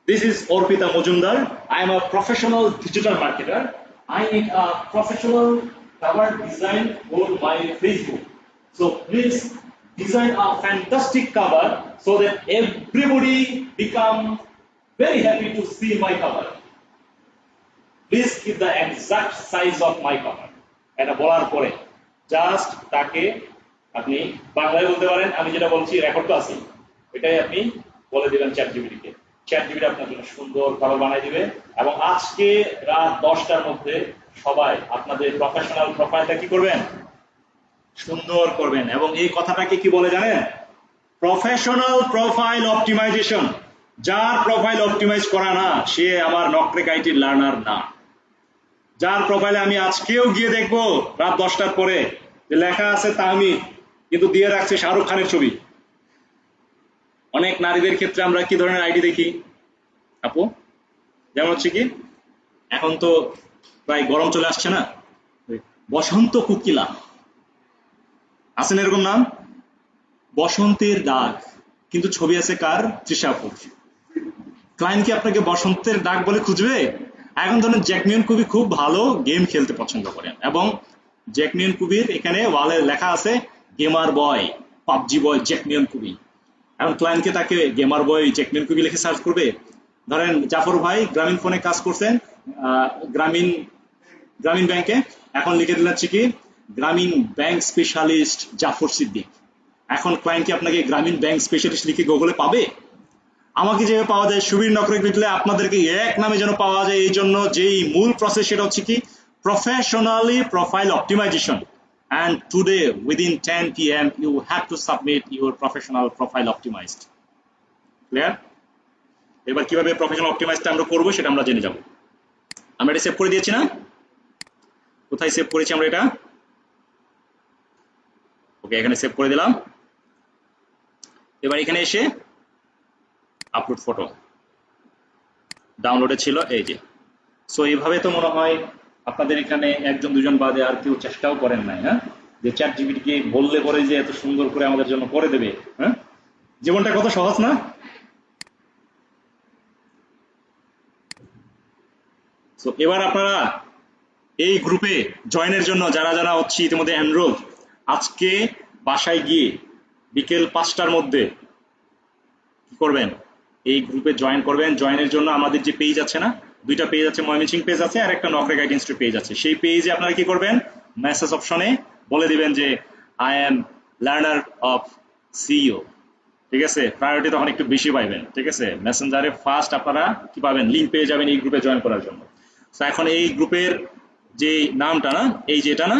This is Orpita Mojumdar. I am a professional digital marketer. I need a professional cover design for my Facebook. So please design a fantastic cover so that everybody become very happy to see my cover. Please give the exact size of my cover. এটা বলার পরে just তাকে আপনি বাংলায় বলতে পারেন, আমি যেটা বলছি রেকর্ড তো আছে, এটাই আপনি বলে দিবেন চ্যাট জিপিটিকে। চ্যাট জিপিটি আপনার জন্য সুন্দর কভার বানাই দিবে এবং আজকে রাত 10টার মধ্যে সবাই আপনাদের প্রফেশনাল প্রোফাইলটা কি করবেন? সুন্দর করবেন। এবং এই কথাটাকে কি বলে জানেন? Professional profile optimisation. যার প্রোফাইল অপটিমাইজ করা না সে আমার knockcrackit লার্নার না। যার প্রোফাইলে আমি আজকেও গিয়ে দেখবো রাত 10টার পরে যে লেখা আছে তাহমিদ কিন্তু দিয়ে রাখছে শাহরুখ খানের ছবি। অনেক নারীদের ক্ষেত্রে আমরা কি ধরনের আইডি দেখি আপু? যেমন হচ্ছে কি এখন তো প্রায় গরম চলে আসছে না, বসন্ত কোকিলা আছেন এরকম নাম, বসন্তের ডাক, কিন্তু ছবি আছে কার? তৃষা আপুর। ক্লায়েন্ট কি আপনাকে বসন্তের ডাক বলে খুঁজবে? এখন ধরেন জ্যাকমিয়ন কুবি খুব ভালো গেম খেলতে পছন্দ করেন এবং জ্যাকমিয়ন কুবির এখানে ওয়ালে লেখা আছে গেমার বয়, পাবজি বয় জ্যাকমিয়ন কুবি। এখন ক্লায়েন্টকে তাকে গেমার বয় জ্যাকমিয়ন কুবি লিখে সার্চ করবে। ধরেন জাফর ভাই গ্রামীণ ফোনে কাজ করছেন, গ্রামীণ ব্যাংকে, এখন লিখে দিলেন কি গ্রামীণ ব্যাংক স্পেশালিস্ট জাফর সিদ্দিক। এখন ক্লায়েন্ট কি আপনাকে গ্রামীণ ব্যাংক স্পেশালিস্ট লিখে গুগলে পাবে? আমাকে যেভাবে পাওয়া যায় সুবীর নকরেক লিখলে আপনাদেরকে এক নামে যেন পাওয়া যায়, এই জন্য যেই মূল প্রসেস সেটা হচ্ছে কি professionally profile optimization, and today within 10 p.m. you have to submit your professional profile optimized. Clear? এবার কিভাবে প্রফেশনাল অপটিমাইজটা আমরা করব সেটা আমরা জেনে যাব। আমরা এটা সেভ করে দিয়েছি না? কোথায় সেভ করেছি আমরা এটা? ওকে, এখানে সেভ করে দিলাম। এবার এখানে এসে আপলোড ফটো ডাউনলোডে ছিল এই যে। সো এইভাবে তো মনে হয় আপনাদের এখানে একজন দুজন বাদে আর কেউ চেষ্টাও করেন নাই, হ্যাঁ, যে চ্যাট জিপিটিকে বললে পরে যে এত সুন্দর করে আমাদের জন্য করে দেবে। হ্যাঁ, জীবনটা কত সহজ না? সো এবার আপনারা এই গ্রুপে জয়েনের জন্য যারা যারা হচ্ছে ইতিমধ্যে এনরোল, আজকে বাসায় গিয়ে বিকেল 5টার মধ্যে কি করবেন, এই গ্রুপে জয়েন করবেন। জয়েনের জন্য আমাদের যে পেজ আছে না, দুইটা পেজ আছে, ময়মনসিংহ পেজ আছে আর একটা নকরেক আইটি ইনস্টিটিউট পেজ আছে। সেই পেজে আপনারা কি করবেন, মেসেজ অপশনে বলে দিবেন যে I am learner of CEO, ঠিক আছে। প্রায়োরিটি তখন একটু বেশি পাইবেন, ঠিক আছে। মেসেঞ্জারে ফার্স্ট আপনারা কি পাবেন, লিঙ্ক পেয়ে যাবেন এই গ্রুপে জয়েন করার জন্য। তো এখন এই গ্রুপের যে নামটা না, এই যেটা না,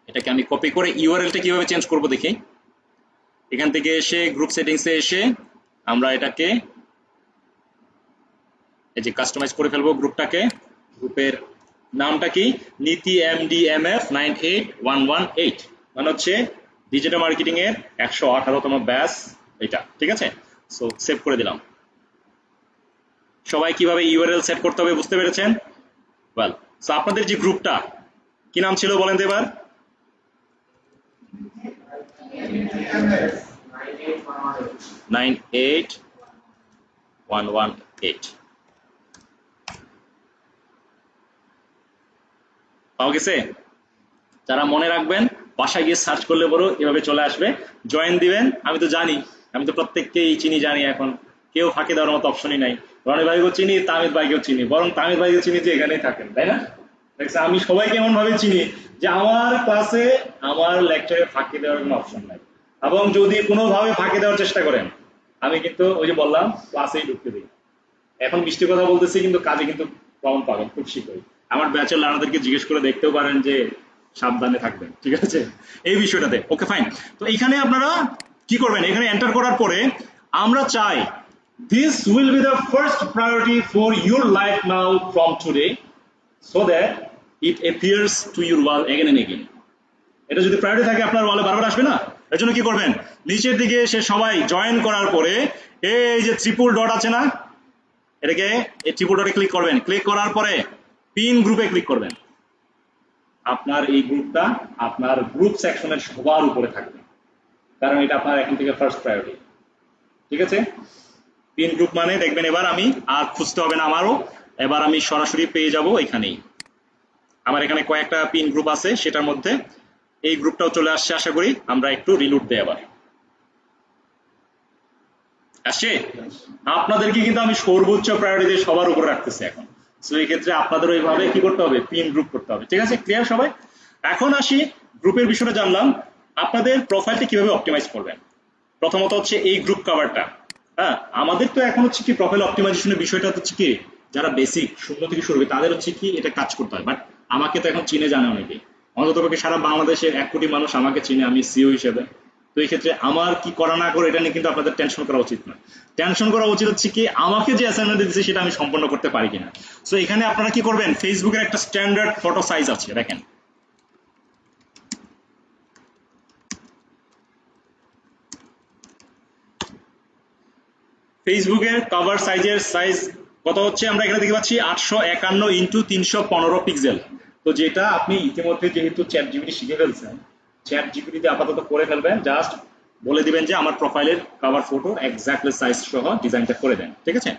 এটাকে আমি কপি করে ইউআরএলটা কিভাবে চেঞ্জ করব দেখি। এখান থেকে এসে গ্রুপ সেটিংসে এসে আমরা এটাকে এই যে কাস্টমাইজ করে ফেলবো গ্রুপটাকে। গ্রুপের নামটা কি, নীতি MDMF 98118, মানে হচ্ছে ডিজিটাল মার্কেটিং এর 118তম ব্যাচ এটা, ঠিক আছে। সো সেভ করে দিলাম। সবাই কিভাবে ইউআরএল সেট করতে হবে বুঝতে পেরেছেন? ওয়েল, সো আপনাদের যে গ্রুপটা কি নাম ছিল বলেন তো এবার? 98118 পাওয়া গেছে? যারা মনে রাখবেন বাসায় গিয়ে সার্চ করলে বড় এভাবে চলে আসবে, জয়েন দিবেন। আমি তো জানি, আমি তো প্রত্যেককেই চিনি, জানি এখন কেউ ফাঁকি দেওয়ার মতো অপশনই নাই। রনি ভাইকেও চিনি, তামিদ ভাইকেও চিনি, বরং তামিদ ভাইকেও চিনি যে এখানেই থাকেন, তাই না? আমি সবাইকে এমন ভাবে চিনি যে আমার ক্লাসে আমার লেকচারে ফাঁকি দেওয়ার কোনো অপশন নাই, এবং যদি কোনোভাবে ফাঁকি দেওয়ার চেষ্টা করেন আমি কিন্তু ওই যে বললাম ক্লাসেই ঢুকতে দিই। এখন মিষ্টি কথা বলতেছি কিন্তু কাজে কিন্তু প্রমাণ পাবেন খুব শীঘ্রই। আমার ব্যাচের লার্নারদেরকে জিজ্ঞেস করে দেখতেও পারেন যে সাবধানে থাকবেন, ঠিক আছে এই বিষয়টাতে। Okay fine. তো এখানে আপনারা কি করবেন, এখানে এন্টার করার পরে আমরা চাই this will be the first priority for your life now from today so that it appears to your wall again and again. এটা যদি প্রায়োরিটি থাকে আপনার ওয়ালে বারবার আসবে না। এর জন্য কি করবেন, নিচের দিকে এসে সবাই জয়েন করার পরে এই যে ট্রিপল ডট আছে না, এটাকে এই ট্রিপল ডটে ক্লিক করবেন। ক্লিক করার পরে পিন গ্রুপে ক্লিক করবেন। আপনার এই গ্রুপটা আপনার গ্রুপ সেকশনের সবার উপরে থাকবে, কারণ এটা আপনার এখন থেকে ফার্স্ট প্রায়োরিটি, ঠিক আছে। পিন গ্রুপ মানে দেখবেন এবার আমি আর খুঁজতে হবে না আমারও, এবার আমি সরাসরি পেয়ে যাব এখানেই। আমার এখানে কয়েকটা পিন গ্রুপ আছে, সেটার মধ্যে এই গ্রুপটাও চলে আসছে। আশা করি আমরা একটু রিলোড দেই আবার। আসছে? আপনাদেরকে কিন্তু আমি সর্বোচ্চ প্রায়োরিটি সবার উপরে রাখতেছি এখন। সো এই ক্ষেত্রে আপনাদেরও এইভাবে কি করতে হবে, পিন গ্রুপ করতে হবে, ঠিক আছে। ক্লিয়ার সবাই? এখন আসি গ্রুপের বিষয়টা জানলাম, আপনাদের প্রোফাইলটা কিভাবে অপটিমাইজ করবেন। প্রথমত হচ্ছে এই গ্রুপ কভারটা। হ্যাঁ, আমাদের তো এখন হচ্ছে কি প্রোফাইল অপটিমাইজেশনের বিষয়টা হচ্ছে কি যারা বেসিক শূন্য থেকে শুরু করে তাদের হচ্ছে কি এটা কাজ করতে হয়। বাট আমাকে তো এখন চিনে জানে অনেকে, অন্ততপক্ষে সারা বাংলাদেশের 1 কোটি মানুষ আমাকে চিনে, আমি সিও হিসেবে। তো এই ক্ষেত্রে আমার কি করা না করে এটা নিয়ে কিন্তু আপনাদের টেনশন করা উচিত না। টেনশন করা উচিত হচ্ছে কি আমাকে যে অ্যাসাইনমেন্ট দিয়েছে সেটা আমি সম্পন্ন করতে পারি কিনা। সো এখানে আপনারা কি করবেন, ফেসবুকের একটা স্ট্যান্ডার্ড ফটো সাইজ আছে, দেখেন ফেসবুকের কভার সাইজের সাইজ কত হচ্ছে আমরা এখানে দেখতে পাচ্ছি 851 × 315 পিক্সেল। তো যেটা আপনি ইতিমধ্যে যেহেতু চ্যাট জিপিটি শিখে ফেলছেন, চ্যাট জিপিটিতে আপাতত করে ফেলবেন, জাস্ট বলে দিবেন যে আমার প্রোফাইলের কভার ফটো এক্স্যাক্টলি সাইজ সহ ডিজাইনটা করে দেন, ঠিক আছে।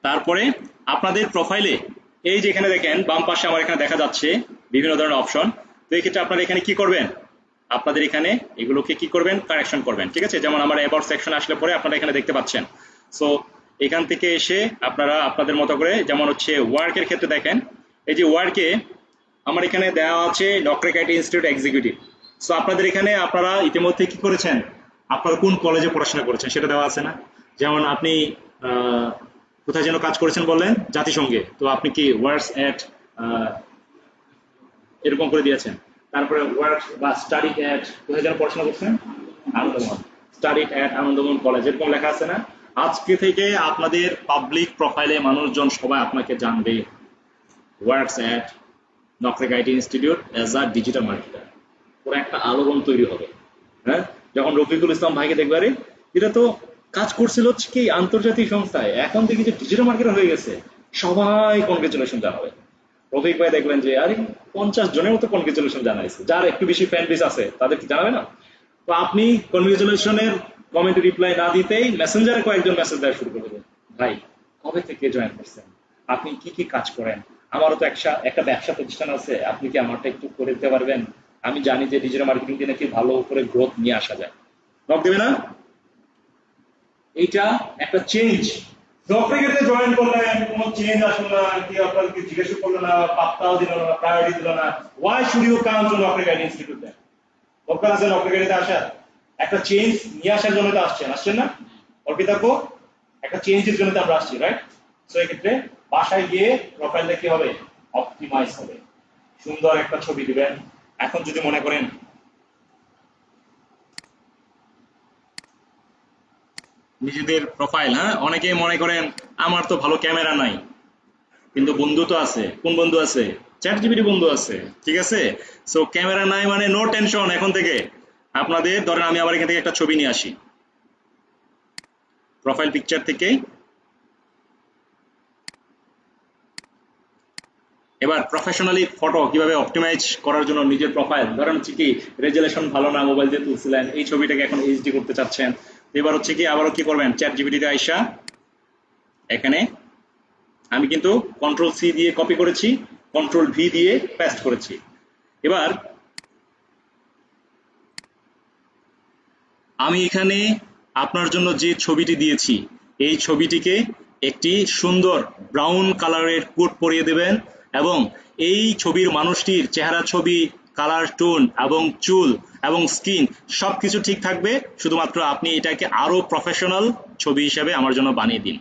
তারপরে আপনাদের প্রোফাইলে এই যে এখানে দেখেন বাম পাশে আমার এখানে দেখা যাচ্ছে বিভিন্ন ধরনের অপশন। তো এই ক্ষেত্রে আপনারা এখানে কি করবেন, আপনাদের এখানে এগুলোকে কি করবেন, কারেকশন করবেন, ঠিক আছে। যেমন আমার অ্যাবাউট সেকশন আসলে পরে আপনারা এখানে দেখতে পাচ্ছেন। সো এখান থেকে এসে আপনারা আপনাদের মতো করে, যেমন হচ্ছে ওয়ার্কের ক্ষেত্রে দেখেন এই যে ওয়ার্কে আমার এখানে দেওয়া আছে Nokrek IT institute executive. So আপনাদের এখানে আপনারা ইতিমধ্যে কি করেছেন, আপনারা কোন কলেজে পড়াশোনা করেছেন সেটা দেওয়া আছে না। যেমন আপনি কোথায় যেন কাজ করেছেন বললেন, জাতিসংঘে, তো আপনি কি ওয়ার্কস এট এরকম করে দিয়েছেন। তারপরে ওয়ার্ক বা স্টাডি এট কোথায় যেন পড়াশোনা করছেন, আনন্দমোহন, স্টাডি এট আনন্দমোহন কলেজ, এরকম লেখা আছে না। আজকে থেকে আপনাদের পাবলিক প্রোফাইলে মানুষজন সবাই আপনাকে জানবে works at Nokrek IT institute as a digital marketer. পুরো একটা আলোড়ন তৈরি হবে। হ্যাঁ, যখন রফিকুল ইসলাম ভাইকে দেখবে আরে এটা তো কাজ করছিল হচ্ছে কি আন্তর্জাতিক সংস্থায়, এখন দেখি যে ডিজিটাল মার্কেটার হয়ে গেছে, সবাই কনগ্রেচুলেশন জানাবে। রফিক ভাই দেখবেন যে আরে 50 জনের মতো কনগ্রেচুলেশন জানাইছে, যার একটু বেশি ফ্যান বেস আছে তাদের কি জানাবে না। তো আপনি কনগ্রেচুলেশনের কমেন্টে রিপ্লাই না দিতেই মেসেঞ্জারে কয়েকজন মেসেজ দেওয়া শুরু করে দেবেন, ভাই কবে থেকে জয়েন করছেন, আপনি কি কি কাজ করেন। আমারও তো একটা ব্যবসা প্রতিষ্ঠান আছে, আপনি কি আমারটা একটু করে দিতে পারবেন? আমি জানি যে ডিজিটাল মার্কেটিং দিয়ে নাকি ভালো করে গ্রোথ নিয়ে আসা যায়। নক দেবে না? এইটা একটা চেঞ্জ। নকরিকাতে জয়েন করলেন, কোনো চেঞ্জ আসলো না, কি আপনাদেরকে জিজ্ঞেস করলো না, পাত্তাও দিল না, প্রায়োরিটি দিল না। Why should you come to নকরিকা ইনস্টিটিউট দেন? দরকার আছে নকরিকাতে আসার? একটা চেঞ্জ নিয়ে আসার জন্য তো আসছেন না? অর্পিতাকো একটা চেঞ্জের জন্য তো আমরা আসছি, রাইট? সো এক্ষেত্রে বাসায় গিয়ে প্রোফাইলটা কি হবে? অপটিমাইজ হবে। সুন্দর একটা ছবি দিবেন। এখন যদি মনে করেন নিজেদের প্রোফাইল, হ্যাঁ, অনেকেই মনে করেন আমার তো ভালো ক্যামেরা নাই, কিন্তু বন্ধু তো আছে। কোন বন্ধু আছে? চ্যাটজিপিটি বন্ধু আছে, ঠিক আছে? সো ক্যামেরা নাই মানে নো টেনশন। এখন থেকে আপনাদের ধরেন আমি আবার এখান থেকে একটা ছবি নিয়ে আসি প্রোফাইল পিকচার থেকেই। এবার প্রফেশনালি ফটো কিভাবে অপটিমাইজ করার জন্য নিজের প্রোফাইল, ধরেন হচ্ছে কি রেজুলেশন ভালো না, মোবাইল দিয়ে তুলছিলেন, এই ছবিটাকে এখন এইচডি করতে চাচ্ছেন। এবার হচ্ছে কি আবারও কি করবেন, চ্যাটজিপিটিতে আইসা এখানে আমি কিন্তু কন্ট্রোল সি দিয়ে কপি করেছি, কন্ট্রোল ভি দিয়ে পেস্ট করেছি। এবার আমি এখানে আপনার জন্য যে ছবিটি দিয়েছি এই ছবিটিকে একটি সুন্দর ব্রাউন কালারের কোট পরিয়ে দেবেন এবং এই ছবির মানুষটির চেহারা ছবি, কালার টোন এবং চুল এবং স্কিন সবকিছু ঠিক থাকবে। শুধুমাত্র আপনি এটাকে আরো প্রফেশনাল ছবি হিসেবে আমার জন্য বানিয়ে দিন।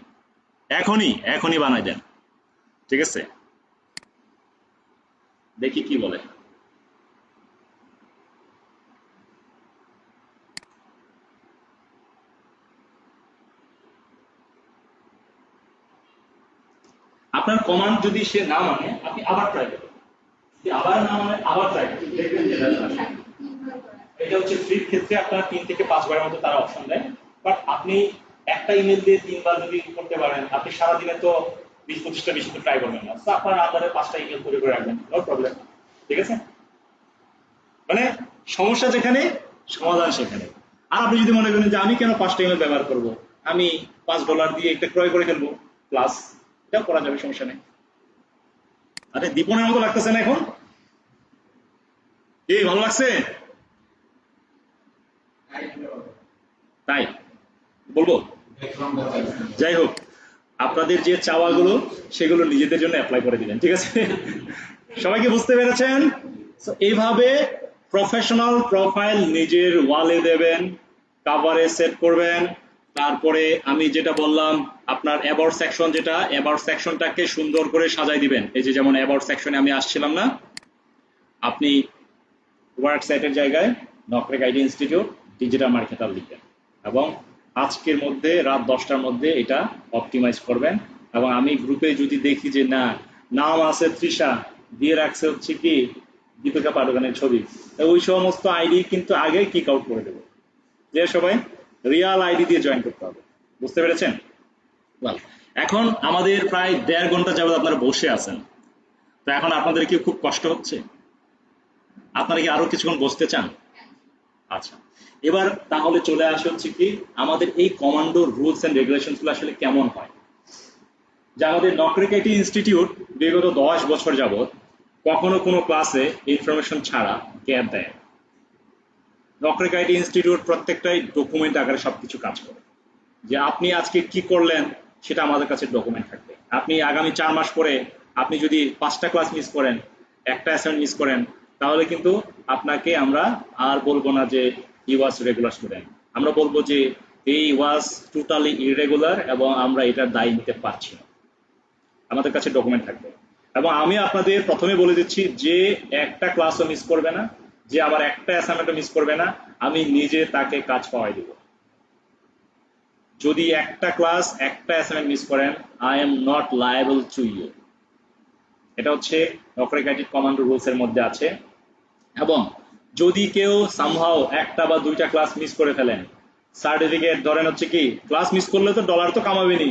এখনই বানাই দেন, ঠিক আছে? দেখি কি বলে। আপনার কমান্ড যদি সে না মানে আপনি আবার ট্রাই করবেন, যদি আবার না মানে আবার ট্রাই করবেন, দেখবেন যে এটা হচ্ছে ফ্রির ক্ষেত্রে আপনার 3 থেকে 5 বারের মতো তারা অপশন দেয়। বাট আপনি একটা ইমেল দিয়ে 3 বার যদি করতে পারেন, আপনি সারাদিনে তো 20-25টা বেশি তো ট্রাই করবেন না। তো আপনার আন্দারে 5টা ইমেল করে রাখবেন, নো প্রবলেম, ঠিক আছে? মানে সমস্যা যেখানে সমাধান সেখানে। আর আপনি যদি মনে করেন যে আমি কেন 5টা ইমেল ব্যবহার করব, আমি $5 দিয়ে একটা ক্রয় করে ফেলবো প্লাস, এটাও করা যাবে, সমস্যা নেই। আরে দীপনের মতো লাগতেছে না এখন? এই ভালো লাগছে? তাই বলবো? যাই হোক, আপনাদের যে চাওয়াগুলো সেগুলো নিজেদের জন্য অ্যাপ্লাই করে দিবেন, ঠিক আছে? সবাইকে বুঝতে পেরেছেন? এইভাবে প্রফেশনাল প্রোফাইল নিজের ওয়ালে দেবেন, কাভারে সেট করবেন। তারপরে আমি যেটা বললাম আপনার অ্যাবাউট সেকশন, যেটা অ্যাবাউট সেকশনটাকে সুন্দর করে সাজাই দিবেন। এই যে যেমন অ্যাবাউট সেকশনে আমি আসছিলাম না, আপনি ওয়ার্ক সাইটের জায়গায় Nokrek ID institute digital marketer লিখবেন এবং আজকের মধ্যে রাত 10টার মধ্যে এটা অপটিমাইজ করবেন। এবং আমি গ্রুপে যদি দেখি যে না নাম আছে তৃষা, দিয়ে রাখছে হচ্ছে কি দীপিকা পাডুকোনের ছবি, ওই সমস্ত আইডি কিন্তু আগে কিক আউট করে দেবো। যে সবাই রিয়াল আইডি দিয়ে জয়েন করতে হবে, বুঝতে পেরেছেন? এখন আমাদের প্রায় 1.5 ঘন্টা যাবত আপনারা বসে আছেন, তো এখন আপনাদের কি খুব কষ্ট হচ্ছে? আপনারা কি আরো কিছুক্ষণ বসতে চান? আচ্ছা, এবার তাহলে চলে আসে হচ্ছে কি আমাদের এই কমান্ডো রুলস এন্ড রেগুলেশন গুলো আসলে কেমন হয়। যে আমাদের নকরেক আইটি ইনস্টিটিউট বিগত 10 বছর যাবত কখনো কোনো ক্লাসে ইনফরমেশন ছাড়া গ্যাপ দেয়। নকরেক আইটি ইনস্টিটিউট প্রত্যেকটাই ডকুমেন্ট আকারে সবকিছু কাজ করে। যে আপনি আজকে কি করলেন সেটা আমাদের কাছে ডকুমেন্ট থাকবে। আপনি আগামী 4 মাস পরে আপনি যদি 5টা ক্লাস মিস করেন, একটা অ্যাসাইনমেন্ট মিস করেন, তাহলে কিন্তু আপনাকে আমরা আর বলবো না যে হি ওয়াজ রেগুলার স্টুডেন্ট, আমরা বলবো যে হি ওয়াজ টোটালি ইরেগুলার এবং আমরা এটার দায় নিতে পারছি না। আমাদের কাছে ডকুমেন্ট থাকবে। এবং আমি আপনাদের প্রথমে বলে দিচ্ছি যে একটা ক্লাসও মিস করবে না, যে আমার একটা অ্যাসাইনমেন্টও মিস করবে না, আমি নিজে তাকে কাজ পাওয়াই দেব। যদি একটা ক্লাস একটা অ্যাসাইনমেন্ট মিস করেন, I am not liable to you. এটা হচ্ছে নকরেক আইটি কমান্ডো রুলস এর মধ্যে আছে। এবং যদি কেউ সামহাও একটা বা 2টা ক্লাস মিস করে ফেলেন, সার্টিফিকেট ধরেন হচ্ছে কি ক্লাস মিস করলে তো ডলার তো কামাবেনি,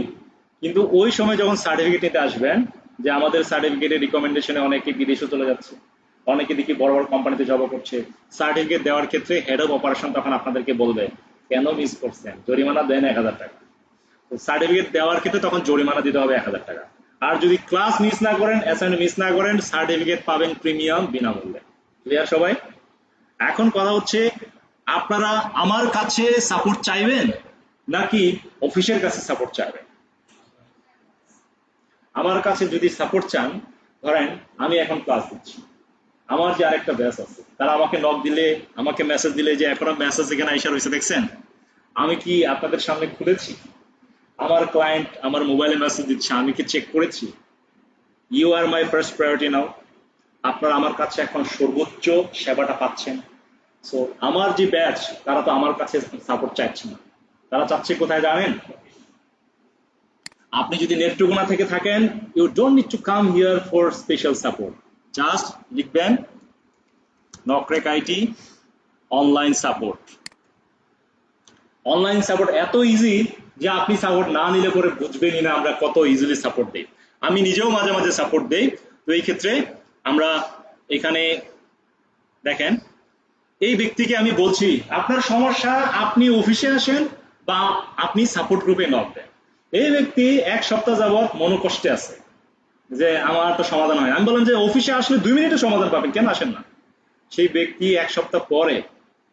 কিন্তু ওই সময় যখন সার্টিফিকেট নিতে আসবেন, যে আমাদের সার্টিফিকেটের রিকমেন্ডেশনে অনেকে বিদেশে চলে যাচ্ছে, অনেকে দেখি বড় বড় কোম্পানিতে জব করছে, সার্টিফিকেট দেওয়ার ক্ষেত্রে হেড অফ অপারেশন তখন আপনাদেরকে বলবে কেন মিস করছেন, জরিমানা দেন 1000 টাকা। তো সার্টিফিকেট দেওয়ার ক্ষেত্রে তখন জরিমানা দিতে হবে 1000 টাকা। আর যদি ক্লাস মিস না করেন, অ্যাসাইনমেন্ট মিস না করেন, সার্টিফিকেট পাবেন প্রিমিয়াম বিনামূল্যে। ক্লিয়ার সবাই? এখন কথা হচ্ছে আপনারা আমার কাছে সাপোর্ট চাইবেন নাকি অফিসের কাছে সাপোর্ট চাইবেন? আমার কাছে যদি সাপোর্ট চান, ধরেন আমি এখন ক্লাস দিচ্ছি, আমার যে আরেকটা ব্যাচ আছে তারা আমাকে নক দিলে, আমাকে মেসেজ দিলে যে এখনো মেসেজ এখানে আইসা রয়েছে দেখছেন, আমি কি আপনাদের সামনে খুলেছি? আমার ক্লায়েন্ট আমার মোবাইলে মেসেজ দিচ্ছে, আমি কি চেক করেছি? You are my first priority now. আপনারা আমার কাছে এখন সর্বোচ্চ সেবাটা পাচ্ছেন। সো আমার যে ব্যাচ তারা তো আমার কাছে সাপোর্ট চাইছে না, তারা চাচ্ছে কোথায় জানেন? আপনি যদি নেত্রকোনা থেকে থাকেন, you don't need to come here for special support, just লিখবেন Nokrek IT online support. Online support এত ইজি যে আপনি সাপোর্ট না নিলে পরে বুঝবেনই না আমরা কত ইজিলি সাপোর্ট দিই। আমি নিজেও মাঝে মাঝে সাপোর্ট দেই। তো এই ক্ষেত্রে আমরা এখানে দেখেন, এই ব্যক্তিকে আমি বলছি আপনার সমস্যা আপনি অফিসে আসেন বা আপনি সাপোর্ট গ্রুপে নক দেন। এই ব্যক্তি এক সপ্তাহ যাবৎ মনোকষ্টে আছে যে আমার তো সমাধান হয়। আমি বললাম যে অফিসে আসলে 2 মিনিটে সমাধান পাবেন, কেন আসেন না? সেই ব্যক্তি এক সপ্তাহ পরে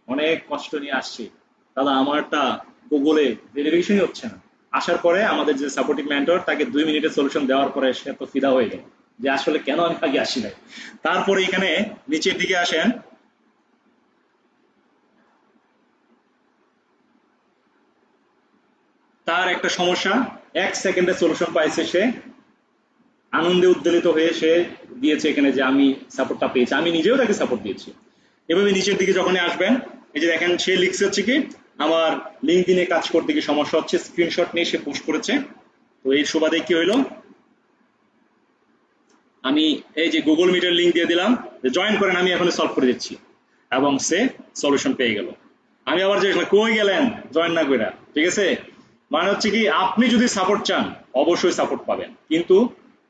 অনেক কষ্ট নিয়ে আসছে, দাদা আমারটা গুগলে ভেরিফিকেশনই হচ্ছে না। আসার পরে আমাদের যে সাপোর্টিভ মেন্টর তাকে 2 মিনিটের সলিউশন দেওয়ার পরে সে তো ফিদা হয়ে গেল যে আসলে কেন আমি আগে আসি নাই। তারপরে এখানে নিচের দিকে আসেন, তার একটা সমস্যা 1 সেকেন্ডে সলিউশন পাইছে, সে আনন্দে উদ্বেলিত হয়ে সে দিয়েছে এখানে যে আমি সাপোর্টটা পেয়েছি, আমি নিজেও তাকে সাপোর্ট দিয়েছি। এভাবে নিচের দিকে যখনই আসবেন, এই যে দেখেন সে লিখছে হচ্ছে কি আমার লিঙ্কডইনে কাজ করতে কি সমস্যা হচ্ছে, স্ক্রিনশট নিয়ে সে পোস্ট করেছে। তো এই সুবাদে কি হইলো, আমি এই যে গুগল মিটের লিঙ্ক দিয়ে দিলাম যে জয়েন করেন, আমি এখন সলভ করে দিচ্ছি এবং সে সলিউশন পেয়ে গেল। আমি আবার যে কই গেলেন জয়েন না করে, ঠিক আছে? মানে হচ্ছে কি আপনি যদি সাপোর্ট চান অবশ্যই সাপোর্ট পাবেন, কিন্তু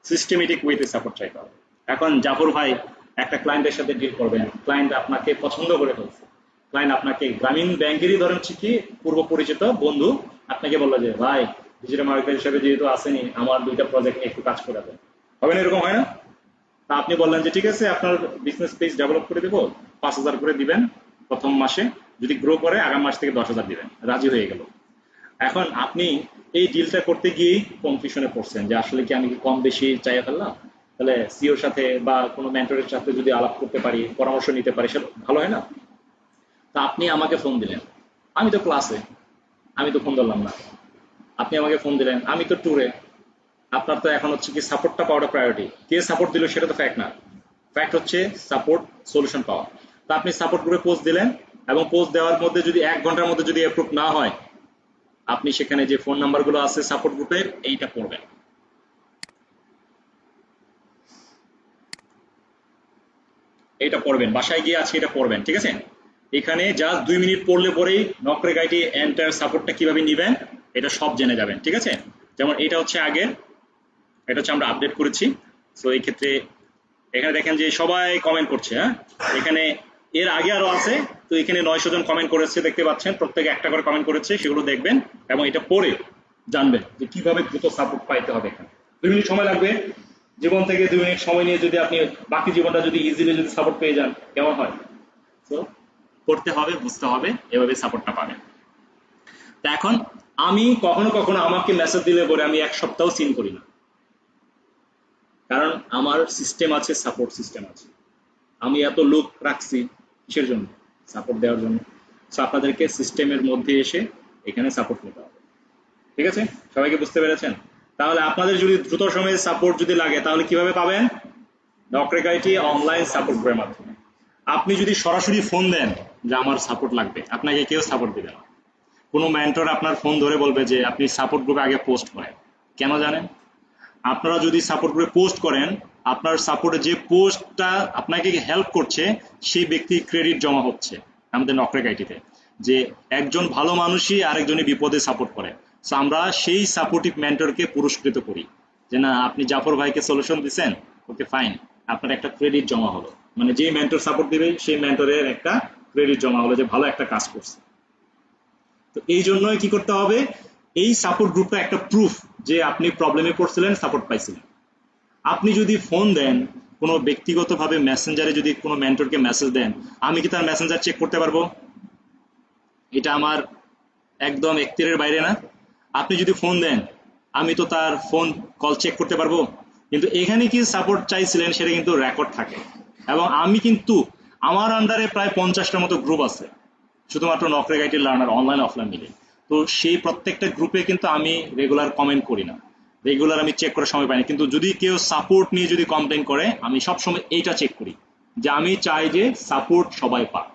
সিস্টেমেটিক ওয়েতে সাপোর্ট চাইতে হবে। এখন জাফর ভাই একটা ক্লায়েন্টের সাথে ডিল করবেন, ক্লায়েন্ট আপনাকে পছন্দ করে ফেলছে, ক্লায়েন্ট আপনাকে গ্রামীণ ব্যাংকেরই ধরেন হচ্ছে কি পূর্ব পরিচিত বন্ধু আপনাকে বললো যে ভাই ডিজিটাল মার্কেটার হিসেবে যেহেতু আসেনি, আমার 2টা প্রজেক্ট নিয়ে একটু কাজ করে দেন, হবে না? এরকম হয় না? তা আপনি বললেন যে ঠিক আছে আপনার বিজনেস পেজ ডেভেলপ করে দেবো, 5,000 করে দিবেন প্রথম মাসে, যদি গ্রো করে আগামী মাস থেকে 10,000 দিবেন, রাজি হয়ে গেল। এখন আপনি এই ডিলটা করতে গিয়েই কনফিউশনে পড়ছেন যে আসলে কি আমি কি কম বেশি চাইয়া ফেললাম, তাহলে সিওর সাথে বা কোনো মেন্টরের সাথে যদি আলাপ করতে পারি, পরামর্শ নিতে পারি, সেটা ভালো হয় না? তা আপনি আমাকে ফোন দিলেন, আমি তো ক্লাসে, আমি তো ফোন ধরলাম না। আপনি আমাকে ফোন দিলেন, আমি তো ট্যুরে। আপনার তো এখন হচ্ছে কি সাপোর্টটা পাওয়াটা প্রায়োরিটি। কে সাপোর্ট দিল সেটা তো ফ্যাক্ট না, ফ্যাক্ট হচ্ছে সাপোর্ট সলিউশন পাওয়া। তো আপনি সাপোর্ট গ্রুপে পোস্ট দিলেন এবং পোস্ট দেওয়ার মধ্যে যদি 1 ঘন্টার মধ্যে যদি অ্যাপ্রুভ না হয়, আপনি সেখানে যে ফোন নাম্বারগুলো আছে সাপোর্ট গ্রুপের এইটা পড়বেন, এইটা পড়বেন, বাসায় গিয়ে আজকে এটা পড়বেন, ঠিক আছে? এখানে জাস্ট 2 মিনিট পড়লে পরেই নকরেক আইটি এন্টার সাপোর্টটা কিভাবে নেবেন এটা সব জেনে যাবেন, ঠিক আছে? যেমন এটা হচ্ছে আগে, এটা হচ্ছে আমরা আপডেট করেছি। সো এই ক্ষেত্রে এখানে দেখেন যে সবাই কমেন্ট করছে, হ্যাঁ এখানে এর আগে আরো আছে। তো এখানে 900 জন কমেন্ট করেছে, দেখতে পাচ্ছেন প্রত্যেকে একটা করে কমেন্ট করেছে, সেগুলো দেখবেন এবং এটা পড়ে জানবেন যে কিভাবে দ্রুত সাপোর্ট পাইতে হবে। এখানে 2 মিনিট সময় লাগবে, জীবন থেকে 2 মিনিট সময় নিয়ে যদি আপনি বাকি জীবনটা যদি ইজিলি যদি সাপোর্ট পেয়ে যান কেমন হয়? তো করতে হবে, বুঝতে হবে, এভাবে সাপোর্টটা পাবেন। তা এখন আমি কখনো কখনো আমাকে মেসেজ দিলে পরে আমি 1 সপ্তাহ সিন করি না, কারণ আমার সিস্টেম আছে, সাপোর্ট সিস্টেম আছে। আমি এত লোক রাখছি কিসের জন্য? সাপোর্ট দেওয়ার জন্য। সো আপনাদেরকে সিস্টেমের মধ্যে এসে এখানে সাপোর্ট নিতে হবে, ঠিক আছে? সবাইকে বুঝতে পেরেছেন? তাহলে আপনাদের যদি দ্রুত সময়ে সাপোর্ট যদি লাগে তাহলে কিভাবে পাবেন? নকরেক আইটি অনলাইন সাপোর্ট গ্রুপের মাধ্যমে। আপনি যদি সরাসরি ফোন দেন যে আমার সাপোর্ট লাগবে, আপনাকে কেউ সাপোর্ট দিবে না। কোনো মেন্টর আপনার ফোন ধরে বলবে যে আপনি সাপোর্ট গ্রুপে আগে পোস্ট করেন। কেন জানেন? আপনারা যদি সাপোর্ট গ্রুপে পোস্ট করেন, আপনার সাপোর্টে যে পোস্টটা আপনাকে হেল্প করছে সেই ব্যক্তির ক্রেডিট জমা হচ্ছে আমাদের নকরেক আইটিতে, যে একজন ভালো মানুষই আরেকজনের বিপদে সাপোর্ট করে। সো আমরা সেই সাপোর্টিভ মেন্টরকে পুরস্কৃত করি যে না আপনি জাফর ভাইকে সলিউশন দিচ্ছেন, ওকে ফাইন, আপনার একটা ক্রেডিট জমা হলো, মানে যে মেন্টর সাপোর্ট দিবে সেই মেন্টরের একটা ক্রেডিট জমা হলো যে ভালো একটা কাজ করছে। তো এই জন্যই কি করতে হবে, এই সাপোর্ট গ্রুপটা একটা প্রুফ যে আপনি প্রবলেমে পড়ছিলেন, সাপোর্ট পাইছিলেন। আপনি যদি ফোন দেন কোনো ব্যক্তিগতভাবে মেসেঞ্জারে যদি কোনো মেন্টরকে মেসেজ দেন, আমি কি তার মেসেঞ্জার চেক করতে পারবো? এটা আমার একদম এখতিয়ারের বাইরে না? আপনি যদি ফোন দেন, আমি তো তার ফোন কল চেক করতে পারবো? কিন্তু এখানে কি সাপোর্ট চাইছিলেন সেটা কিন্তু রেকর্ড থাকে, এবং আমি কিন্তু আমার আন্ডারে প্রায় 50টার মতো গ্রুপ আছে শুধুমাত্র Nokrek IT learner online offline মিলে। তো সেই প্রত্যেকটা গ্রুপে কিন্তু আমি রেগুলার কমেন্ট করি না, রেগুলার আমি চেক করার সময় পাই না। কিন্তু যদি কেউ সাপোর্ট নিয়ে যদি কমপ্লেন করে, আমি সবসময় এইটা চেক করি যে আমি চাই যে সাপোর্ট সবাই পাক।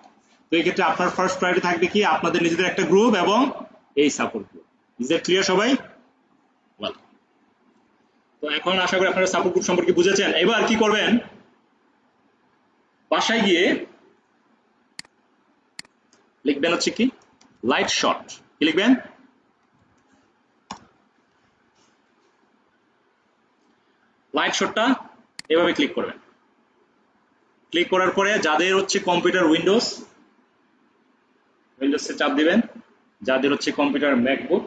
তো এই ক্ষেত্রে আপনার ফার্স্ট প্রায়োরিটি থাকবে কি আপনাদের নিজেদের একটা গ্রুপ এবং এই support group. Is that clear সবাই? ওয়েল, তো এখন আশা করি আপনারা সাপোর্ট গ্রুপ সম্পর্কে বুঝেছেন। এবার কি করবেন, বাসায় গিয়ে লিখবেন হচ্ছে কি লাইট শট। কি লিখবেন? লাইট শটটা এভাবে ক্লিক করবেন। ক্লিক করার পরে যাদের হচ্ছে কম্পিউটার উইন্ডোজে চাপ দিবেন, যাদের হচ্ছে কম্পিউটার ম্যাকবুক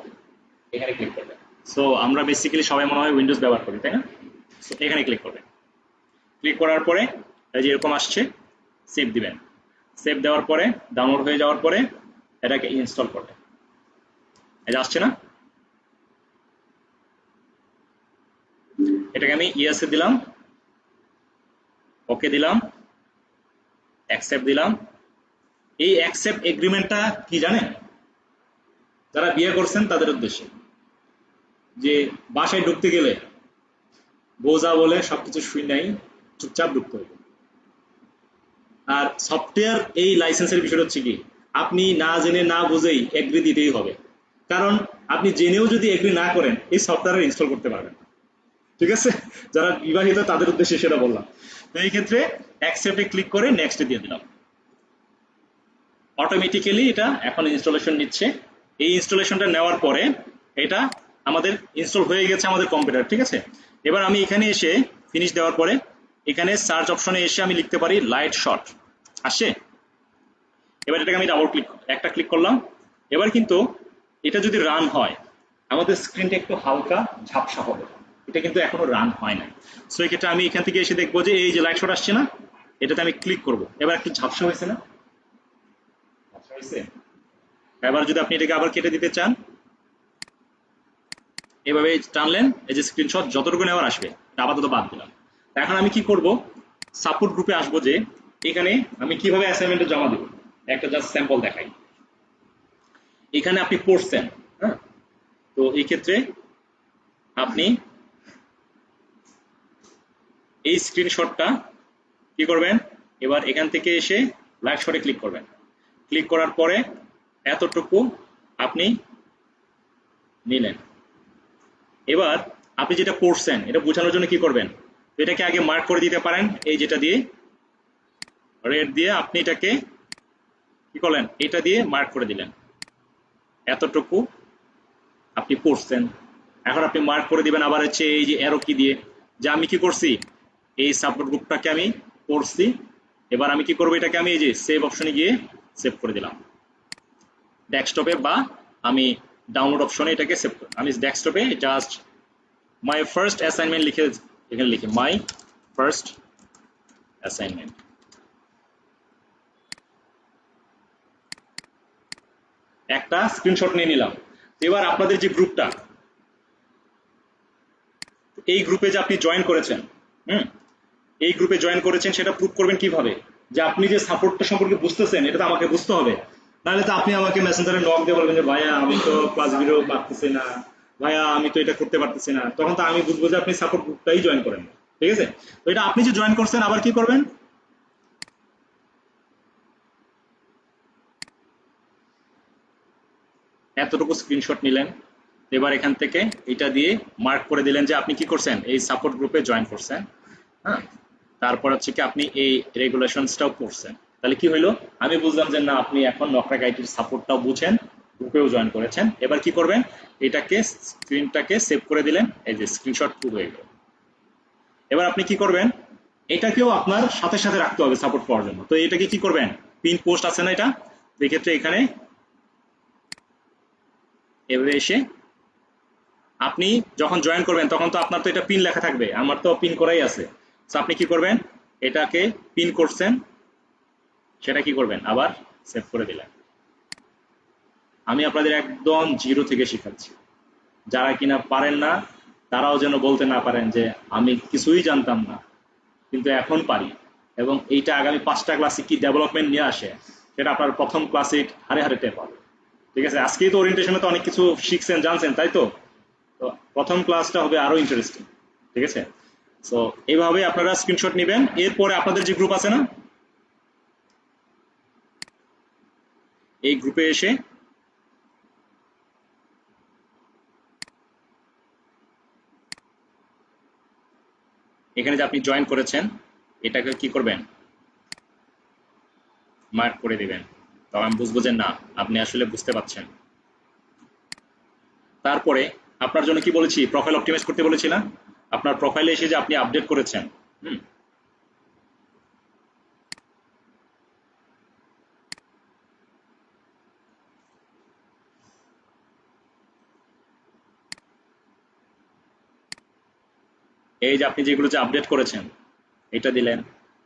এখানে ক্লিক করবেন। সো আমরা বেসিক্যালি সবাই মনে হয় উইন্ডোজ ব্যবহার করি, তাই না? সো এখানে ক্লিক করবেন। ক্লিক করার পরে এই যে এরকম আসছে, সেভ দিবেন। সেভ দেওয়ার পরে ডাউনলোড হয়ে যাওয়ার পরে এটাকে ইনস্টল করবেন। এটা আসছে না? এটাকে আমি ইয়েসে দিলাম, ওকে দিলাম, অ্যাকসেপ্ট দিলাম। এই অ্যাকসেপ্ট এগ্রিমেন্টটা কি জানেন? যারা বিয়ে করছেন তাদের উদ্দেশ্যে, যে বাসায় ঢুকতে গেলে বোঝা বলে সবকিছু শুই নাই, চুপচাপ ঢুকতে হবে। আর সফটওয়্যার এই লাইসেন্সের বিষয়টা হচ্ছে কি আপনি না জেনে না বুঝেই এগ্রি দিতেই হবে, কারণ আপনি জেনেও যদি এগ্রি না করেন এই সফটওয়্যার ইনস্টল করতে পারবেন না। ঠিক আছে, যারা বিবাহিত তাদের উদ্দেশ্যে সেটা বললাম। তো এই ক্ষেত্রে অ্যাকসেপ্টে ক্লিক করে নেক্সটে দিয়ে দিলাম। অটোমেটিক্যালি এটা এখন ইনস্টলেশন নিচ্ছে। এই ইনস্টলেশনটা নেওয়ার পরে এটা আমাদের ইনস্টল হয়ে গেছে আমাদের কম্পিউটার। ঠিক আছে, এবার আমি এখানে এসে ফিনিশ দেওয়ার পরে এখানে সার্চ অপশনে এসে আমি লিখতে পারি লাইট শট, আসছে। এবার এটাকে আমি ডাবল ক্লিক একটা ক্লিক করলাম। এবার কিন্তু এটা যদি রান হয় আমাদের স্ক্রিনটা একটু হালকা ঝাপসা হবে, এটা কিন্তু এখনো রান হয় না। সো এই ক্ষেত্রে আমি এখান থেকে এসে দেখবো যে এই যে লাইট শট আসছে না, এটাতে আমি ক্লিক করব। এবার একটু ঝাপসা হয়েছে না? এবার যদি আপনি এটাকে আবার কেটে দিতে চান, এভাবে টানলেন, এই যে স্ক্রিনশট যতটুকু নেওয়ার আসবে আপাতত বাদ দিলাম। এখন আমি কি করব, সাপোর্ট গ্রুপে আসবো, যে এখানে আমি কিভাবে অ্যাসাইনমেন্টে জমা দেব একটা জাস্ট স্যাম্পল দেখাই। এখানে আপনি পড়ছেন, হ্যাঁ, তো এই ক্ষেত্রে আপনি এই স্ক্রিনশটটা কি করবেন, এবার এখান থেকে এসে লাইট শটে ক্লিক করবেন। ক্লিক করার পরে এতটুকু আপনি নিলেন। এবার আপনি যেটা পড়ছেন এটা বোঝানোর জন্য কি করবেন, এটাকে আগে মার্ক করে দিতে পারেন, এই যেটা দিয়ে রেড দিয়ে আপনি এটাকে কি করলেন, এটা দিয়ে মার্ক করে দিলেন এতটুকু আপনি পড়ছেন। এখন আপনি মার্ক করে দিবেন আবার হচ্ছে এই যে অ্যারো কি দিয়ে, যে আমি কি করছি এই সাপোর্ট গ্রুপটাকে আমি পড়ছি। এবার আমি কি করব, এটাকে আমি এই যে সেভ অপশনে গিয়ে সেভ করে দিলাম ডেস্কটপে, বা আমি ডাউনলোড অপশনে এটাকে সেভ করি। আমি ডেস্কটপে জাস্ট মাই ফার্স্ট অ্যাসাইনমেন্ট লিখে এখানে লিখি মাই ফার্স্ট অ্যাসাইনমেন্ট। একটা স্ক্রিনশট নিয়ে নিলাম। এবার আপনাদের যে গ্রুপটা, এই গ্রুপে যে আপনি জয়েন করেছেন, এই গ্রুপে জয়েন করেছেন সেটা প্রুভ করবেন কিভাবে, যে আপনি যে সাপোর্টটা সম্পর্কে বুঝতেছেন এটা তো আমাকে বুঝতে হবে। নাহলে তো আপনি আমাকে মেসেঞ্জারে নক দিয়ে বলবেন যে ভাইয়া আমি তো ক্লাস ভিডিও পারতেছি না, ভাইয়া আমি তো এটা করতে পারতেছি না, তখন তো আমি বুঝবো যে আপনি সাপোর্ট গ্রুপটাই জয়েন করেন। ঠিক আছে, তো এটা আপনি যে জয়েন করছেন আবার কি করবেন, এতটুকু স্ক্রিনশট নিলেন। এবার এখান থেকে এটা দিয়ে মার্ক করে দিলেন যে আপনি কি করছেন, এই সাপোর্ট গ্রুপে জয়েন করছেন। হ্যাঁ, তারপর হচ্ছে কি আপনি এই রেগুলেশনসটাও পড়ছেন। তাহলে কি হইলো, আমি বুঝলাম যে না আপনি এখন নকরেক আইটির সাপোর্টটাও বুঝেন, গ্রুপেও জয়েন করেছেন। এবার কি করবেন, এটাকে স্ক্রিনটাকে সেভ করে দিলেন, এই যে স্ক্রিনশট পুরো হয়ে গেল। এবার আপনি কি করবেন, এটাকেও আপনার সাথে সাথে রাখতে হবে সাপোর্ট পাওয়ার জন্য। তো এটাকে কি করবেন, পিন পোস্ট আছে না এটা, এই ক্ষেত্রে এখানে এভাবে এসে আপনি যখন জয়েন করবেন তখন তো আপনার তো এটা পিন লেখা থাকবে, আমার তো পিন করাই আছে। তো আপনি কি করবেন, এটাকে পিন করছেন, সেটা কি করবেন আবার সেভ করে দিলেন। আমি আপনাদের একদম জিরো থেকে শেখাচ্ছি, যারা কিনা পারেন না তারাও যেন বলতে না পারেন যে আমি কিছুই জানতাম না কিন্তু এখন পারি, এবং এইটা আগামী 5টা ক্লাসে কি ডেভেলপমেন্ট নিয়ে আসে সেটা আপনার প্রথম ক্লাসে হারে হারে টের পাবেন। ঠিক আছে, আজকেই তো ওরিয়েন্টেশনে তো অনেক কিছু শিখছেন জানছেন, তাই তো? তো প্রথম ক্লাসটা হবে আরো ইন্টারেস্টিং। ঠিক আছে, সো এইভাবে আপনারা স্ক্রিনশট নেবেন। এরপরে আপনাদের যে গ্রুপ আছে না, এই গ্রুপে এসে এখানে যে আপনি জয়েন করেছেন এটাকে কি করবেন, মার্ক করে দিবেন, তখন আমি বুঝবো যে না আপনি আসলে বুঝতে পারছেন। তারপরে আপনার জন্য কি বলেছি, প্রোফাইল অপটিমাইজ করতে বলেছি না, আপনার প্রোফাইলে এসে যে আপনি আপডেট করেছেন, এই যে আপনি যেগুলো যে আপডেট করেছেন এটা দিলেন,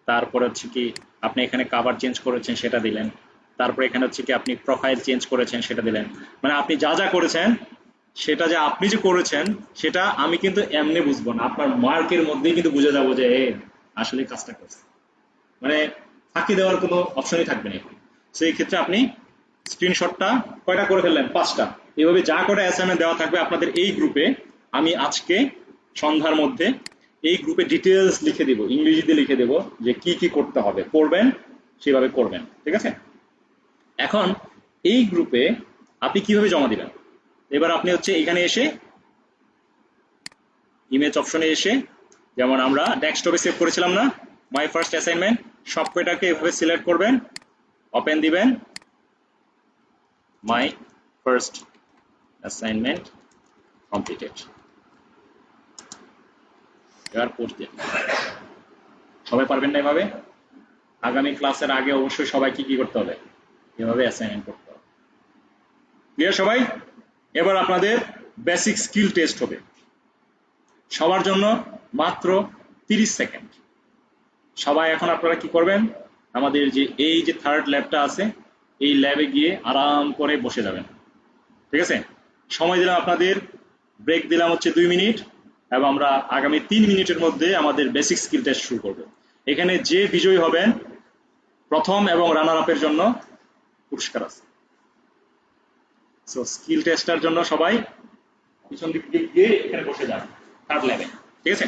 তারপরে হচ্ছে কি আপনি এখানে কভার চেঞ্জ করেছেন সেটা দিলেন, তারপরে এখানে হচ্ছে কি আপনি প্রোফাইল চেঞ্জ করেছেন সেটা দিলেন। মানে আপনি যা যা করেছেন সেটা যে আপনি যে করেছেন সেটা আমি কিন্তু এমনি বুঝবো না, আপনার মার্কের মধ্যেই কিন্তু বুঝে যাবো যে আসলে কাজটা করছে, মানে ফাঁকি দেওয়ার কোনো অপশনই থাকবে না। সেই ক্ষেত্রে আপনি স্ক্রিনশটটা কয়টা করে ফেললেন, 5টা। এইভাবে যা করে অ্যাসাইনমেন্ট দেওয়া থাকবে আপনাদের এই গ্রুপে, আমি আজকে সন্ধ্যার মধ্যে এই গ্রুপে ডিটেলস লিখে দেব, ইংরেজিতে লিখে দেব যে কি কি করতে হবে, করবেন সেভাবে করবেন। ঠিক আছে, এখন এই গ্রুপে আপনি কিভাবে জমা দিবেন, এবার আপনি হচ্ছে এখানে এসে ইমেজ অপশনে এসে, যেমন আমরা ডেস্কটপে সেভ করেছিলাম না মাই ফার্স্ট অ্যাসাইনমেন্ট, সব কয়টাকে এভাবে সিলেক্ট করবেন, ওপেন দিবেন, মাই ফার্স্ট অ্যাসাইনমেন্ট কমপ্লিটেড, এবার পোস্ট দিন। সবাই পারবেন না এভাবে? আগামী ক্লাসের আগে অবশ্যই সবাই কি করতে হবে, এভাবে অ্যাসাইনমেন্ট করতে হবে। ক্লিয়ার সবাই? এবার আপনাদের বেসিক স্কিল টেস্ট হবে, সবার জন্য মাত্র 30 সেকেন্ড। সবাই এখন আপনারা কি করবেন, আমাদের যে এই যে থার্ড ল্যাবটা আছে এই ল্যাবে গিয়ে আরাম করে বসে যাবেন। ঠিক আছে, সময় দিলাম আপনাদের, ব্রেক দিলাম হচ্ছে 2 মিনিট, এবং আমরা আগামী 3 মিনিটের মধ্যে আমাদের বেসিক স্কিল টেস্ট শুরু করব। এখানে যে বিজয়ী হবেন প্রথম এবং রানার আপের জন্য পুরস্কার আছে। সো স্কিল টেস্টার জন্য সবাই পিছন দিক গিয়ে এখানে বসে যান থার্ড ল্যাবে। ঠিক আছে।